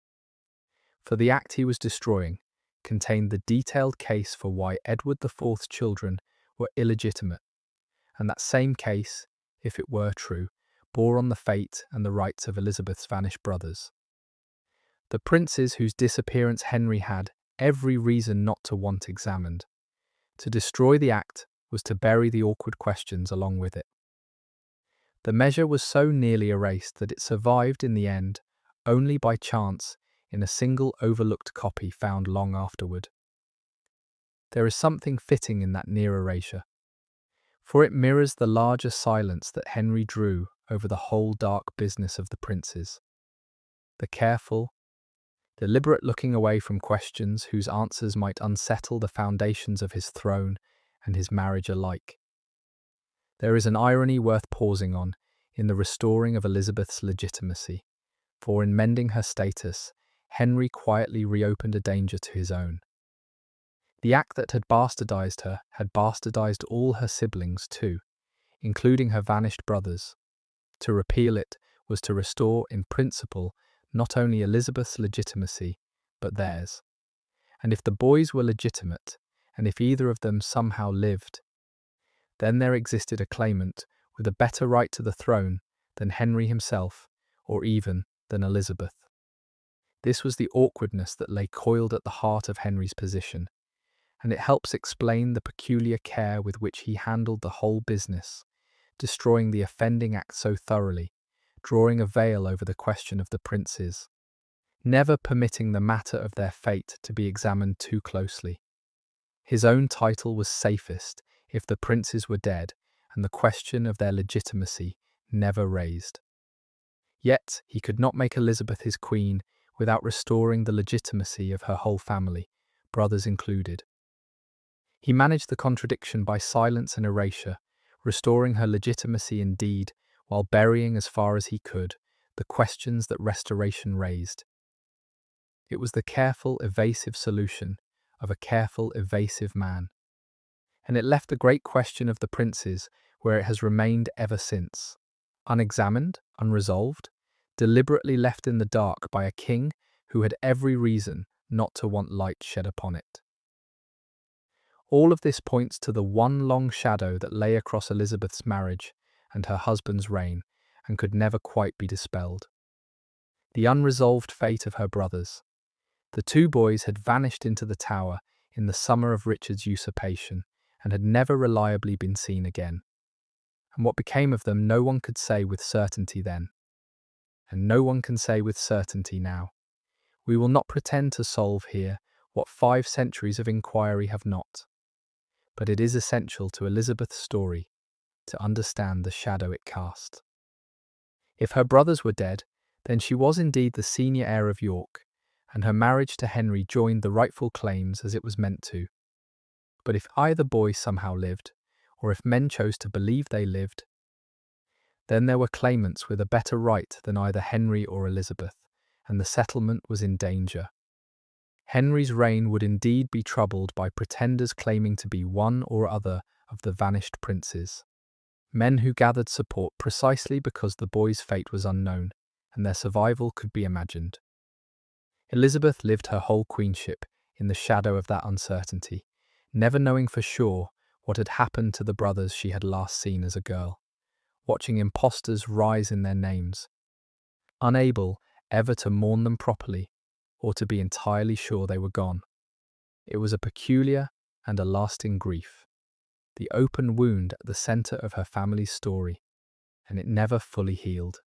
for the act he was destroying contained the detailed case for why Edward IV's children were illegitimate, and that same case, if it were true, bore on the fate and the rights of Elizabeth's vanished brothers. The princes whose disappearance Henry had every reason not to want examined. To destroy the act was to bury the awkward questions along with it. The measure was so nearly erased that it survived in the end only by chance in a single overlooked copy found long afterward. There is something fitting in that near erasure, for it mirrors the larger silence that Henry drew over the whole dark business of the princes. The careful, deliberate looking away from questions whose answers might unsettle the foundations of his throne and his marriage alike. There is an irony worth pausing on in the restoring of Elizabeth's legitimacy, for in mending her status, Henry quietly reopened a danger to his own. The act that had bastardized her had bastardized all her siblings too, including her vanished brothers. To repeal it was to restore in principle not only Elizabeth's legitimacy, but theirs. And if the boys were legitimate, and if either of them somehow lived, then there existed a claimant with a better right to the throne than Henry himself, or even than Elizabeth. This was the awkwardness that lay coiled at the heart of Henry's position, and it helps explain the peculiar care with which he handled the whole business, destroying the offending act so thoroughly, drawing a veil over the question of the princes, never permitting the matter of their fate to be examined too closely. His own title was safest if the princes were dead, and the question of their legitimacy never raised. Yet he could not make Elizabeth his queen without restoring the legitimacy of her whole family, brothers included. He managed the contradiction by silence and erasure, restoring her legitimacy indeed, while burying as far as he could the questions that restoration raised. It was the careful, evasive solution of a careful, evasive man. And it left the great question of the princes where it has remained ever since, unexamined, unresolved, deliberately left in the dark by a king who had every reason not to want light shed upon it. All of this points to the one long shadow that lay across Elizabeth's marriage and her husband's reign and could never quite be dispelled. The unresolved fate of her brothers. The two boys had vanished into the Tower in the summer of Richard's usurpation and had never reliably been seen again. And what became of them no one could say with certainty then, and no one can say with certainty now. We will not pretend to solve here what 5 centuries of inquiry have not. But it is essential to Elizabeth's story to understand the shadow it cast. If her brothers were dead, then she was indeed the senior heir of York, and her marriage to Henry joined the rightful claims as it was meant to. But if either boy somehow lived, or if men chose to believe they lived, then there were claimants with a better right than either Henry or Elizabeth, and the settlement was in danger. Henry's reign would indeed be troubled by pretenders claiming to be one or other of the vanished princes. Men who gathered support precisely because the boy's fate was unknown, and their survival could be imagined. Elizabeth lived her whole queenship in the shadow of that uncertainty, never knowing for sure what had happened to the brothers she had last seen as a girl, watching impostors rise in their names, unable ever to mourn them properly or to be entirely sure they were gone. It was a peculiar and a lasting grief, the open wound at the centre of her family's story, and it never fully healed.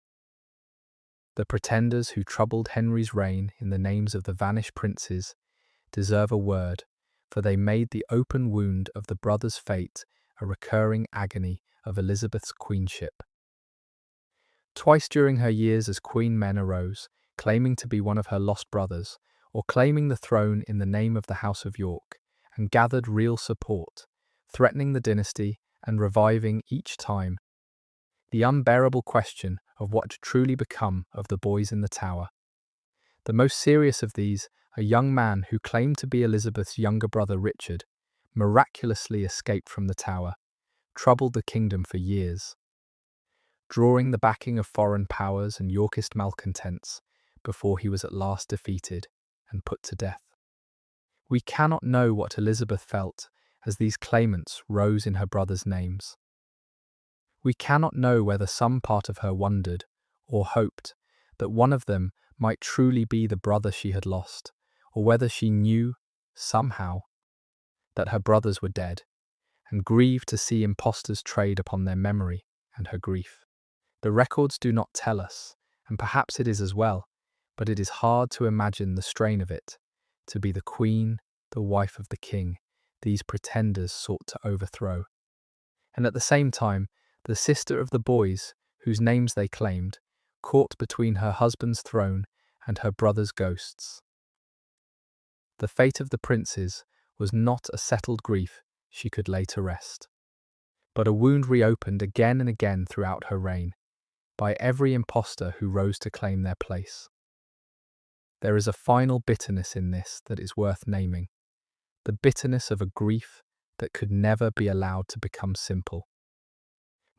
The pretenders who troubled Henry's reign in the names of the vanished princes deserve a word, for they made the open wound of the brothers' fate a recurring agony of Elizabeth's queenship. Twice during her years as queen, men arose, claiming to be one of her lost brothers, or claiming the throne in the name of the House of York, and gathered real support, threatening the dynasty and reviving each time the unbearable question of what had truly become of the boys in the tower. The most serious of these, a young man who claimed to be Elizabeth's younger brother Richard, miraculously escaped from the tower, troubled the kingdom for years, drawing the backing of foreign powers and Yorkist malcontents before he was at last defeated and put to death. We cannot know what Elizabeth felt as these claimants rose in her brothers' names. We cannot know whether some part of her wondered or hoped that one of them might truly be the brother she had lost, or whether she knew, somehow, that her brothers were dead, and grieved to see impostors trade upon their memory and her grief. The records do not tell us, and perhaps it is as well, but it is hard to imagine the strain of it, to be the queen, the wife of the king, these pretenders sought to overthrow, and at the same time, the sister of the boys, whose names they claimed, caught between her husband's throne and her brother's ghosts. The fate of the princes was not a settled grief she could lay to rest, but a wound reopened again and again throughout her reign, by every impostor who rose to claim their place. There is a final bitterness in this that is worth naming, the bitterness of a grief that could never be allowed to become simple.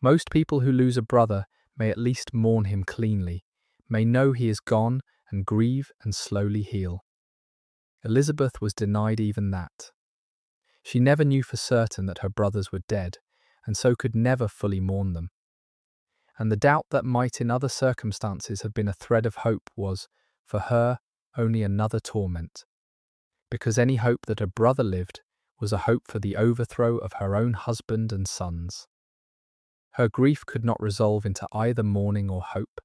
Most people who lose a brother may at least mourn him cleanly, may know he is gone and grieve and slowly heal. Elizabeth was denied even that. She never knew for certain that her brothers were dead, and so could never fully mourn them. And the doubt that might in other circumstances have been a thread of hope was, for her, only another torment. Because any hope that a brother lived was a hope for the overthrow of her own husband and sons. Her grief could not resolve into either mourning or hope.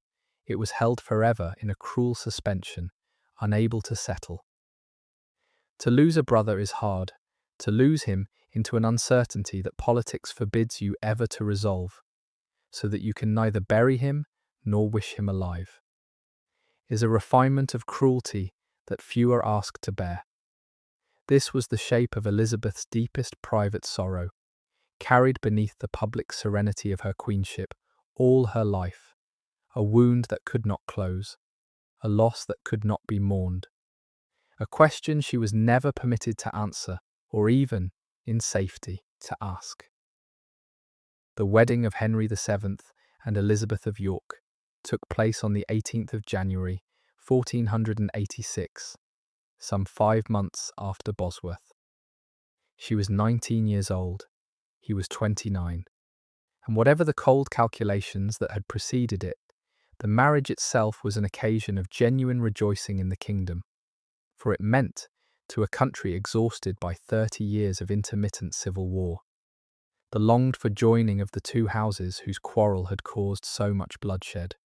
It was held forever in a cruel suspension, unable to settle. To lose a brother is hard, to lose him into an uncertainty that politics forbids you ever to resolve, so that you can neither bury him nor wish him alive, is a refinement of cruelty that few are asked to bear. This was the shape of Elizabeth's deepest private sorrow, carried beneath the public serenity of her queenship all her life, a wound that could not close, a loss that could not be mourned, a question she was never permitted to answer, or even, in safety, to ask. The wedding of Henry VII and Elizabeth of York took place on the 18th of January, 1486, some 5 months after Bosworth. She was 19 years old, he was 29, and whatever the cold calculations that had preceded it, the marriage itself was an occasion of genuine rejoicing in the kingdom, for it meant, to a country exhausted by 30 years of intermittent civil war, the longed-for joining of the two houses whose quarrel had caused so much bloodshed.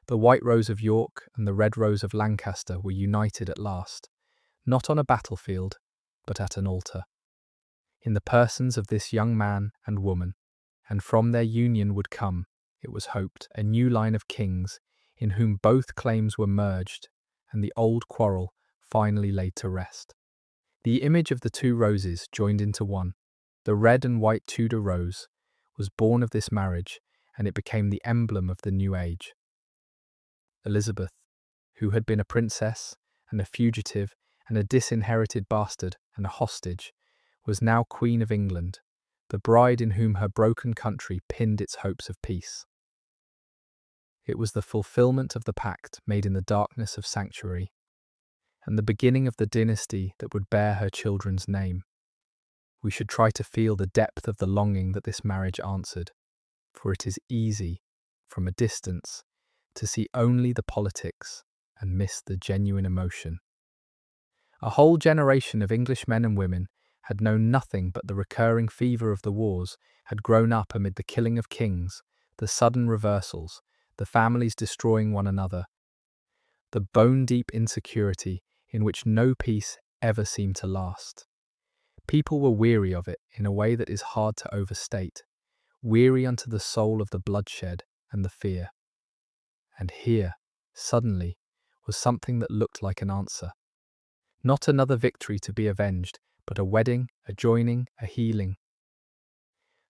The White Rose of York and the Red Rose of Lancaster were united at last, not on a battlefield, but at an altar, in the persons of this young man and woman, and from their union would come, it was hoped, a new line of kings in whom both claims were merged and the old quarrel finally laid to rest. The image of the two roses joined into one, the red and white Tudor rose, was born of this marriage, and it became the emblem of the new age. Elizabeth, who had been a princess and a fugitive and a disinherited bastard and a hostage, was now Queen of England, the bride in whom her broken country pinned its hopes of peace. It was the fulfillment of the pact made in the darkness of sanctuary, and the beginning of the dynasty that would bear her children's name. We should try to feel the depth of the longing that this marriage answered, for it is easy, from a distance, to see only the politics and miss the genuine emotion. A whole generation of English men and women had known nothing but the recurring fever of the wars, had grown up amid the killing of kings, the sudden reversals, the families destroying one another, the bone-deep insecurity in which no peace ever seemed to last. People were weary of it in a way that is hard to overstate, weary unto the soul of the bloodshed and the fear. And here, suddenly, was something that looked like an answer. Not another victory to be avenged, but a wedding, a joining, a healing.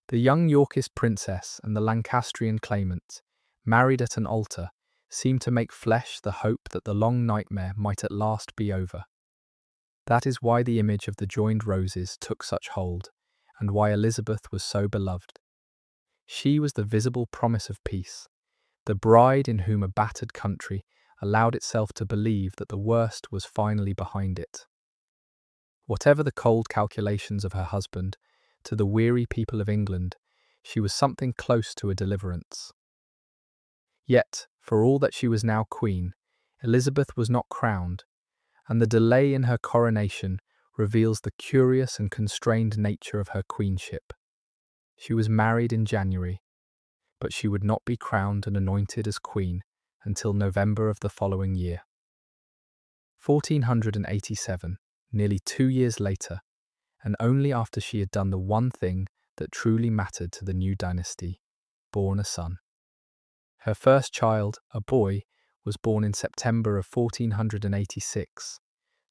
The young Yorkist princess and the Lancastrian claimant, married at an altar, seemed to make flesh the hope that the long nightmare might at last be over. That is why the image of the joined roses took such hold, and why Elizabeth was so beloved. She was the visible promise of peace, the bride in whom a battered country allowed itself to believe that the worst was finally behind it. Whatever the cold calculations of her husband, to the weary people of England, she was something close to a deliverance. Yet, for all that she was now queen, Elizabeth was not crowned, and the delay in her coronation reveals the curious and constrained nature of her queenship. She was married in January, but she would not be crowned and anointed as queen until November of the following year. 1487, nearly 2 years later, and only after she had done the one thing that truly mattered to the new dynasty, born a son. Her first child, a boy, was born in September of 1486,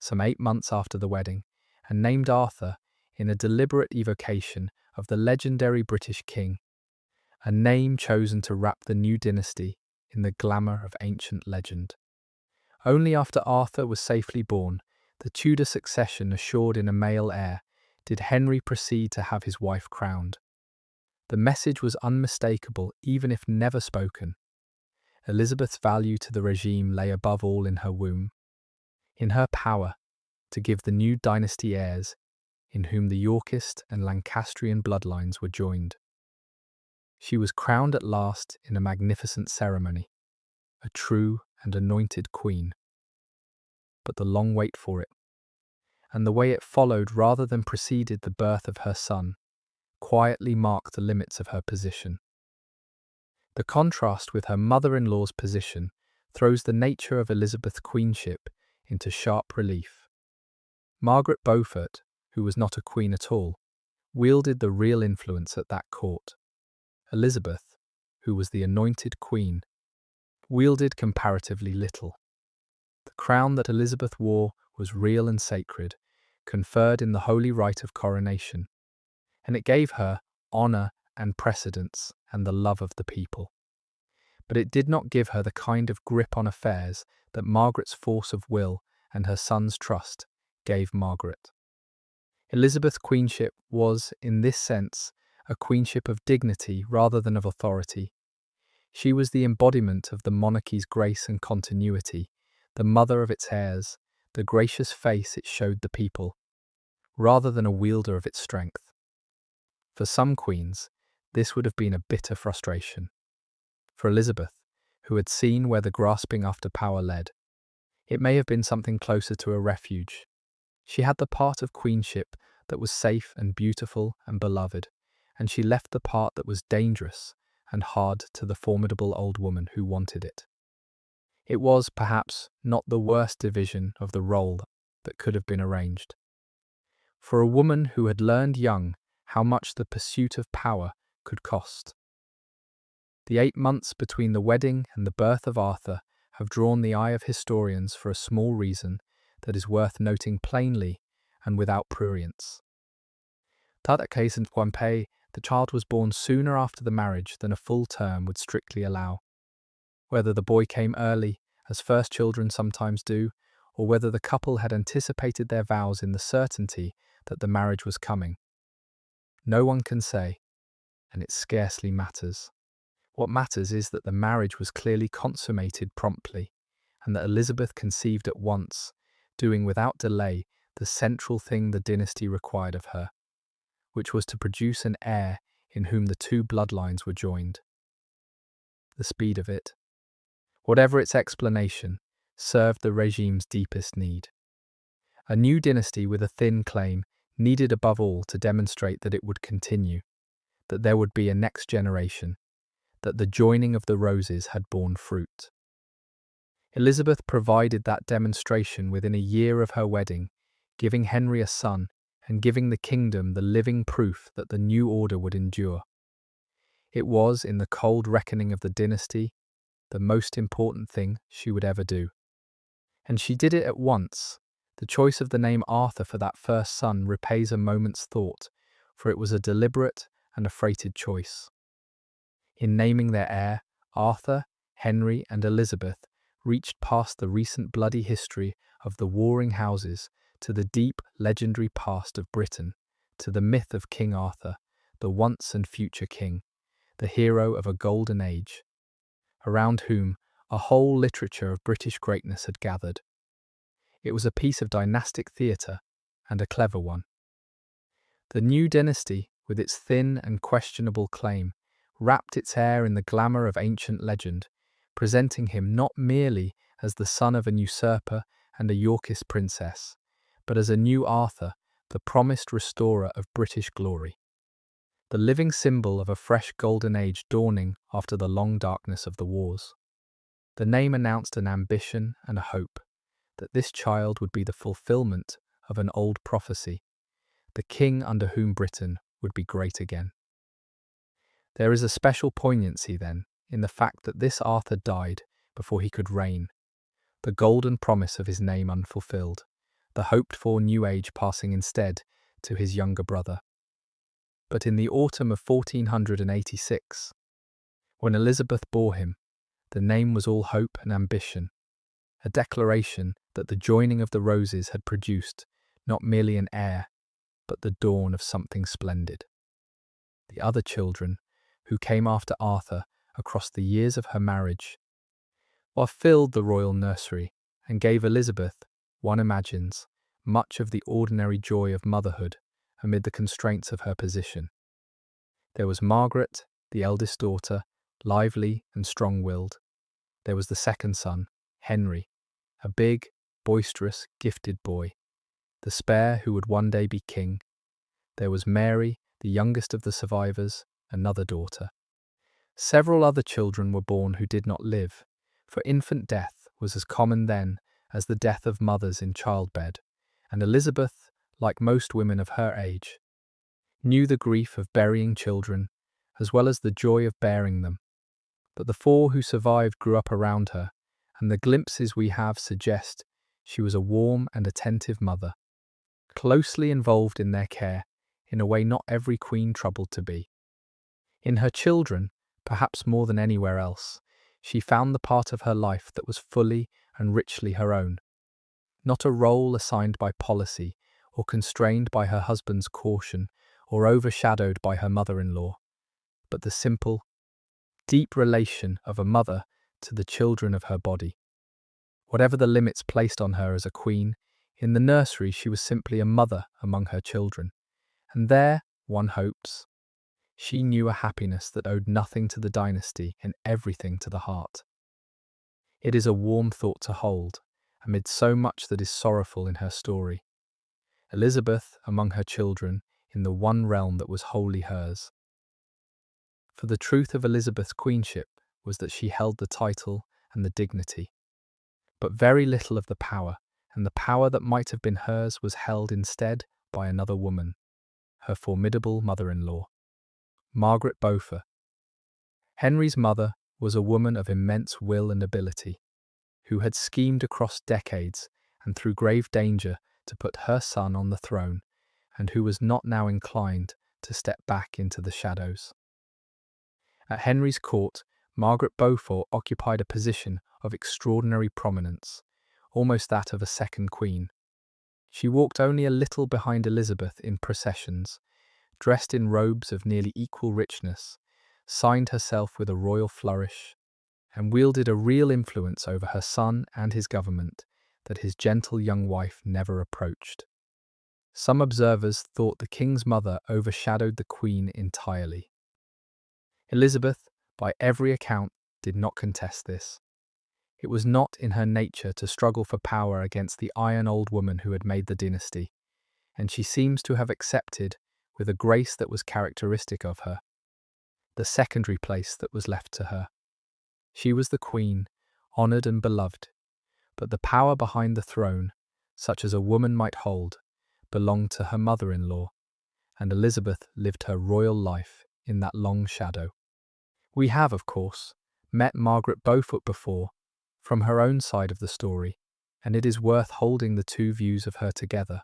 some 8 months after the wedding, and named Arthur in a deliberate evocation of the legendary British king, a name chosen to wrap the new dynasty in the glamour of ancient legend. Only after Arthur was safely born, the Tudor succession assured in a male heir, did Henry proceed to have his wife crowned. The message was unmistakable, even if never spoken. Elizabeth's value to the regime lay above all in her womb, in her power to give the new dynasty heirs, in whom the Yorkist and Lancastrian bloodlines were joined. She was crowned at last in a magnificent ceremony, a true and anointed queen. But the long wait for it, and the way it followed rather than preceded the birth of her son, quietly marked the limits of her position. The contrast with her mother-in-law's position throws the nature of Elizabeth's queenship into sharp relief. Margaret Beaufort, who was not a queen at all, wielded the real influence at that court. Elizabeth, who was the anointed queen, wielded comparatively little. The crown that Elizabeth wore was real and sacred, conferred in the holy rite of coronation, and it gave her honour and precedence and the love of the people. But it did not give her the kind of grip on affairs that Margaret's force of will and her son's trust gave Margaret. Elizabeth's queenship was, in this sense, a queenship of dignity rather than of authority. She was the embodiment of the monarchy's grace and continuity, the mother of its heirs, the gracious face it showed the people, rather than a wielder of its strength. For some queens, this would have been a bitter frustration. For Elizabeth, who had seen where the grasping after power led, it may have been something closer to a refuge. She had the part of queenship that was safe and beautiful and beloved, and she left the part that was dangerous and hard to the formidable old woman who wanted it. It was, perhaps, not the worst division of the role that could have been arranged. For a woman who had learned young how much the pursuit of power could cost. The 8 months between the wedding and the birth of Arthur have drawn the eye of historians for a small reason that is worth noting plainly and without prurience. That case in Poimpey, the child was born sooner after the marriage than a full term would strictly allow. Whether the boy came early, as first children sometimes do, or whether the couple had anticipated their vows in the certainty that the marriage was coming, no one can say, and it scarcely matters. What matters is that the marriage was clearly consummated promptly, and that Elizabeth conceived at once, doing without delay the central thing the dynasty required of her, which was to produce an heir in whom the two bloodlines were joined. The speed of it, whatever its explanation, served the regime's deepest need. A new dynasty with a thin claim needed above all to demonstrate that it would continue, that there would be a next generation, that the joining of the roses had borne fruit. Elizabeth provided that demonstration within a year of her wedding, giving Henry a son and giving the kingdom the living proof that the new order would endure. It was, in the cold reckoning of the dynasty, the most important thing she would ever do. And she did it at once. The choice of the name Arthur for that first son repays a moment's thought, for it was a deliberate and a freighted choice. In naming their heir, Arthur, Henry, and Elizabeth reached past the recent bloody history of the warring houses to the deep, legendary past of Britain, to the myth of King Arthur, the once and future king, the hero of a golden age, around whom a whole literature of British greatness had gathered. It was a piece of dynastic theatre, and a clever one. The new dynasty, with its thin and questionable claim, wrapped its heir in the glamour of ancient legend, presenting him not merely as the son of an usurper and a Yorkist princess, but as a new Arthur, the promised restorer of British glory. The living symbol of a fresh golden age dawning after the long darkness of the wars. The name announced an ambition and a hope, that this child would be the fulfillment of an old prophecy, the king under whom Britain would be great again. There is a special poignancy, then, in the fact that this Arthur died before he could reign, the golden promise of his name unfulfilled, the hoped-for new age passing instead to his younger brother. But in the autumn of 1486, when Elizabeth bore him, the name was all hope and ambition, a declaration that the joining of the roses had produced not merely an heir, but the dawn of something splendid. The other children, who came after Arthur across the years of her marriage, or filled the royal nursery and gave Elizabeth, one imagines, much of the ordinary joy of motherhood amid the constraints of her position. There was Margaret, the eldest daughter, lively and strong-willed. There was the second son, Henry, a big, boisterous, gifted boy, the spare who would one day be king. There was Mary, the youngest of the survivors, another daughter. Several other children were born who did not live, for infant death was as common then as the death of mothers in childbed, and Elizabeth, like most women of her age, knew the grief of burying children as well as the joy of bearing them. But the four who survived grew up around her, and the glimpses we have suggest she was a warm and attentive mother, closely involved in their care in a way not every queen troubled to be. In her children, perhaps more than anywhere else, she found the part of her life that was fully and richly her own, not a role assigned by policy or constrained by her husband's caution or overshadowed by her mother-in-law, but the simple, deep relation of a mother to the children of her body. Whatever the limits placed on her as a queen, in the nursery she was simply a mother among her children, and there, one hopes, she knew a happiness that owed nothing to the dynasty and everything to the heart. It is a warm thought to hold, amid so much that is sorrowful in her story. Elizabeth among her children in the one realm that was wholly hers. For the truth of Elizabeth's queenship was that she held the title and the dignity, but very little of the power, and the power that might have been hers was held instead by another woman, her formidable mother-in-law. Margaret Beaufort. Henry's mother was a woman of immense will and ability, who had schemed across decades and through grave danger to put her son on the throne, and who was not now inclined to step back into the shadows. At Henry's court, Margaret Beaufort occupied a position of extraordinary prominence, almost that of a second queen. She walked only a little behind Elizabeth in processions, dressed in robes of nearly equal richness, signed herself with a royal flourish, and wielded a real influence over her son and his government that his gentle young wife never approached. Some observers thought the king's mother overshadowed the queen entirely. Elizabeth, by every account, did not contest this. It was not in her nature to struggle for power against the iron old woman who had made the dynasty, and she seems to have accepted, with a grace that was characteristic of her, the secondary place that was left to her. She was the queen, honoured and beloved, but the power behind the throne, such as a woman might hold, belonged to her mother-in-law, and Elizabeth lived her royal life in that long shadow. We have, of course, met Margaret Beaufort before, from her own side of the story, and it is worth holding the two views of her together.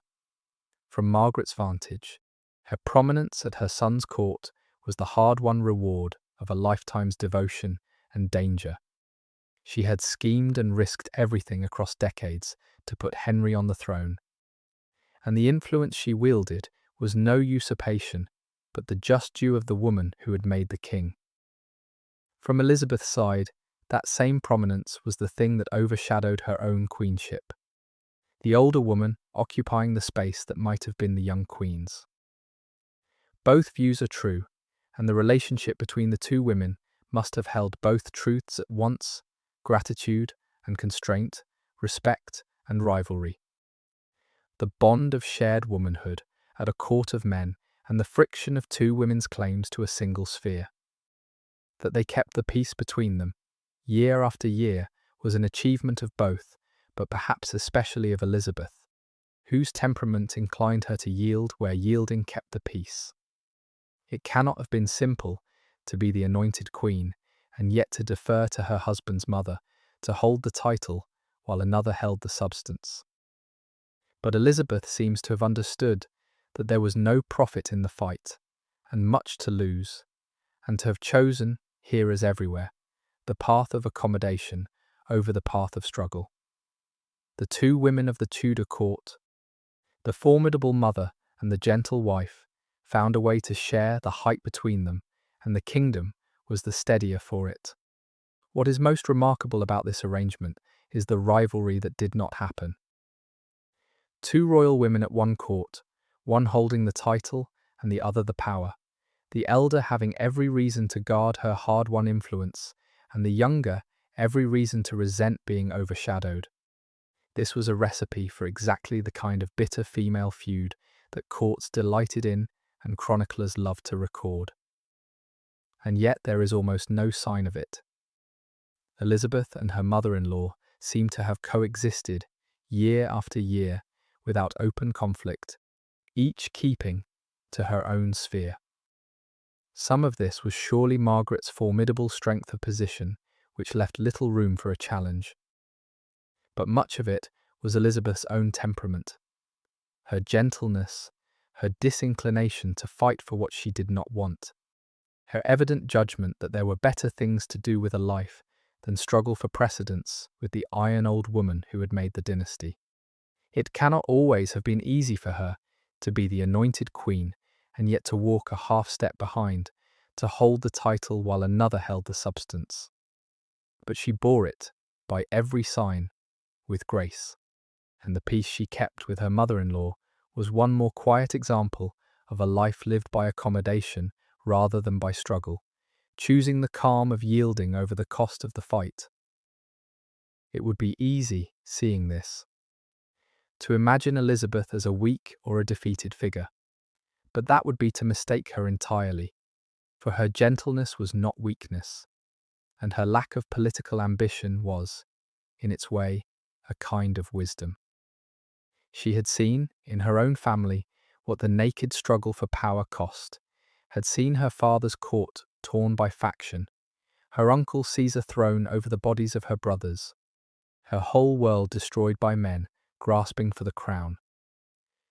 From Margaret's vantage, her prominence at her son's court was the hard-won reward of a lifetime's devotion and danger. She had schemed and risked everything across decades to put Henry on the throne, and the influence she wielded was no usurpation, but the just due of the woman who had made the king. From Elizabeth's side, that same prominence was the thing that overshadowed her own queenship, the older woman occupying the space that might have been the young queen's. Both views are true, and the relationship between the two women must have held both truths at once: gratitude and constraint, respect and rivalry. The bond of shared womanhood at a court of men and the friction of two women's claims to a single sphere. That they kept the peace between them, year after year, was an achievement of both, but perhaps especially of Elizabeth, whose temperament inclined her to yield where yielding kept the peace. It cannot have been simple to be the anointed queen, and yet to defer to her husband's mother, to hold the title while another held the substance. But Elizabeth seems to have understood that there was no profit in the fight, and much to lose, and to have chosen, here as everywhere, the path of accommodation over the path of struggle. The two women of the Tudor court, the formidable mother and the gentle wife, found a way to share the height between them, and the kingdom was the steadier for it. What is most remarkable about this arrangement is the rivalry that did not happen. Two royal women at one court, one holding the title and the other the power, the elder having every reason to guard her hard-won influence, and the younger every reason to resent being overshadowed. This was a recipe for exactly the kind of bitter female feud that courts delighted in and chroniclers loved to record. And yet there is almost no sign of it. Elizabeth and her mother-in-law seem to have coexisted year after year without open conflict, each keeping to her own sphere. Some of this was surely Margaret's formidable strength of position, which left little room for a challenge. But much of it was Elizabeth's own temperament, her gentleness, her disinclination to fight for what she did not want, her evident judgment that there were better things to do with a life than struggle for precedence with the iron old woman who had made the dynasty. It cannot always have been easy for her to be the anointed queen and yet to walk a half step behind, to hold the title while another held the substance. But she bore it, by every sign, with grace, and the peace she kept with her mother-in-law was one more quiet example of a life lived by accommodation rather than by struggle, choosing the calm of yielding over the cost of the fight. It would be easy, seeing this, to imagine Elizabeth as a weak or a defeated figure, but that would be to mistake her entirely, for her gentleness was not weakness, and her lack of political ambition was, in its way, a kind of wisdom. She had seen, in her own family, what the naked struggle for power cost, had seen her father's court torn by faction, her uncle seize a throne over the bodies of her brothers, her whole world destroyed by men grasping for the crown.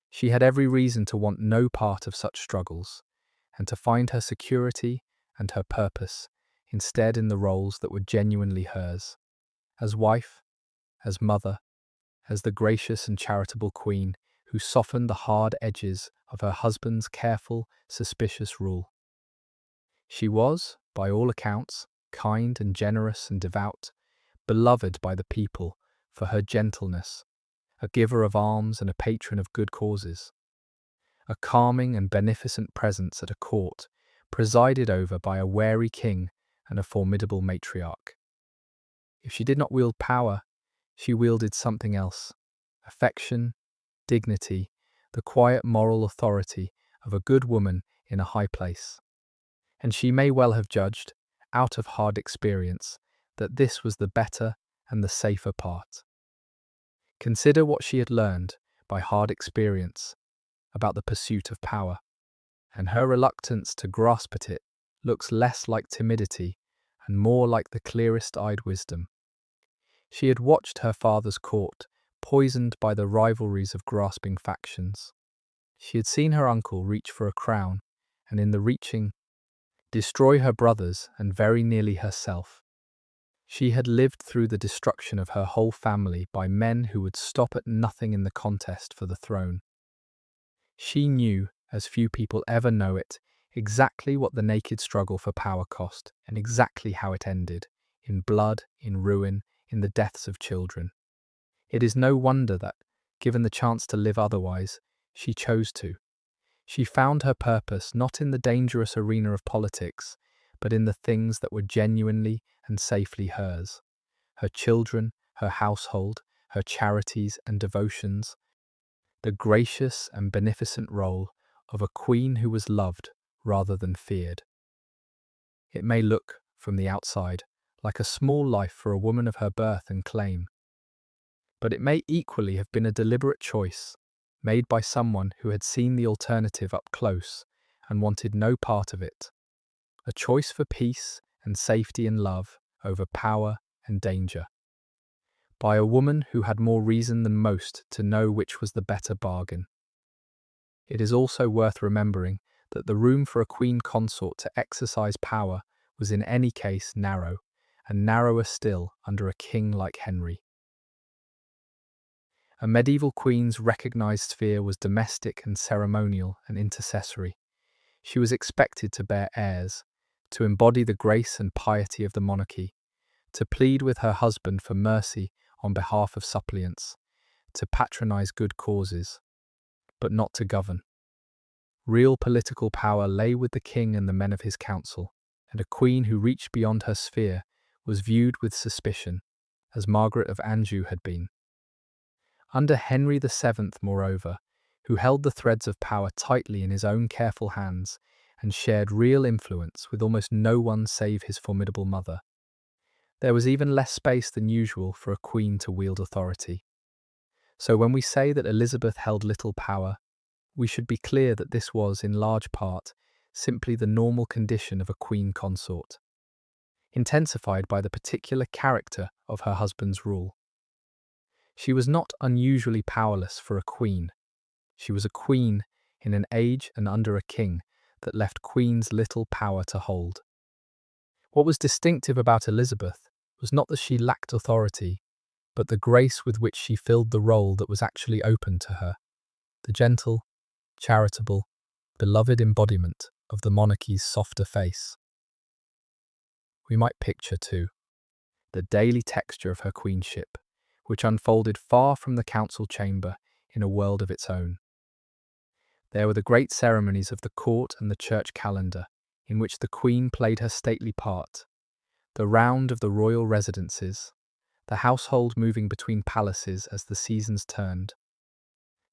She had every reason to want no part of such struggles, and to find her security and her purpose instead in the roles that were genuinely hers, as wife, as mother, as the gracious and charitable queen who softened the hard edges of her husband's careful, suspicious rule. She was, by all accounts, kind and generous and devout, beloved by the people for her gentleness, a giver of alms and a patron of good causes, a calming and beneficent presence at a court presided over by a wary king and a formidable matriarch. If she did not wield power, she wielded something else: affection, dignity, the quiet moral authority of a good woman in a high place. And she may well have judged, out of hard experience, that this was the better and the safer part. Consider what she had learned by hard experience about the pursuit of power, and her reluctance to grasp at it looks less like timidity and more like the clearest-eyed wisdom. She had watched her father's court poisoned by the rivalries of grasping factions. She had seen her uncle reach for a crown, and in the reaching, destroy her brothers and very nearly herself. She had lived through the destruction of her whole family by men who would stop at nothing in the contest for the throne. She knew, as few people ever know it, exactly what the naked struggle for power cost, and exactly how it ended, in blood, in ruin, in the deaths of children. It is no wonder that, given the chance to live otherwise, she chose to. She found her purpose not in the dangerous arena of politics, but in the things that were genuinely and safely hers: her children, her household, her charities and devotions, the gracious and beneficent role of a queen who was loved rather than feared. It may look, from the outside, like a small life for a woman of her birth and claim, but it may equally have been a deliberate choice, made by someone who had seen the alternative up close and wanted no part of it. A choice for peace and safety and love over power and danger. By a woman who had more reason than most to know which was the better bargain. It is also worth remembering that the room for a queen consort to exercise power was in any case narrow, and narrower still under a king like Henry. A medieval queen's recognised sphere was domestic and ceremonial and intercessory. She was expected to bear heirs, to embody the grace and piety of the monarchy, to plead with her husband for mercy on behalf of suppliants, to patronise good causes, but not to govern. Real political power lay with the king and the men of his council, and a queen who reached beyond her sphere was viewed with suspicion, as Margaret of Anjou had been. Under Henry VII, moreover, who held the threads of power tightly in his own careful hands and shared real influence with almost no one save his formidable mother, there was even less space than usual for a queen to wield authority. So when we say that Elizabeth held little power, we should be clear that this was, in large part, simply the normal condition of a queen consort, intensified by the particular character of her husband's rule. She was not unusually powerless for a queen. She was a queen in an age and under a king that left queens little power to hold. What was distinctive about Elizabeth was not that she lacked authority, but the grace with which she filled the role that was actually open to her, the gentle, charitable, beloved embodiment of the monarchy's softer face. We might picture, too, the daily texture of her queenship, which unfolded far from the council chamber in a world of its own. There were the great ceremonies of the court and the church calendar, in which the queen played her stately part, the round of the royal residences, the household moving between palaces as the seasons turned,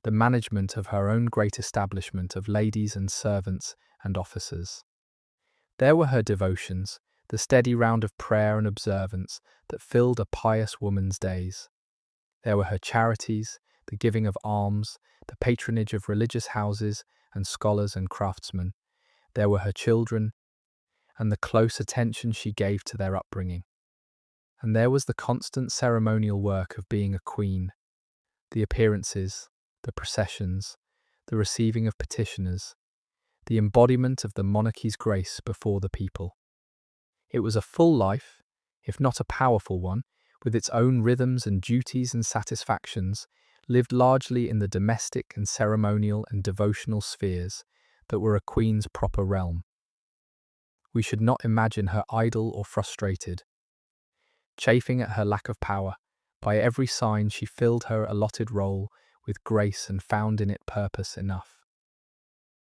the management of her own great establishment of ladies and servants and officers. There were her devotions, the steady round of prayer and observance that filled a pious woman's days. There were her charities, the giving of alms, the patronage of religious houses and scholars and craftsmen, There were her children, and the close attention she gave to their upbringing. And there was the constant ceremonial work of being a queen, the appearances, the processions, the receiving of petitioners, the embodiment of the monarchy's grace before the people. It was a full life, if not a powerful one, with its own rhythms and duties and satisfactions, lived largely in the domestic and ceremonial and devotional spheres that were a queen's proper realm. We should not imagine her idle or frustrated. Chafing at her lack of power, by every sign she filled her allotted role with grace and found in it purpose enough.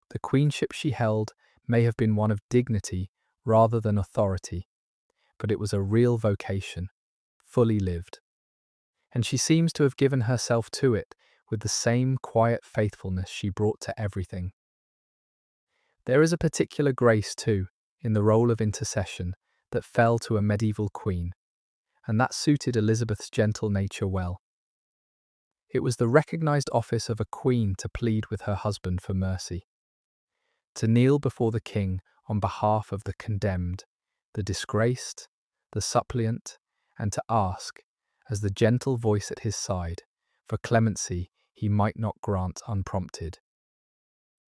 The queenship she held may have been one of dignity rather than authority, but it was a real vocation, fully lived. And she seems to have given herself to it with the same quiet faithfulness she brought to everything. There is a particular grace, too, in the role of intercession that fell to a medieval queen, and that suited Elizabeth's gentle nature well. It was the recognised office of a queen to plead with her husband for mercy, to kneel before the king on behalf of the condemned, the disgraced, the suppliant, and to ask, as the gentle voice at his side, for clemency he might not grant unprompted.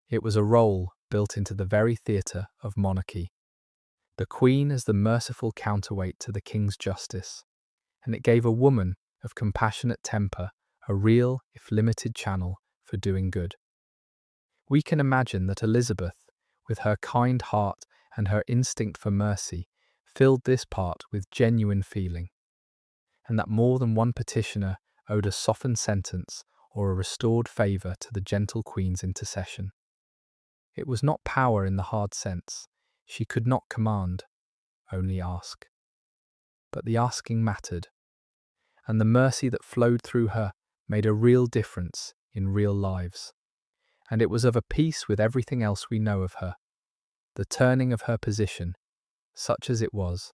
It was a role built into the very theatre of monarchy, the queen as the merciful counterweight to the king's justice, and it gave a woman of compassionate temper a real, if limited, channel for doing good. We can imagine that Elizabeth, with her kind heart and her instinct for mercy, filled this part with genuine feeling, and that more than one petitioner owed a softened sentence or a restored favour to the gentle queen's intercession. It was not power in the hard sense. She could not command, only ask. But the asking mattered, and the mercy that flowed through her made a real difference in real lives. And it was of a piece with everything else we know of her, the turning of her position, such as it was,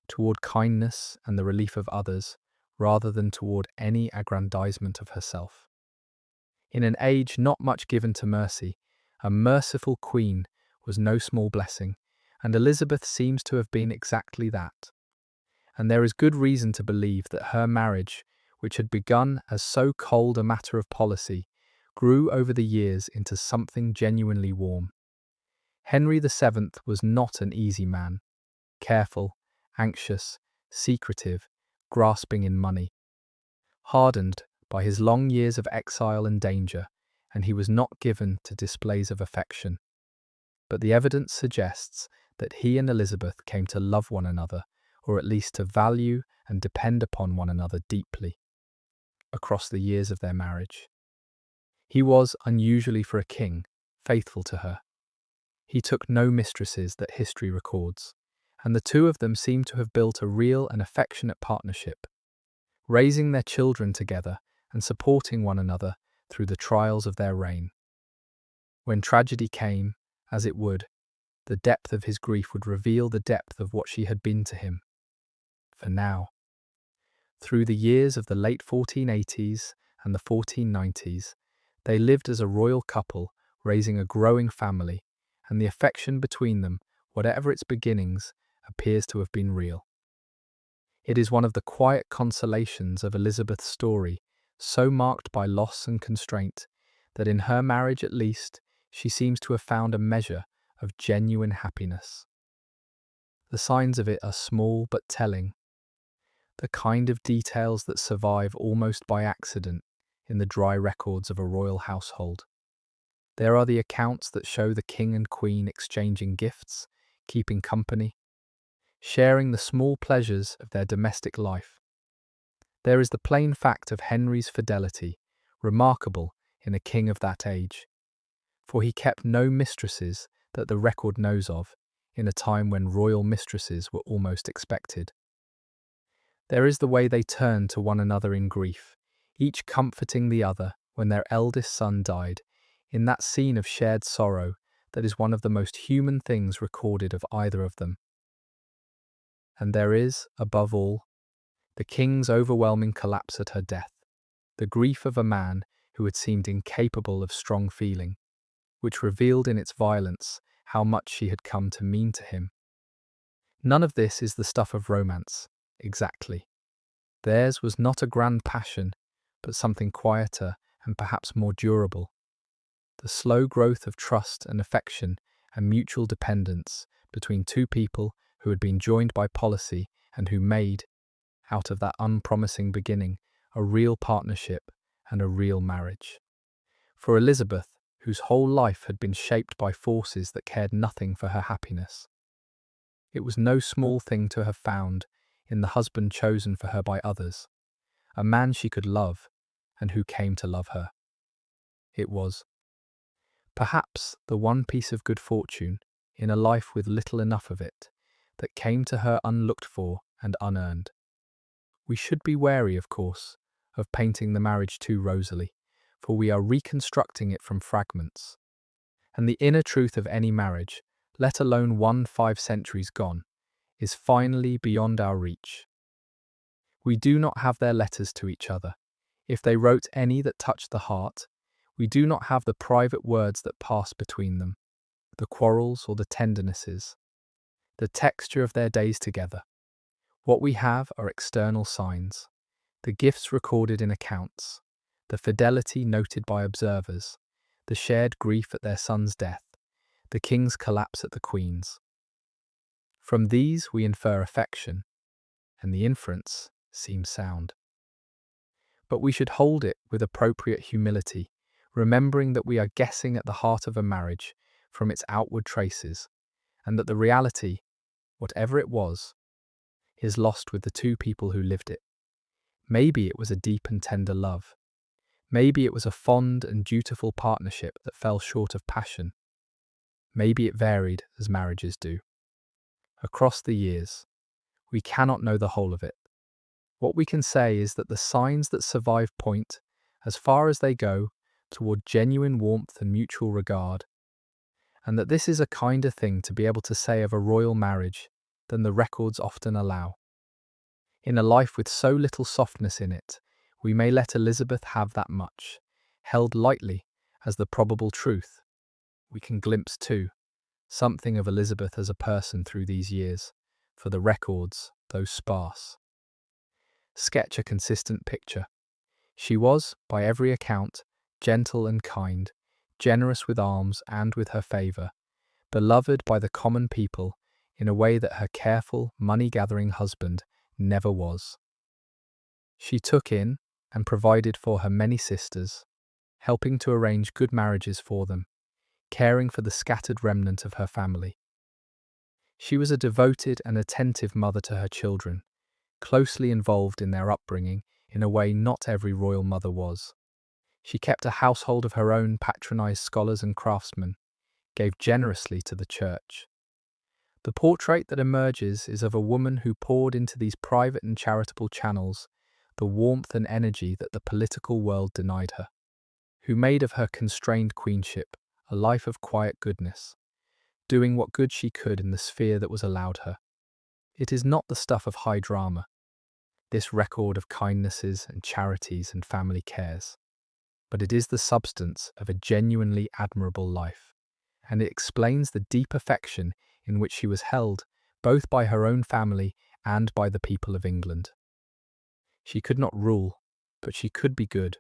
toward kindness and the relief of others, rather than toward any aggrandizement of herself. In an age not much given to mercy, a merciful queen was no small blessing, and Elizabeth seems to have been exactly that. And there is good reason to believe that her marriage, which had begun as so cold a matter of policy, grew over the years into something genuinely warm. Henry VII was not an easy man, careful, anxious, secretive, grasping in money, hardened by his long years of exile and danger, and he was not given to displays of affection. But the evidence suggests that he and Elizabeth came to love one another, or at least to value and depend upon one another deeply, across the years of their marriage. He was, unusually for a king, faithful to her. He took no mistresses that history records, and the two of them seem to have built a real and affectionate partnership, raising their children together and supporting one another through the trials of their reign. When tragedy came, as it would, the depth of his grief would reveal the depth of what she had been to him. For now, through the years of the late 1480s and the 1490s, they lived as a royal couple, raising a growing family, and the affection between them, whatever its beginnings, appears to have been real. It is one of the quiet consolations of Elizabeth's story, so marked by loss and constraint, that in her marriage at least, she seems to have found a measure of genuine happiness. The signs of it are small but telling, the kind of details that survive almost by accident in the dry records of a royal household. There are the accounts that show the king and queen exchanging gifts, keeping company, sharing the small pleasures of their domestic life. There is the plain fact of Henry's fidelity, remarkable in a king of that age, for he kept no mistresses that the record knows of, in a time when royal mistresses were almost expected. There is the way they turned to one another in grief, each comforting the other when their eldest son died, in that scene of shared sorrow that is one of the most human things recorded of either of them. And there is, above all, the king's overwhelming collapse at her death, the grief of a man who had seemed incapable of strong feeling, which revealed in its violence how much she had come to mean to him. None of this is the stuff of romance, exactly. Theirs was not a grand passion, but something quieter and perhaps more durable. The slow growth of trust and affection and mutual dependence between two people who had been joined by policy and who made, out of that unpromising beginning, a real partnership and a real marriage. For Elizabeth, whose whole life had been shaped by forces that cared nothing for her happiness, it was no small thing to have found in the husband chosen for her by others, a man she could love and who came to love her. It was, perhaps, the one piece of good fortune, in a life with little enough of it, that came to her unlooked for and unearned. We should be wary, of course, of painting the marriage too rosily, for we are reconstructing it from fragments. And the inner truth of any marriage, let alone one 5 centuries gone, is finally beyond our reach. We do not have their letters to each other. If they wrote any that touched the heart, we do not have the private words that pass between them, the quarrels or the tendernesses, the texture of their days together. What we have are external signs, the gifts recorded in accounts, the fidelity noted by observers, the shared grief at their son's death, the king's collapse at the queen's. From these we infer affection, and the inference seems sound. But we should hold it with appropriate humility, remembering that we are guessing at the heart of a marriage from its outward traces, and that the reality, whatever it was, is lost with the two people who lived it. Maybe it was a deep and tender love. Maybe it was a fond and dutiful partnership that fell short of passion. Maybe it varied as marriages do. Across the years, we cannot know the whole of it. What we can say is that the signs that survive point, as far as they go, toward genuine warmth and mutual regard, and that this is a kinder thing to be able to say of a royal marriage than the records often allow. In a life with so little softness in it, we may let Elizabeth have that much, held lightly as the probable truth. We can glimpse, too, something of Elizabeth as a person through these years, for the records, though sparse, sketch a consistent picture. She was, by every account, gentle and kind, generous with alms and with her favour, beloved by the common people in a way that her careful, money-gathering husband never was. She took in and provided for her many sisters, helping to arrange good marriages for them, caring for the scattered remnant of her family. She was a devoted and attentive mother to her children, closely involved in their upbringing in a way not every royal mother was. She kept a household of her own, patronised scholars and craftsmen, gave generously to the church. The portrait that emerges is of a woman who poured into these private and charitable channels the warmth and energy that the political world denied her, who made of her constrained queenship a life of quiet goodness, doing what good she could in the sphere that was allowed her. It is not the stuff of high drama, this record of kindnesses and charities and family cares, but it is the substance of a genuinely admirable life, and it explains the deep affection in which she was held both by her own family and by the people of England. She could not rule, but she could be good,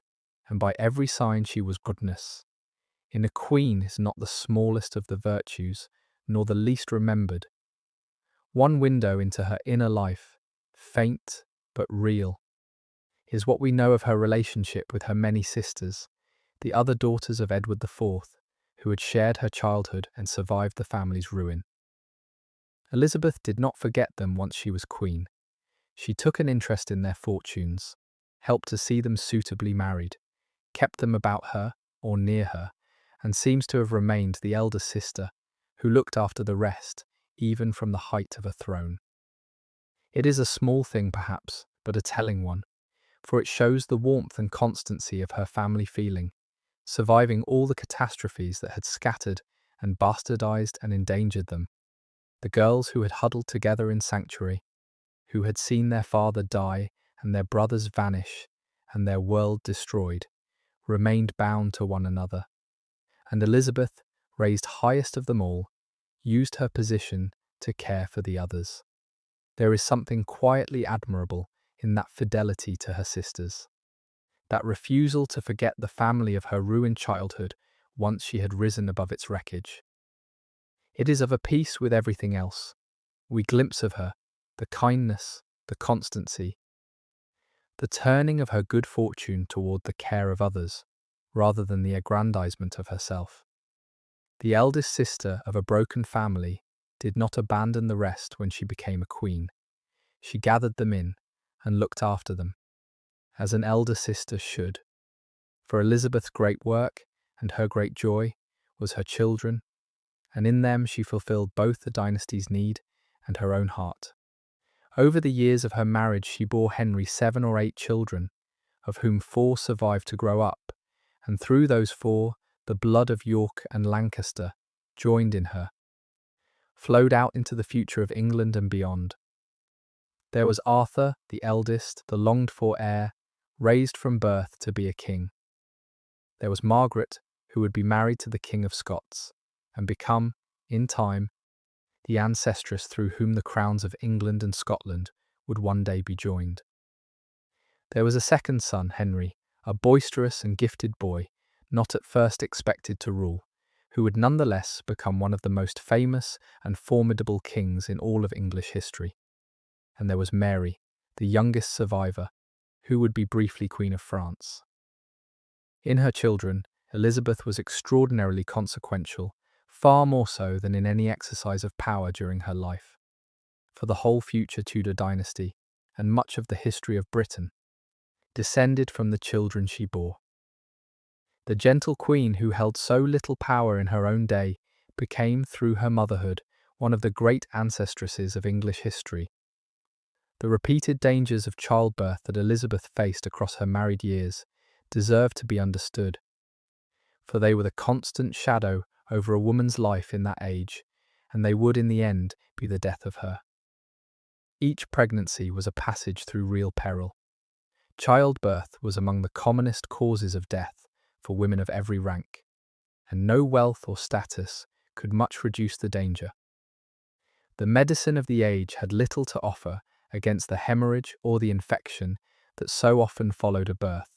and by every sign she was goodness. In a queen is not the smallest of the virtues, nor the least remembered. One window into her inner life, faint but real, is what we know of her relationship with her many sisters, the other daughters of Edward IV, who had shared her childhood and survived the family's ruin. Elizabeth did not forget them once she was queen. She took an interest in their fortunes, helped to see them suitably married, kept them about her or near her, and seems to have remained the elder sister who looked after the rest, even from the height of a throne. It is a small thing perhaps, but a telling one, for it shows the warmth and constancy of her family feeling, surviving all the catastrophes that had scattered and bastardized and endangered them. The girls who had huddled together in sanctuary, who had seen their father die and their brothers vanish and their world destroyed, remained bound to one another. And Elizabeth, raised highest of them all, used her position to care for the others. There is something quietly admirable in that fidelity to her sisters, that refusal to forget the family of her ruined childhood once she had risen above its wreckage. It is of a piece with everything else. We glimpse of her, the kindness, the constancy, the turning of her good fortune toward the care of others, rather than the aggrandizement of herself. The eldest sister of a broken family did not abandon the rest when she became a queen. She gathered them in and looked after them, as an elder sister should. For Elizabeth's great work and her great joy was her children, and in them she fulfilled both the dynasty's need and her own heart. Over the years of her marriage she bore Henry 7 or 8 children, of whom 4 survived to grow up, and through those 4, the blood of York and Lancaster, joined in her, flowed out into the future of England and beyond. There was Arthur, the eldest, the longed-for heir, raised from birth to be a king. There was Margaret, who would be married to the King of Scots, and become, in time, the ancestress through whom the crowns of England and Scotland would one day be joined. There was a second son, Henry, a boisterous and gifted boy, not at first expected to rule, who would nonetheless become one of the most famous and formidable kings in all of English history. And there was Mary, the youngest survivor, who would be briefly Queen of France. In her children, Elizabeth was extraordinarily consequential, far more so than in any exercise of power during her life. For the whole future Tudor dynasty, and much of the history of Britain, descended from the children she bore. The gentle queen who held so little power in her own day became, through her motherhood, one of the great ancestresses of English history. The repeated dangers of childbirth that Elizabeth faced across her married years deserve to be understood, for they were the constant shadow over a woman's life in that age, and they would in the end be the death of her. Each pregnancy was a passage through real peril. Childbirth was among the commonest causes of death for women of every rank, and no wealth or status could much reduce the danger. The medicine of the age had little to offer against the hemorrhage or the infection that so often followed a birth.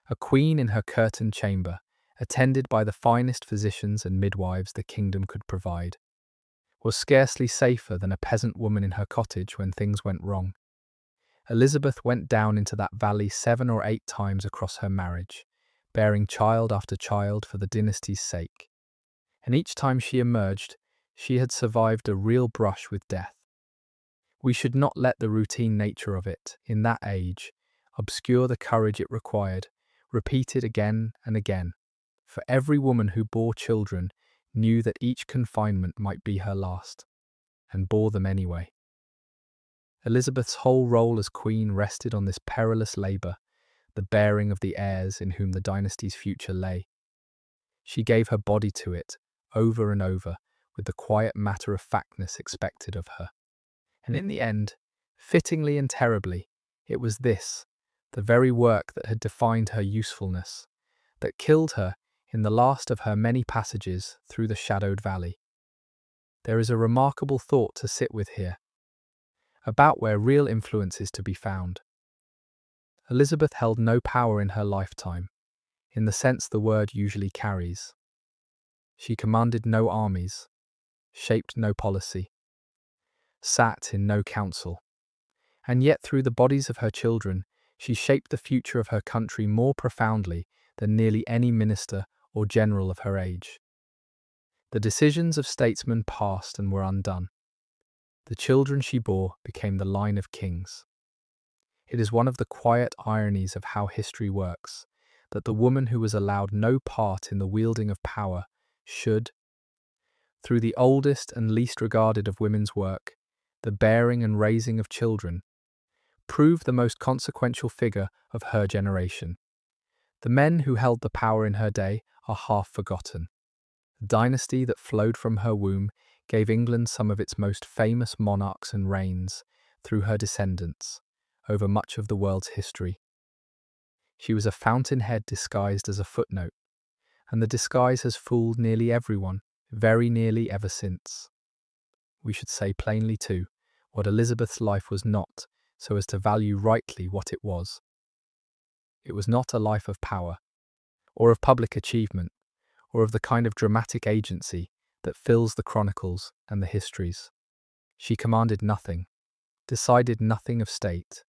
A queen in her curtained chamber, attended by the finest physicians and midwives the kingdom could provide, was scarcely safer than a peasant woman in her cottage when things went wrong. Elizabeth went down into that valley 7 or 8 times across her marriage, bearing child after child for the dynasty's sake. And each time she emerged, she had survived a real brush with death. We should not let the routine nature of it, in that age, obscure the courage it required, repeated again and again, for every woman who bore children knew that each confinement might be her last, and bore them anyway. Elizabeth's whole role as queen rested on this perilous labour, the bearing of the heirs in whom the dynasty's future lay. She gave her body to it, over and over, with the quiet matter-of-factness expected of her. And in the end, fittingly and terribly, it was this, the very work that had defined her usefulness, that killed her in the last of her many passages through the shadowed valley. There is a remarkable thought to sit with here, about where real influence is to be found. Elizabeth held no power in her lifetime, in the sense the word usually carries. She commanded no armies, shaped no policy, sat in no council, and yet through the bodies of her children she shaped the future of her country more profoundly than nearly any minister or general of her age. The decisions of statesmen passed and were undone. The children she bore became the line of kings. It is one of the quiet ironies of how history works, that the woman who was allowed no part in the wielding of power should, through the oldest and least regarded of women's work, the bearing and raising of children, prove the most consequential figure of her generation. The men who held the power in her day are half forgotten. The dynasty that flowed from her womb gave England some of its most famous monarchs and reigns through her descendants over much of the world's history. She was a fountainhead disguised as a footnote, and the disguise has fooled nearly everyone, very nearly ever since. We should say plainly too, what Elizabeth's life was not, so as to value rightly what it was. It was not a life of power, or of public achievement, or of the kind of dramatic agency that fills the chronicles and the histories. She commanded nothing, decided nothing of state,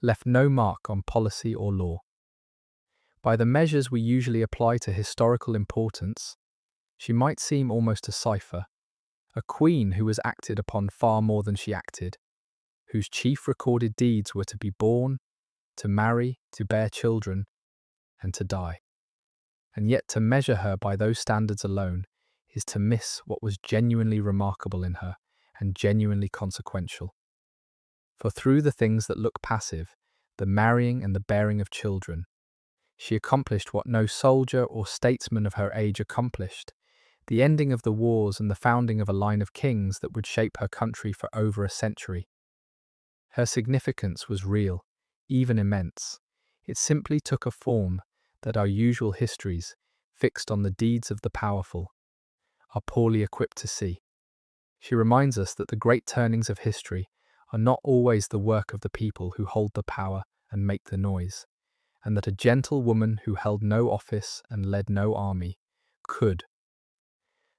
left no mark on policy or law. By the measures we usually apply to historical importance, she might seem almost a cipher, a queen who was acted upon far more than she acted, whose chief recorded deeds were to be born, to marry, to bear children, and to die. And yet to measure her by those standards alone is to miss what was genuinely remarkable in her and genuinely consequential. For through the things that look passive, the marrying and the bearing of children, she accomplished what no soldier or statesman of her age accomplished, the ending of the wars and the founding of a line of kings that would shape her country for over a century. Her significance was real, even immense. It simply took a form that our usual histories, fixed on the deeds of the powerful, are poorly equipped to see. She reminds us that the great turnings of history are not always the work of the people who hold the power and make the noise, and that a gentle woman who held no office and led no army could,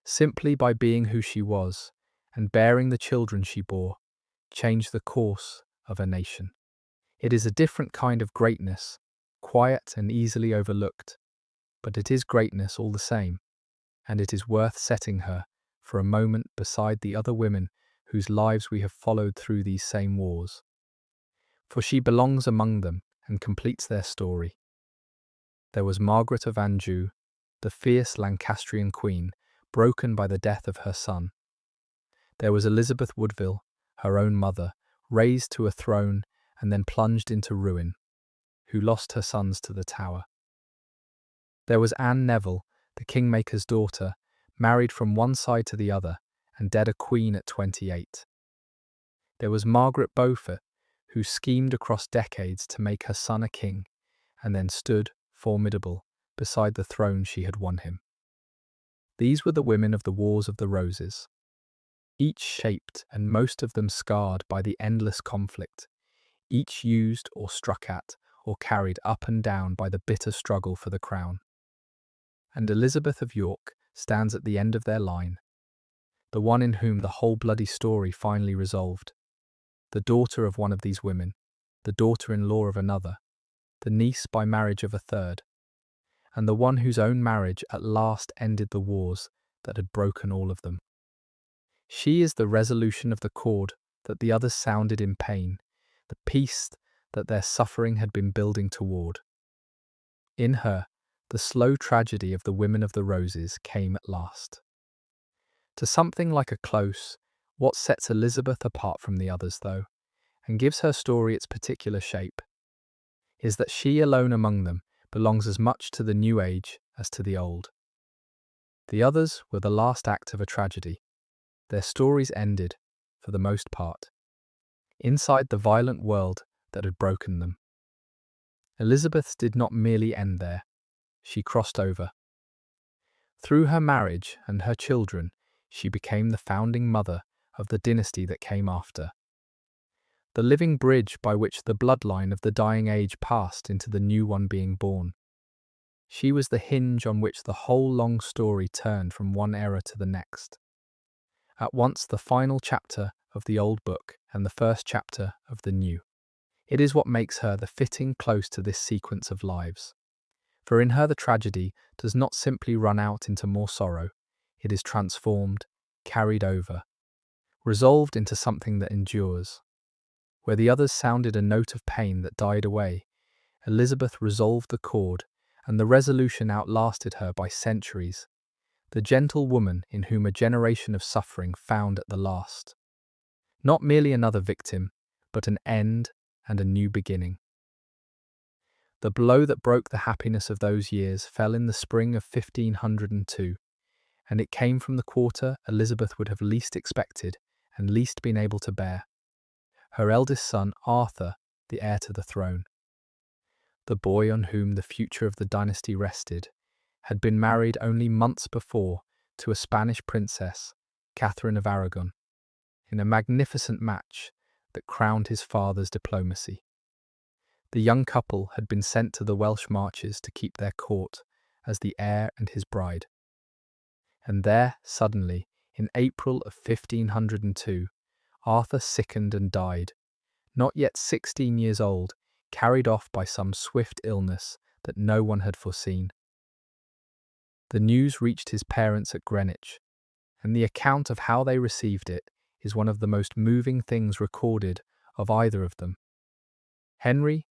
simply by being who she was and bearing the children she bore, change the course of a nation. It is a different kind of greatness, quiet and easily overlooked, but it is greatness all the same, and it is worth setting her for a moment beside the other women whose lives we have followed through these same wars. For she belongs among them and completes their story. There was Margaret of Anjou, the fierce Lancastrian queen, broken by the death of her son. There was Elizabeth Woodville, her own mother, raised to a throne and then plunged into ruin, who lost her sons to the Tower. There was Anne Neville, the kingmaker's daughter, married from one side to the other and dead a queen at 28. There was Margaret Beaufort, who schemed across decades to make her son a king and then stood, formidable, beside the throne she had won him. These were the women of the Wars of the Roses, each shaped and most of them scarred by the endless conflict, each used or struck at or carried up and down by the bitter struggle for the crown. And Elizabeth of York stands at the end of their line, the one in whom the whole bloody story finally resolved, the daughter of one of these women, the daughter-in-law of another, the niece by marriage of a third, and the one whose own marriage at last ended the wars that had broken all of them. She is the resolution of the chord that the others sounded in pain, the peace that their suffering had been building toward. In her, the slow tragedy of the women of the Roses came at last. To something like a close, what sets Elizabeth apart from the others, though, and gives her story its particular shape, is that she alone among them belongs as much to the new age as to the old. The others were the last act of a tragedy. Their stories ended, for the most part, inside the violent world that had broken them. Elizabeth's did not merely end there. She crossed over. Through her marriage and her children, she became the founding mother of the dynasty that came after, the living bridge by which the bloodline of the dying age passed into the new one being born. She was the hinge on which the whole long story turned from one era to the next. At once the final chapter of the old book and the first chapter of the new. It is what makes her the fitting close to this sequence of lives. For in her the tragedy does not simply run out into more sorrow, it is transformed, carried over, resolved into something that endures. Where the others sounded a note of pain that died away, Elizabeth resolved the chord, and the resolution outlasted her by centuries, the gentle woman in whom a generation of suffering found at the last, not merely another victim, but an end and a new beginning. The blow that broke the happiness of those years fell in the spring of 1502, and it came from the quarter Elizabeth would have least expected and least been able to bear. Her eldest son, Arthur, the heir to the throne, the boy on whom the future of the dynasty rested, had been married only months before to a Spanish princess, Catherine of Aragon, in a magnificent match that crowned his father's diplomacy. The young couple had been sent to the Welsh marches to keep their court as the heir and his bride. And there, suddenly, in April of 1502, Arthur sickened and died, not yet 16 years old, carried off by some swift illness that no one had foreseen. The news reached his parents at Greenwich, and the account of how they received it is one of the most moving things recorded of either of them. Henry,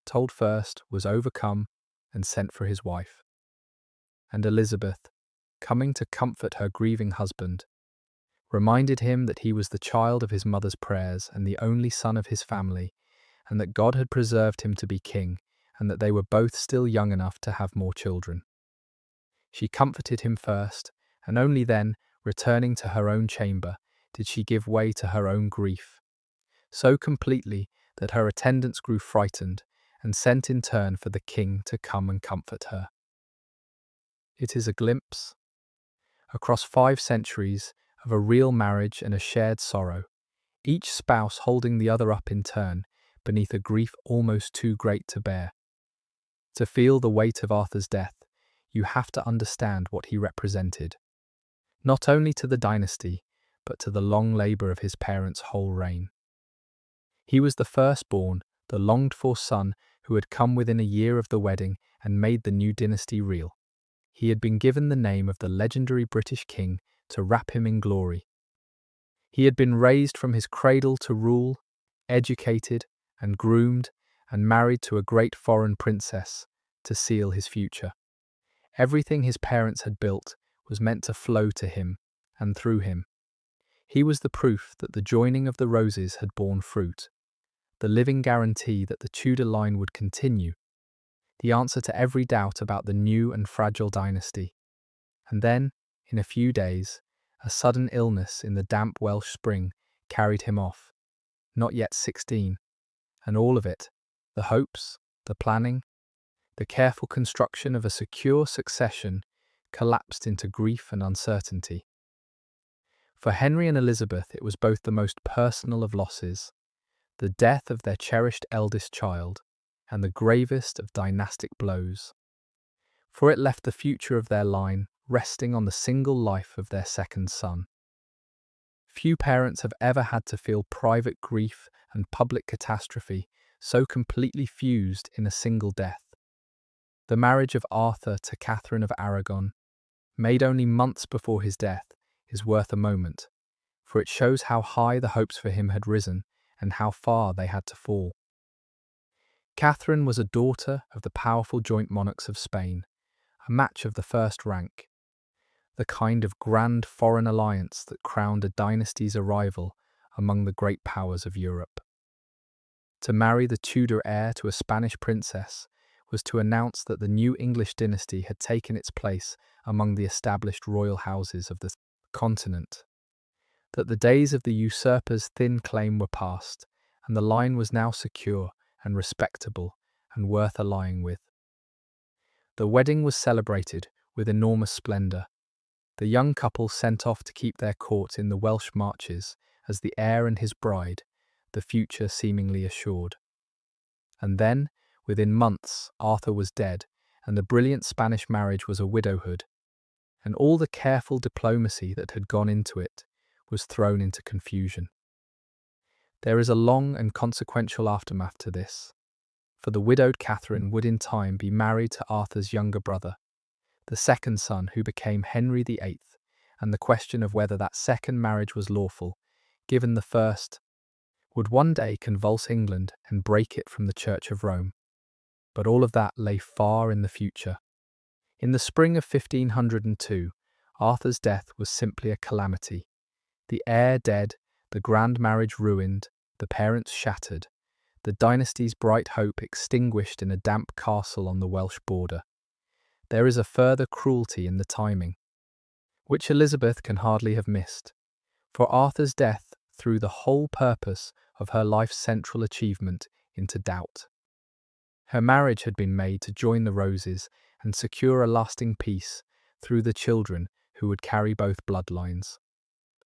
told first, was overcome and sent for his wife. And Elizabeth, coming to comfort her grieving husband, reminded him that he was the child of his mother's prayers and the only son of his family, and that God had preserved him to be king, and that they were both still young enough to have more children. She comforted him first, and only then, returning to her own chamber, did she give way to her own grief, so completely that her attendants grew frightened and sent in turn for the king to come and comfort her. It is a glimpse, across 5 centuries, of a real marriage and a shared sorrow, each spouse holding the other up in turn beneath a grief almost too great to bear. To feel the weight of Arthur's death, you have to understand what he represented, not only to the dynasty, but to the long labour of his parents' whole reign. He was the firstborn, the longed-for son who had come within a year of the wedding and made the new dynasty real. He had been given the name of the legendary British king to wrap him in glory. He had been raised from his cradle to rule, educated and groomed, and married to a great foreign princess to seal his future. Everything his parents had built was meant to flow to him and through him. He was the proof that the joining of the roses had borne fruit, the living guarantee that the Tudor line would continue, the answer to every doubt about the new and fragile dynasty. And then, in a few days, a sudden illness in the damp Welsh spring carried him off, not yet 16, and all of it, the hopes, the planning, the careful construction of a secure succession, collapsed into grief and uncertainty. For Henry and Elizabeth, it was both the most personal of losses, the death of their cherished eldest child, and the gravest of dynastic blows. For it left the future of their line resting on the single life of their second son. Few parents have ever had to feel private grief and public catastrophe so completely fused in a single death. The marriage of Arthur to Catherine of Aragon, made only months before his death, is worth a moment, for it shows how high the hopes for him had risen and how far they had to fall. Catherine was a daughter of the powerful joint monarchs of Spain, a match of the first rank, the kind of grand foreign alliance that crowned a dynasty's arrival among the great powers of Europe. To marry the Tudor heir to a Spanish princess was to announce that the new English dynasty had taken its place among the established royal houses of the continent, that the days of the usurper's thin claim were past, and the line was now secure and respectable and worth allying with. The wedding was celebrated with enormous splendour. The young couple sent off to keep their court in the Welsh marches as the heir and his bride, the future seemingly assured. And then, within months, Arthur was dead, and the brilliant Spanish marriage was a widowhood, and all the careful diplomacy that had gone into it was thrown into confusion. There is a long and consequential aftermath to this, for the widowed Catherine would in time be married to Arthur's younger brother, the second son who became Henry VIII, and the question of whether that second marriage was lawful, given the first, would one day convulse England and break it from the Church of Rome. But all of that lay far in the future. In the spring of 1502, Arthur's death was simply a calamity. The heir dead, the grand marriage ruined, the parents shattered, the dynasty's bright hope extinguished in a damp castle on the Welsh border. There is a further cruelty in the timing, which Elizabeth can hardly have missed, for Arthur's death threw the whole purpose of her life's central achievement into doubt. Her marriage had been made to join the roses and secure a lasting peace through the children who would carry both bloodlines.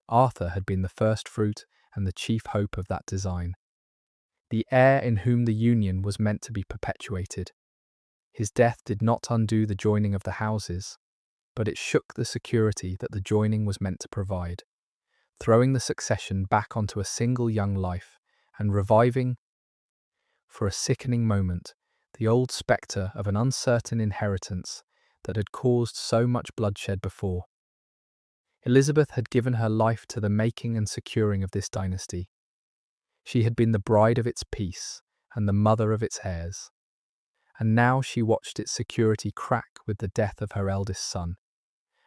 Arthur had been the first fruit and the chief hope of that design, the heir in whom the union was meant to be perpetuated. His death did not undo the joining of the houses, but it shook the security that the joining was meant to provide, throwing the succession back onto a single young life and reviving, for a sickening moment, the old spectre of an uncertain inheritance that had caused so much bloodshed before. Elizabeth had given her life to the making and securing of this dynasty. She had been the bride of its peace and the mother of its heirs. And now she watched its security crack with the death of her eldest son,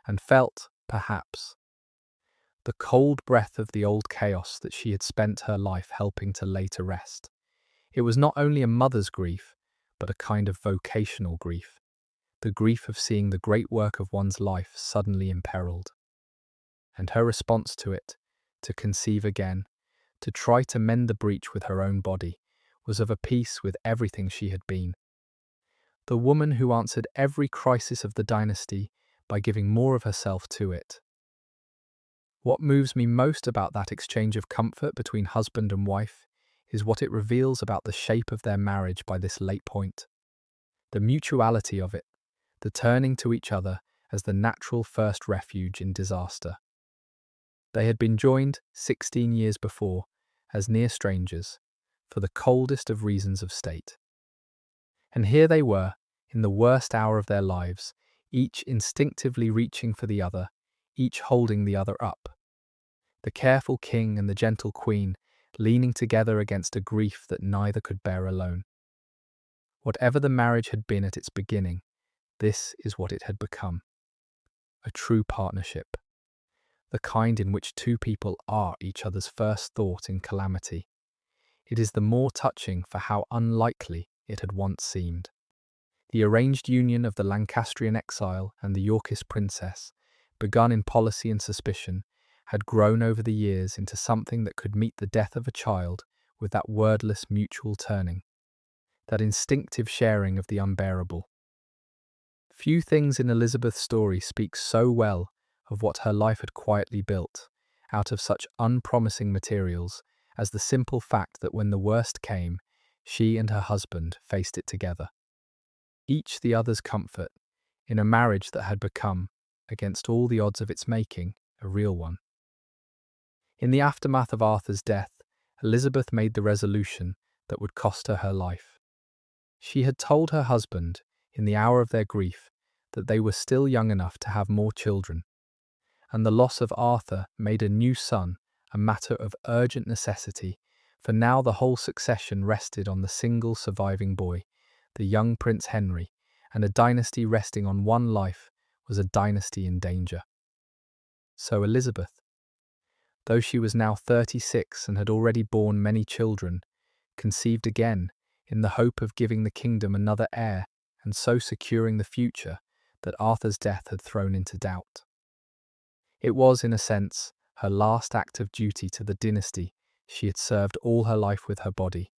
and felt, perhaps, the cold breath of the old chaos that she had spent her life helping to lay to rest. It was not only a mother's grief, but a kind of vocational grief, the grief of seeing the great work of one's life suddenly imperiled. And her response to it, to conceive again, to try to mend the breach with her own body, was of a piece with everything she had been. The woman who answered every crisis of the dynasty by giving more of herself to it. What moves me most about that exchange of comfort between husband and wife is what it reveals about the shape of their marriage by this late point. The mutuality of it, the turning to each other as the natural first refuge in disaster. They had been joined 16 years before as near strangers for the coldest of reasons of state. And here they were, in the worst hour of their lives, each instinctively reaching for the other, each holding the other up. The careful king and the gentle queen leaning together against a grief that neither could bear alone. Whatever the marriage had been at its beginning, this is what it had become. A true partnership. The kind in which two people are each other's first thought in calamity. It is the more touching for how unlikely it had once seemed. The arranged union of the Lancastrian exile and the Yorkist princess, begun in policy and suspicion, had grown over the years into something that could meet the death of a child with that wordless mutual turning, that instinctive sharing of the unbearable. Few things in Elizabeth's story speak so well of what her life had quietly built, out of such unpromising materials, as the simple fact that when the worst came, she and her husband faced it together. Each the other's comfort, in a marriage that had become, against all the odds of its making, a real one. In the aftermath of Arthur's death, Elizabeth made the resolution that would cost her her life. She had told her husband, in the hour of their grief, that they were still young enough to have more children, and the loss of Arthur made a new son a matter of urgent necessity, for now the whole succession rested on the single surviving boy, the young Prince Henry, and a dynasty resting on one life was a dynasty in danger. So Elizabeth, though she was now 36 and had already borne many children, conceived again in the hope of giving the kingdom another heir and so securing the future that Arthur's death had thrown into doubt. It was, in a sense, her last act of duty to the dynasty she had served all her life with her body,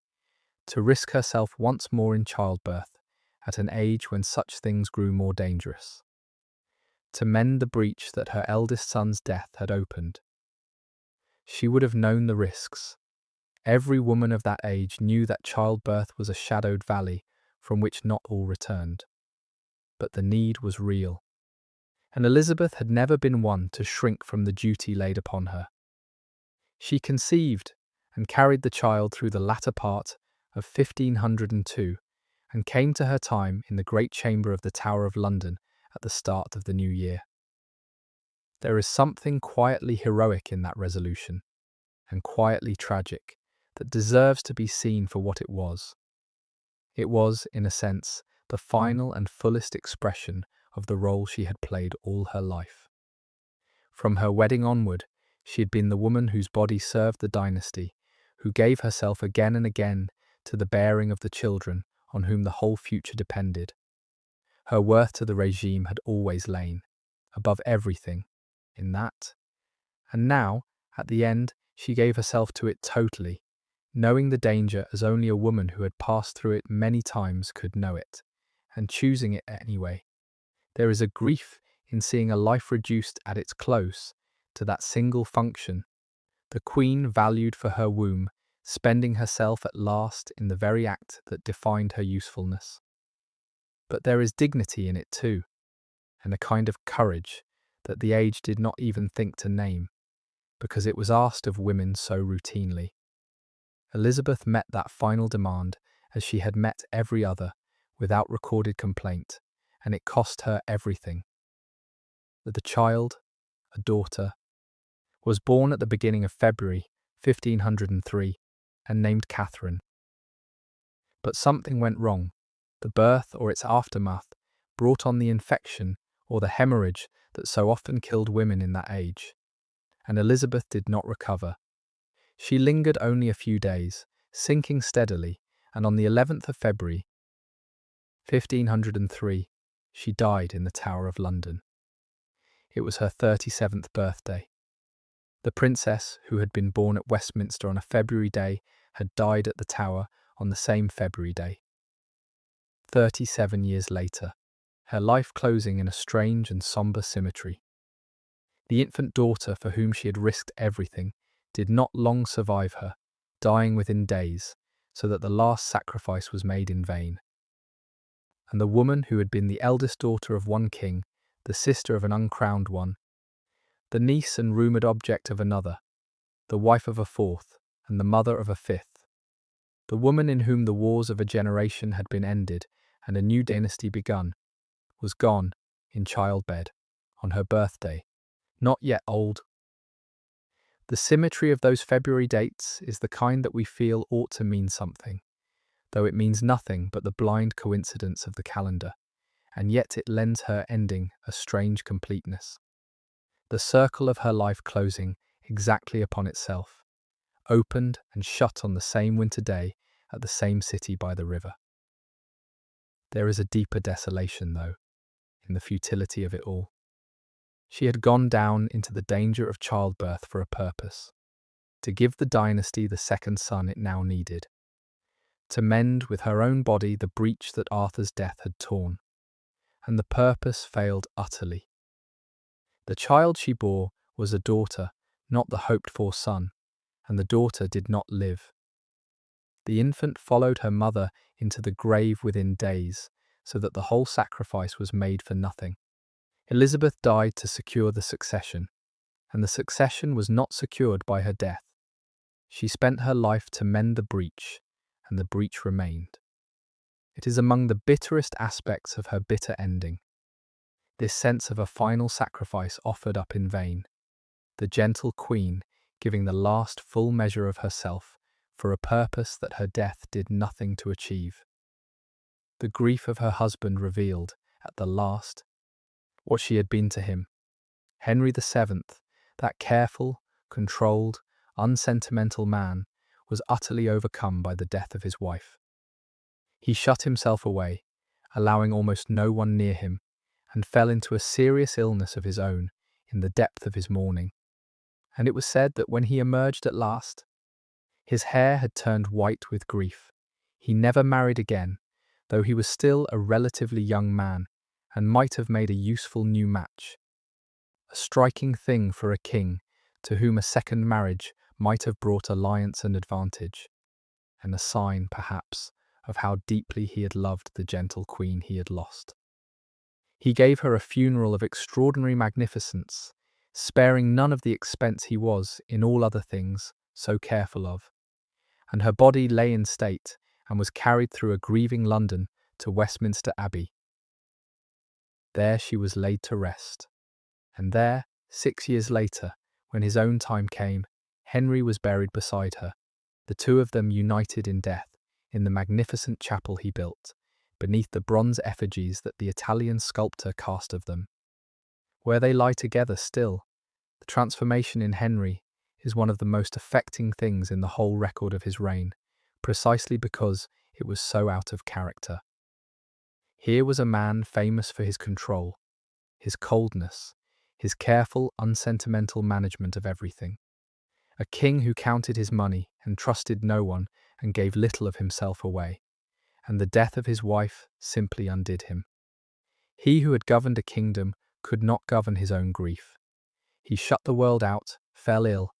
to risk herself once more in childbirth at an age when such things grew more dangerous, to mend the breach that her eldest son's death had opened. She would have known the risks. Every woman of that age knew that childbirth was a shadowed valley from which not all returned. But the need was real, and Elizabeth had never been one to shrink from the duty laid upon her. She conceived and carried the child through the latter part of 1502 and came to her time in the great chamber of the Tower of London at the start of the new year. There is something quietly heroic in that resolution, and quietly tragic, that deserves to be seen for what it was. It was, in a sense, the final and fullest expression of the role she had played all her life. From her wedding onward, she had been the woman whose body served the dynasty, who gave herself again and again to the bearing of the children on whom the whole future depended. Her worth to the regime had always lain, above everything, in that. And now, at the end, she gave herself to it totally, knowing the danger as only a woman who had passed through it many times could know it, and choosing it anyway. There is a grief in seeing a life reduced at its close to that single function, the Queen valued for her womb, spending herself at last in the very act that defined her usefulness. But there is dignity in it too, and a kind of courage that the age did not even think to name, because it was asked of women so routinely. Elizabeth met that final demand as she had met every other, without recorded complaint, and it cost her everything. The child, a daughter, was born at the beginning of February 1503 and named Catherine. But something went wrong. The birth or its aftermath brought on the infection or the hemorrhage that so often killed women in that age, and Elizabeth did not recover. She lingered only a few days, sinking steadily, and on the 11th of February 1503, she died in the Tower of London. It was her 37th birthday. The princess, who had been born at Westminster on a February day, had died at the Tower on the same February day. 37 years later, her life closing in a strange and sombre symmetry. The infant daughter for whom she had risked everything did not long survive her, dying within days, so that the last sacrifice was made in vain. And the woman who had been the eldest daughter of one king, the sister of an uncrowned one, the niece and rumoured object of another, the wife of a fourth, and the mother of a fifth, the woman in whom the wars of a generation had been ended and a new dynasty begun, was gone, in childbed, on her birthday, not yet old. The symmetry of those February dates is the kind that we feel ought to mean something, though it means nothing but the blind coincidence of the calendar, and yet it lends her ending a strange completeness. The circle of her life closing exactly upon itself, opened and shut on the same winter day at the same city by the river. There is a deeper desolation, though, in the futility of it all. She had gone down into the danger of childbirth for a purpose, to give the dynasty the second son it now needed, to mend with her own body the breach that Arthur's death had torn, and the purpose failed utterly. The child she bore was a daughter, not the hoped-for son, and the daughter did not live. The infant followed her mother into the grave within days, so that the whole sacrifice was made for nothing. Elizabeth died to secure the succession, and the succession was not secured by her death. She spent her life to mend the breach, and the breach remained. It is among the bitterest aspects of her bitter ending, this sense of a final sacrifice offered up in vain, the gentle queen giving the last full measure of herself for a purpose that her death did nothing to achieve. The grief of her husband revealed, at the last, what she had been to him. Henry VII, that careful, controlled, unsentimental man, was utterly overcome by the death of his wife. He shut himself away, allowing almost no one near him, and fell into a serious illness of his own in the depth of his mourning. And it was said that when he emerged at last, his hair had turned white with grief. He never married again, though he was still a relatively young man and might have made a useful new match. A striking thing for a king to whom a second marriage might have brought alliance and advantage, and a sign, perhaps, of how deeply he had loved the gentle queen he had lost. He gave her a funeral of extraordinary magnificence, sparing none of the expense he was, in all other things, so careful of, and her body lay in state and was carried through a grieving London to Westminster Abbey. There she was laid to rest, and there, 6 years later, when his own time came, Henry was buried beside her, the two of them united in death, in the magnificent chapel he built, beneath the bronze effigies that the Italian sculptor cast of them. Where they lie together still, the transformation in Henry is one of the most affecting things in the whole record of his reign, precisely because it was so out of character. Here was a man famous for his control, his coldness, his careful, unsentimental management of everything. A king who counted his money and trusted no one and gave little of himself away, and the death of his wife simply undid him. He who had governed a kingdom could not govern his own grief. He shut the world out, fell ill,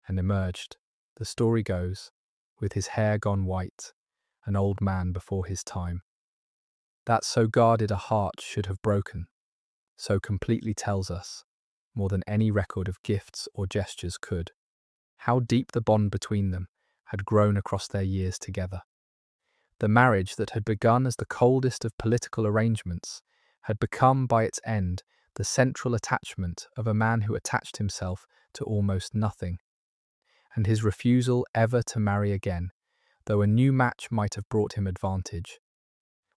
and emerged, the story goes, with his hair gone white, an old man before his time. That so guarded a heart should have broken, so completely tells us, more than any record of gifts or gestures could, how deep the bond between them had grown across their years together. The marriage that had begun as the coldest of political arrangements had become by its end the central attachment of a man who attached himself to almost nothing, and his refusal ever to marry again, though a new match might have brought him advantage,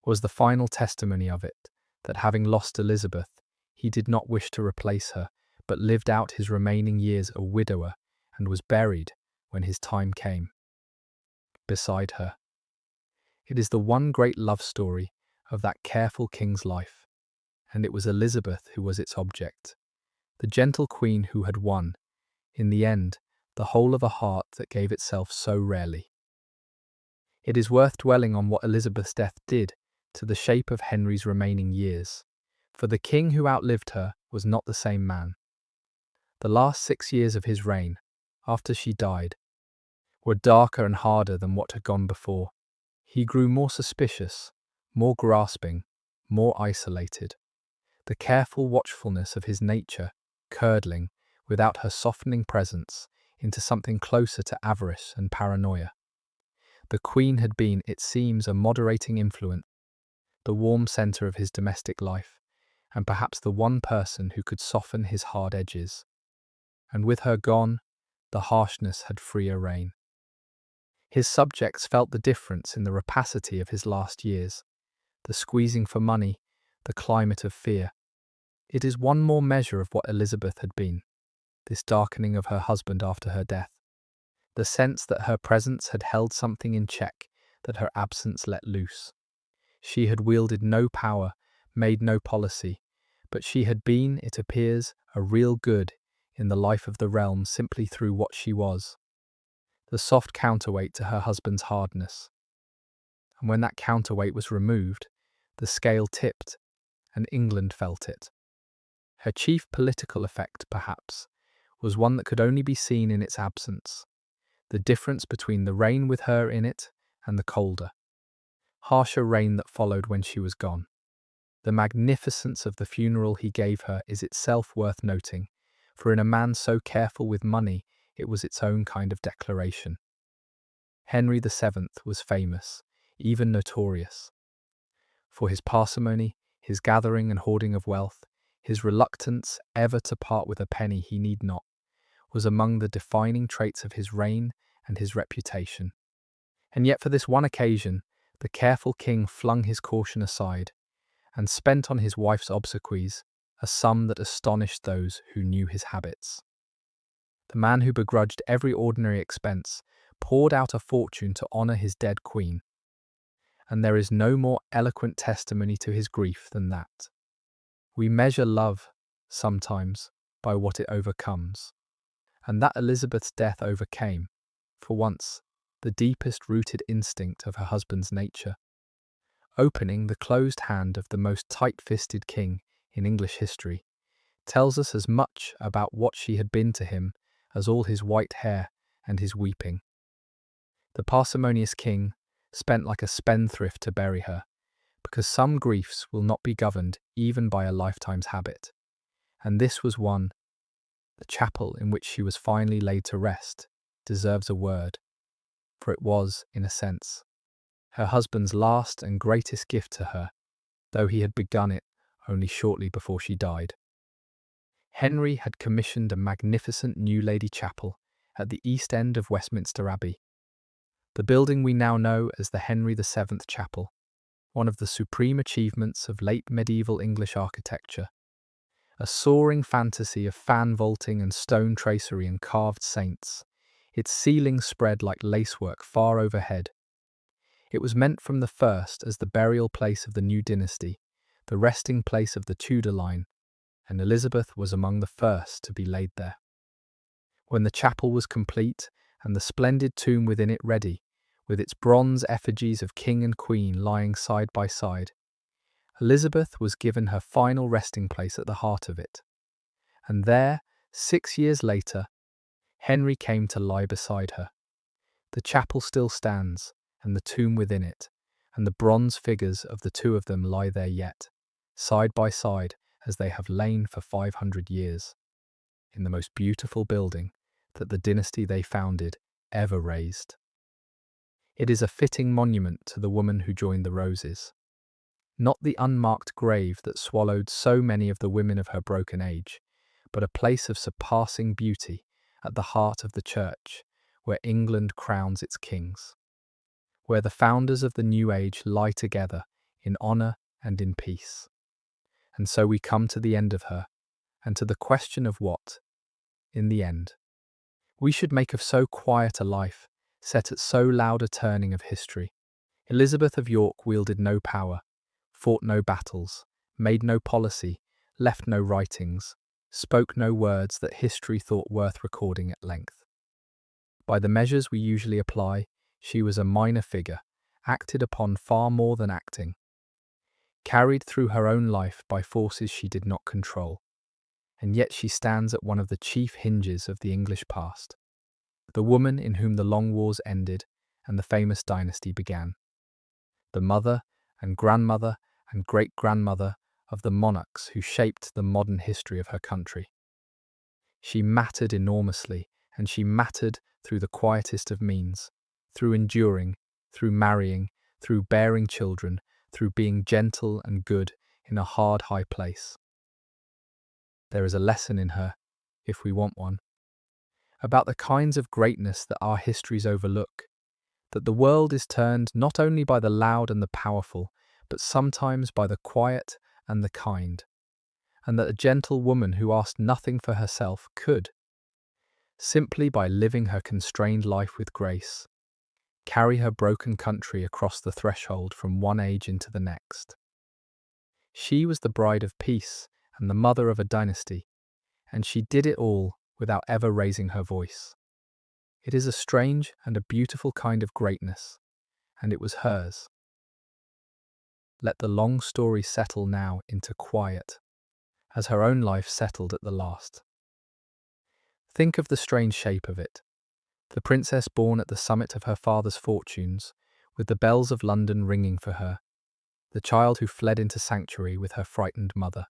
was the final testimony of it, that having lost Elizabeth, he did not wish to replace her, but lived out his remaining years a widower and was buried, when his time came, beside her. It is the one great love story of that careful king's life, and it was Elizabeth who was its object, the gentle queen who had won, in the end, the whole of a heart that gave itself so rarely. It is worth dwelling on what Elizabeth's death did to the shape of Henry's remaining years, for the king who outlived her was not the same man. The last 6 years of his reign, after she died, were darker and harder than what had gone before. He grew more suspicious, more grasping, more isolated, the careful watchfulness of his nature curdling, without her softening presence, into something closer to avarice and paranoia. The Queen had been, it seems, a moderating influence, the warm centre of his domestic life, and perhaps the one person who could soften his hard edges. And with her gone, the harshness had freer rein. His subjects felt the difference in the rapacity of his last years, the squeezing for money, the climate of fear. It is one more measure of what Elizabeth had been, this darkening of her husband after her death, the sense that her presence had held something in check that her absence let loose. She had wielded no power, made no policy, but she had been, it appears, a real good in the life of the realm simply through what she was, the soft counterweight to her husband's hardness. And when that counterweight was removed, the scale tipped, and England felt it. Her chief political effect, perhaps, was one that could only be seen in its absence, the difference between the reign with her in it and the colder, harsher reign that followed when she was gone. The magnificence of the funeral he gave her is itself worth noting, for in a man so careful with money, it was its own kind of declaration. Henry VII was famous, even notorious, for his parsimony, his gathering and hoarding of wealth, his reluctance ever to part with a penny he need not, was among the defining traits of his reign and his reputation. And yet for this one occasion, the careful king flung his caution aside, and spent on his wife's obsequies a sum that astonished those who knew his habits. The man who begrudged every ordinary expense poured out a fortune to honour his dead queen, and there is no more eloquent testimony to his grief than that. We measure love, sometimes, by what it overcomes, and that Elizabeth's death overcame, for once, the deepest-rooted instinct of her husband's nature, opening the closed hand of the most tight-fisted king in English history, tells us as much about what she had been to him as all his white hair and his weeping. The parsimonious king spent like a spendthrift to bury her, because some griefs will not be governed even by a lifetime's habit, and this was one. The chapel in which she was finally laid to rest deserves a word, for it was, in a sense, her husband's last and greatest gift to her, though he had begun it only shortly before she died. Henry had commissioned a magnificent New Lady Chapel at the east end of Westminster Abbey, the building we now know as the Henry VII Chapel, one of the supreme achievements of late medieval English architecture, a soaring fantasy of fan vaulting and stone tracery and carved saints, its ceiling spread like lacework far overhead. It was meant from the first as the burial place of the new dynasty, the resting place of the Tudor line, and Elizabeth was among the first to be laid there. When the chapel was complete and the splendid tomb within it ready, with its bronze effigies of king and queen lying side by side, Elizabeth was given her final resting place at the heart of it, and there, 6 years later, Henry came to lie beside her. The chapel still stands, and the tomb within it, and the bronze figures of the two of them lie there yet, side by side as they have lain for 500 years, in the most beautiful building that the dynasty they founded ever raised. It is a fitting monument to the woman who joined the Roses, not the unmarked grave that swallowed so many of the women of her broken age, but a place of surpassing beauty at the heart of the church, where England crowns its kings, where the founders of the new age lie together in honour and in peace. And so we come to the end of her, and to the question of what, in the end, we should make of so quiet a life, set at so loud a turning of history. Elizabeth of York wielded no power, fought no battles, made no policy, left no writings, spoke no words that history thought worth recording at length. By the measures we usually apply, she was a minor figure, acted upon far more than acting, carried through her own life by forces she did not control, and yet she stands at one of the chief hinges of the English past, the woman in whom the long wars ended and the famous dynasty began, the mother and grandmother and great-grandmother of the monarchs who shaped the modern history of her country. She mattered enormously, and she mattered through the quietest of means, through enduring, through marrying, through bearing children, through being gentle and good in a hard, high place. There is a lesson in her, if we want one, about the kinds of greatness that our histories overlook, that the world is turned not only by the loud and the powerful, but sometimes by the quiet and the kind, and that a gentle woman who asked nothing for herself could, simply by living her constrained life with grace, carry her broken country across the threshold from one age into the next. She was the bride of peace and the mother of a dynasty, and she did it all without ever raising her voice. It is a strange and a beautiful kind of greatness, and it was hers. Let the long story settle now into quiet, as her own life settled at the last. Think of the strange shape of it. The princess born at the summit of her father's fortunes, with the bells of London ringing for her, the child who fled into sanctuary with her frightened mother.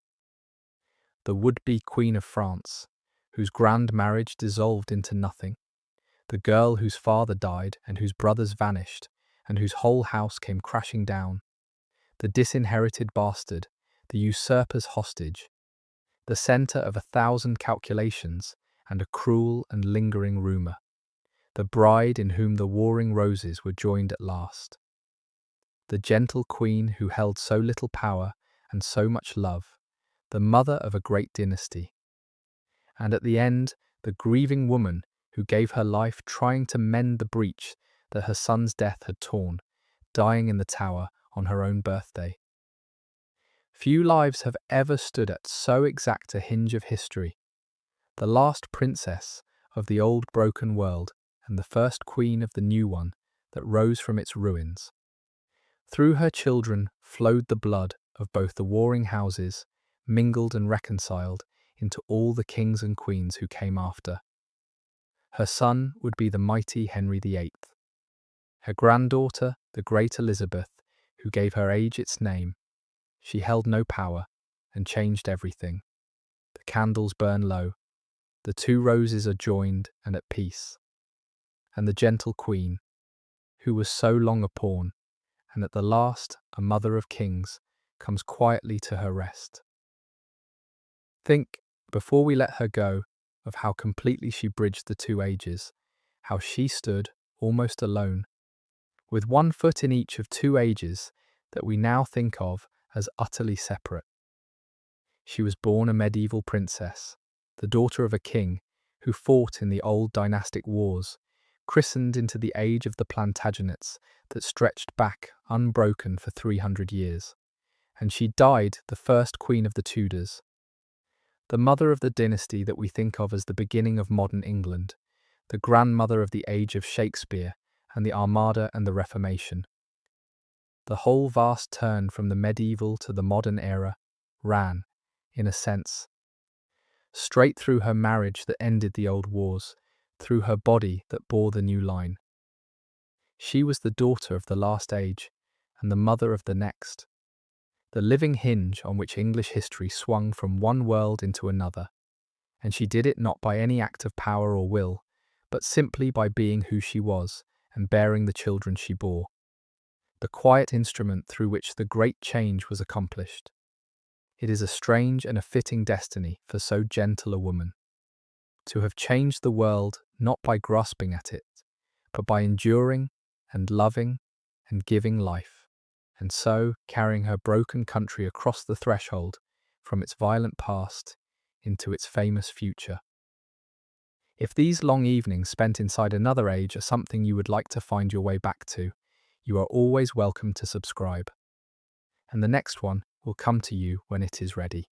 The would-be Queen of France, whose grand marriage dissolved into nothing. The girl whose father died and whose brothers vanished, and whose whole house came crashing down. The disinherited bastard, the usurper's hostage, the centre of 1,000 calculations and a cruel and lingering rumour, the bride in whom the warring roses were joined at last, the gentle queen who held so little power and so much love, the mother of a great dynasty, and at the end, the grieving woman who gave her life trying to mend the breach that her son's death had torn, dying in the Tower on her own birthday. Few lives have ever stood at so exact a hinge of history, the last princess of the old broken world and the first queen of the new one that rose from its ruins. Through her children flowed the blood of both the warring houses, mingled and reconciled into all the kings and queens who came after. Her son would be the mighty Henry VIII. Her granddaughter, the great Elizabeth, who gave her age its name. She held no power and changed everything. The candles burn low. The two roses are joined and at peace. And the gentle queen, who was so long a pawn, and at the last a mother of kings, comes quietly to her rest. Think, before we let her go, of how completely she bridged the two ages, how she stood, almost alone, with one foot in each of two ages that we now think of as utterly separate. She was born a medieval princess, the daughter of a king who fought in the old dynastic wars, christened into the age of the Plantagenets that stretched back unbroken for 300 years, and she died the first queen of the Tudors, the mother of the dynasty that we think of as the beginning of modern England, the grandmother of the age of Shakespeare and the Armada and the Reformation. The whole vast turn from the medieval to the modern era ran, in a sense, straight through her marriage that ended the old wars, through her body that bore the new line. She was the daughter of the last age and the mother of the next, the living hinge on which English history swung from one world into another, and she did it not by any act of power or will, but simply by being who she was and bearing the children she bore, the quiet instrument through which the great change was accomplished. It is a strange and a fitting destiny for so gentle a woman, to have changed the world not by grasping at it, but by enduring and loving and giving life, and so carrying her broken country across the threshold from its violent past into its famous future. If these long evenings spent inside another age are something you would like to find your way back to, you are always welcome to subscribe, and the next one will come to you when it is ready.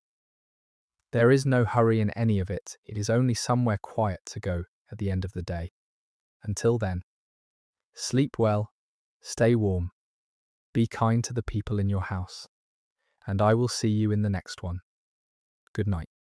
There is no hurry in any of it, it is only somewhere quiet to go at the end of the day. Until then, sleep well, stay warm, be kind to the people in your house, and I will see you in the next one. Good night.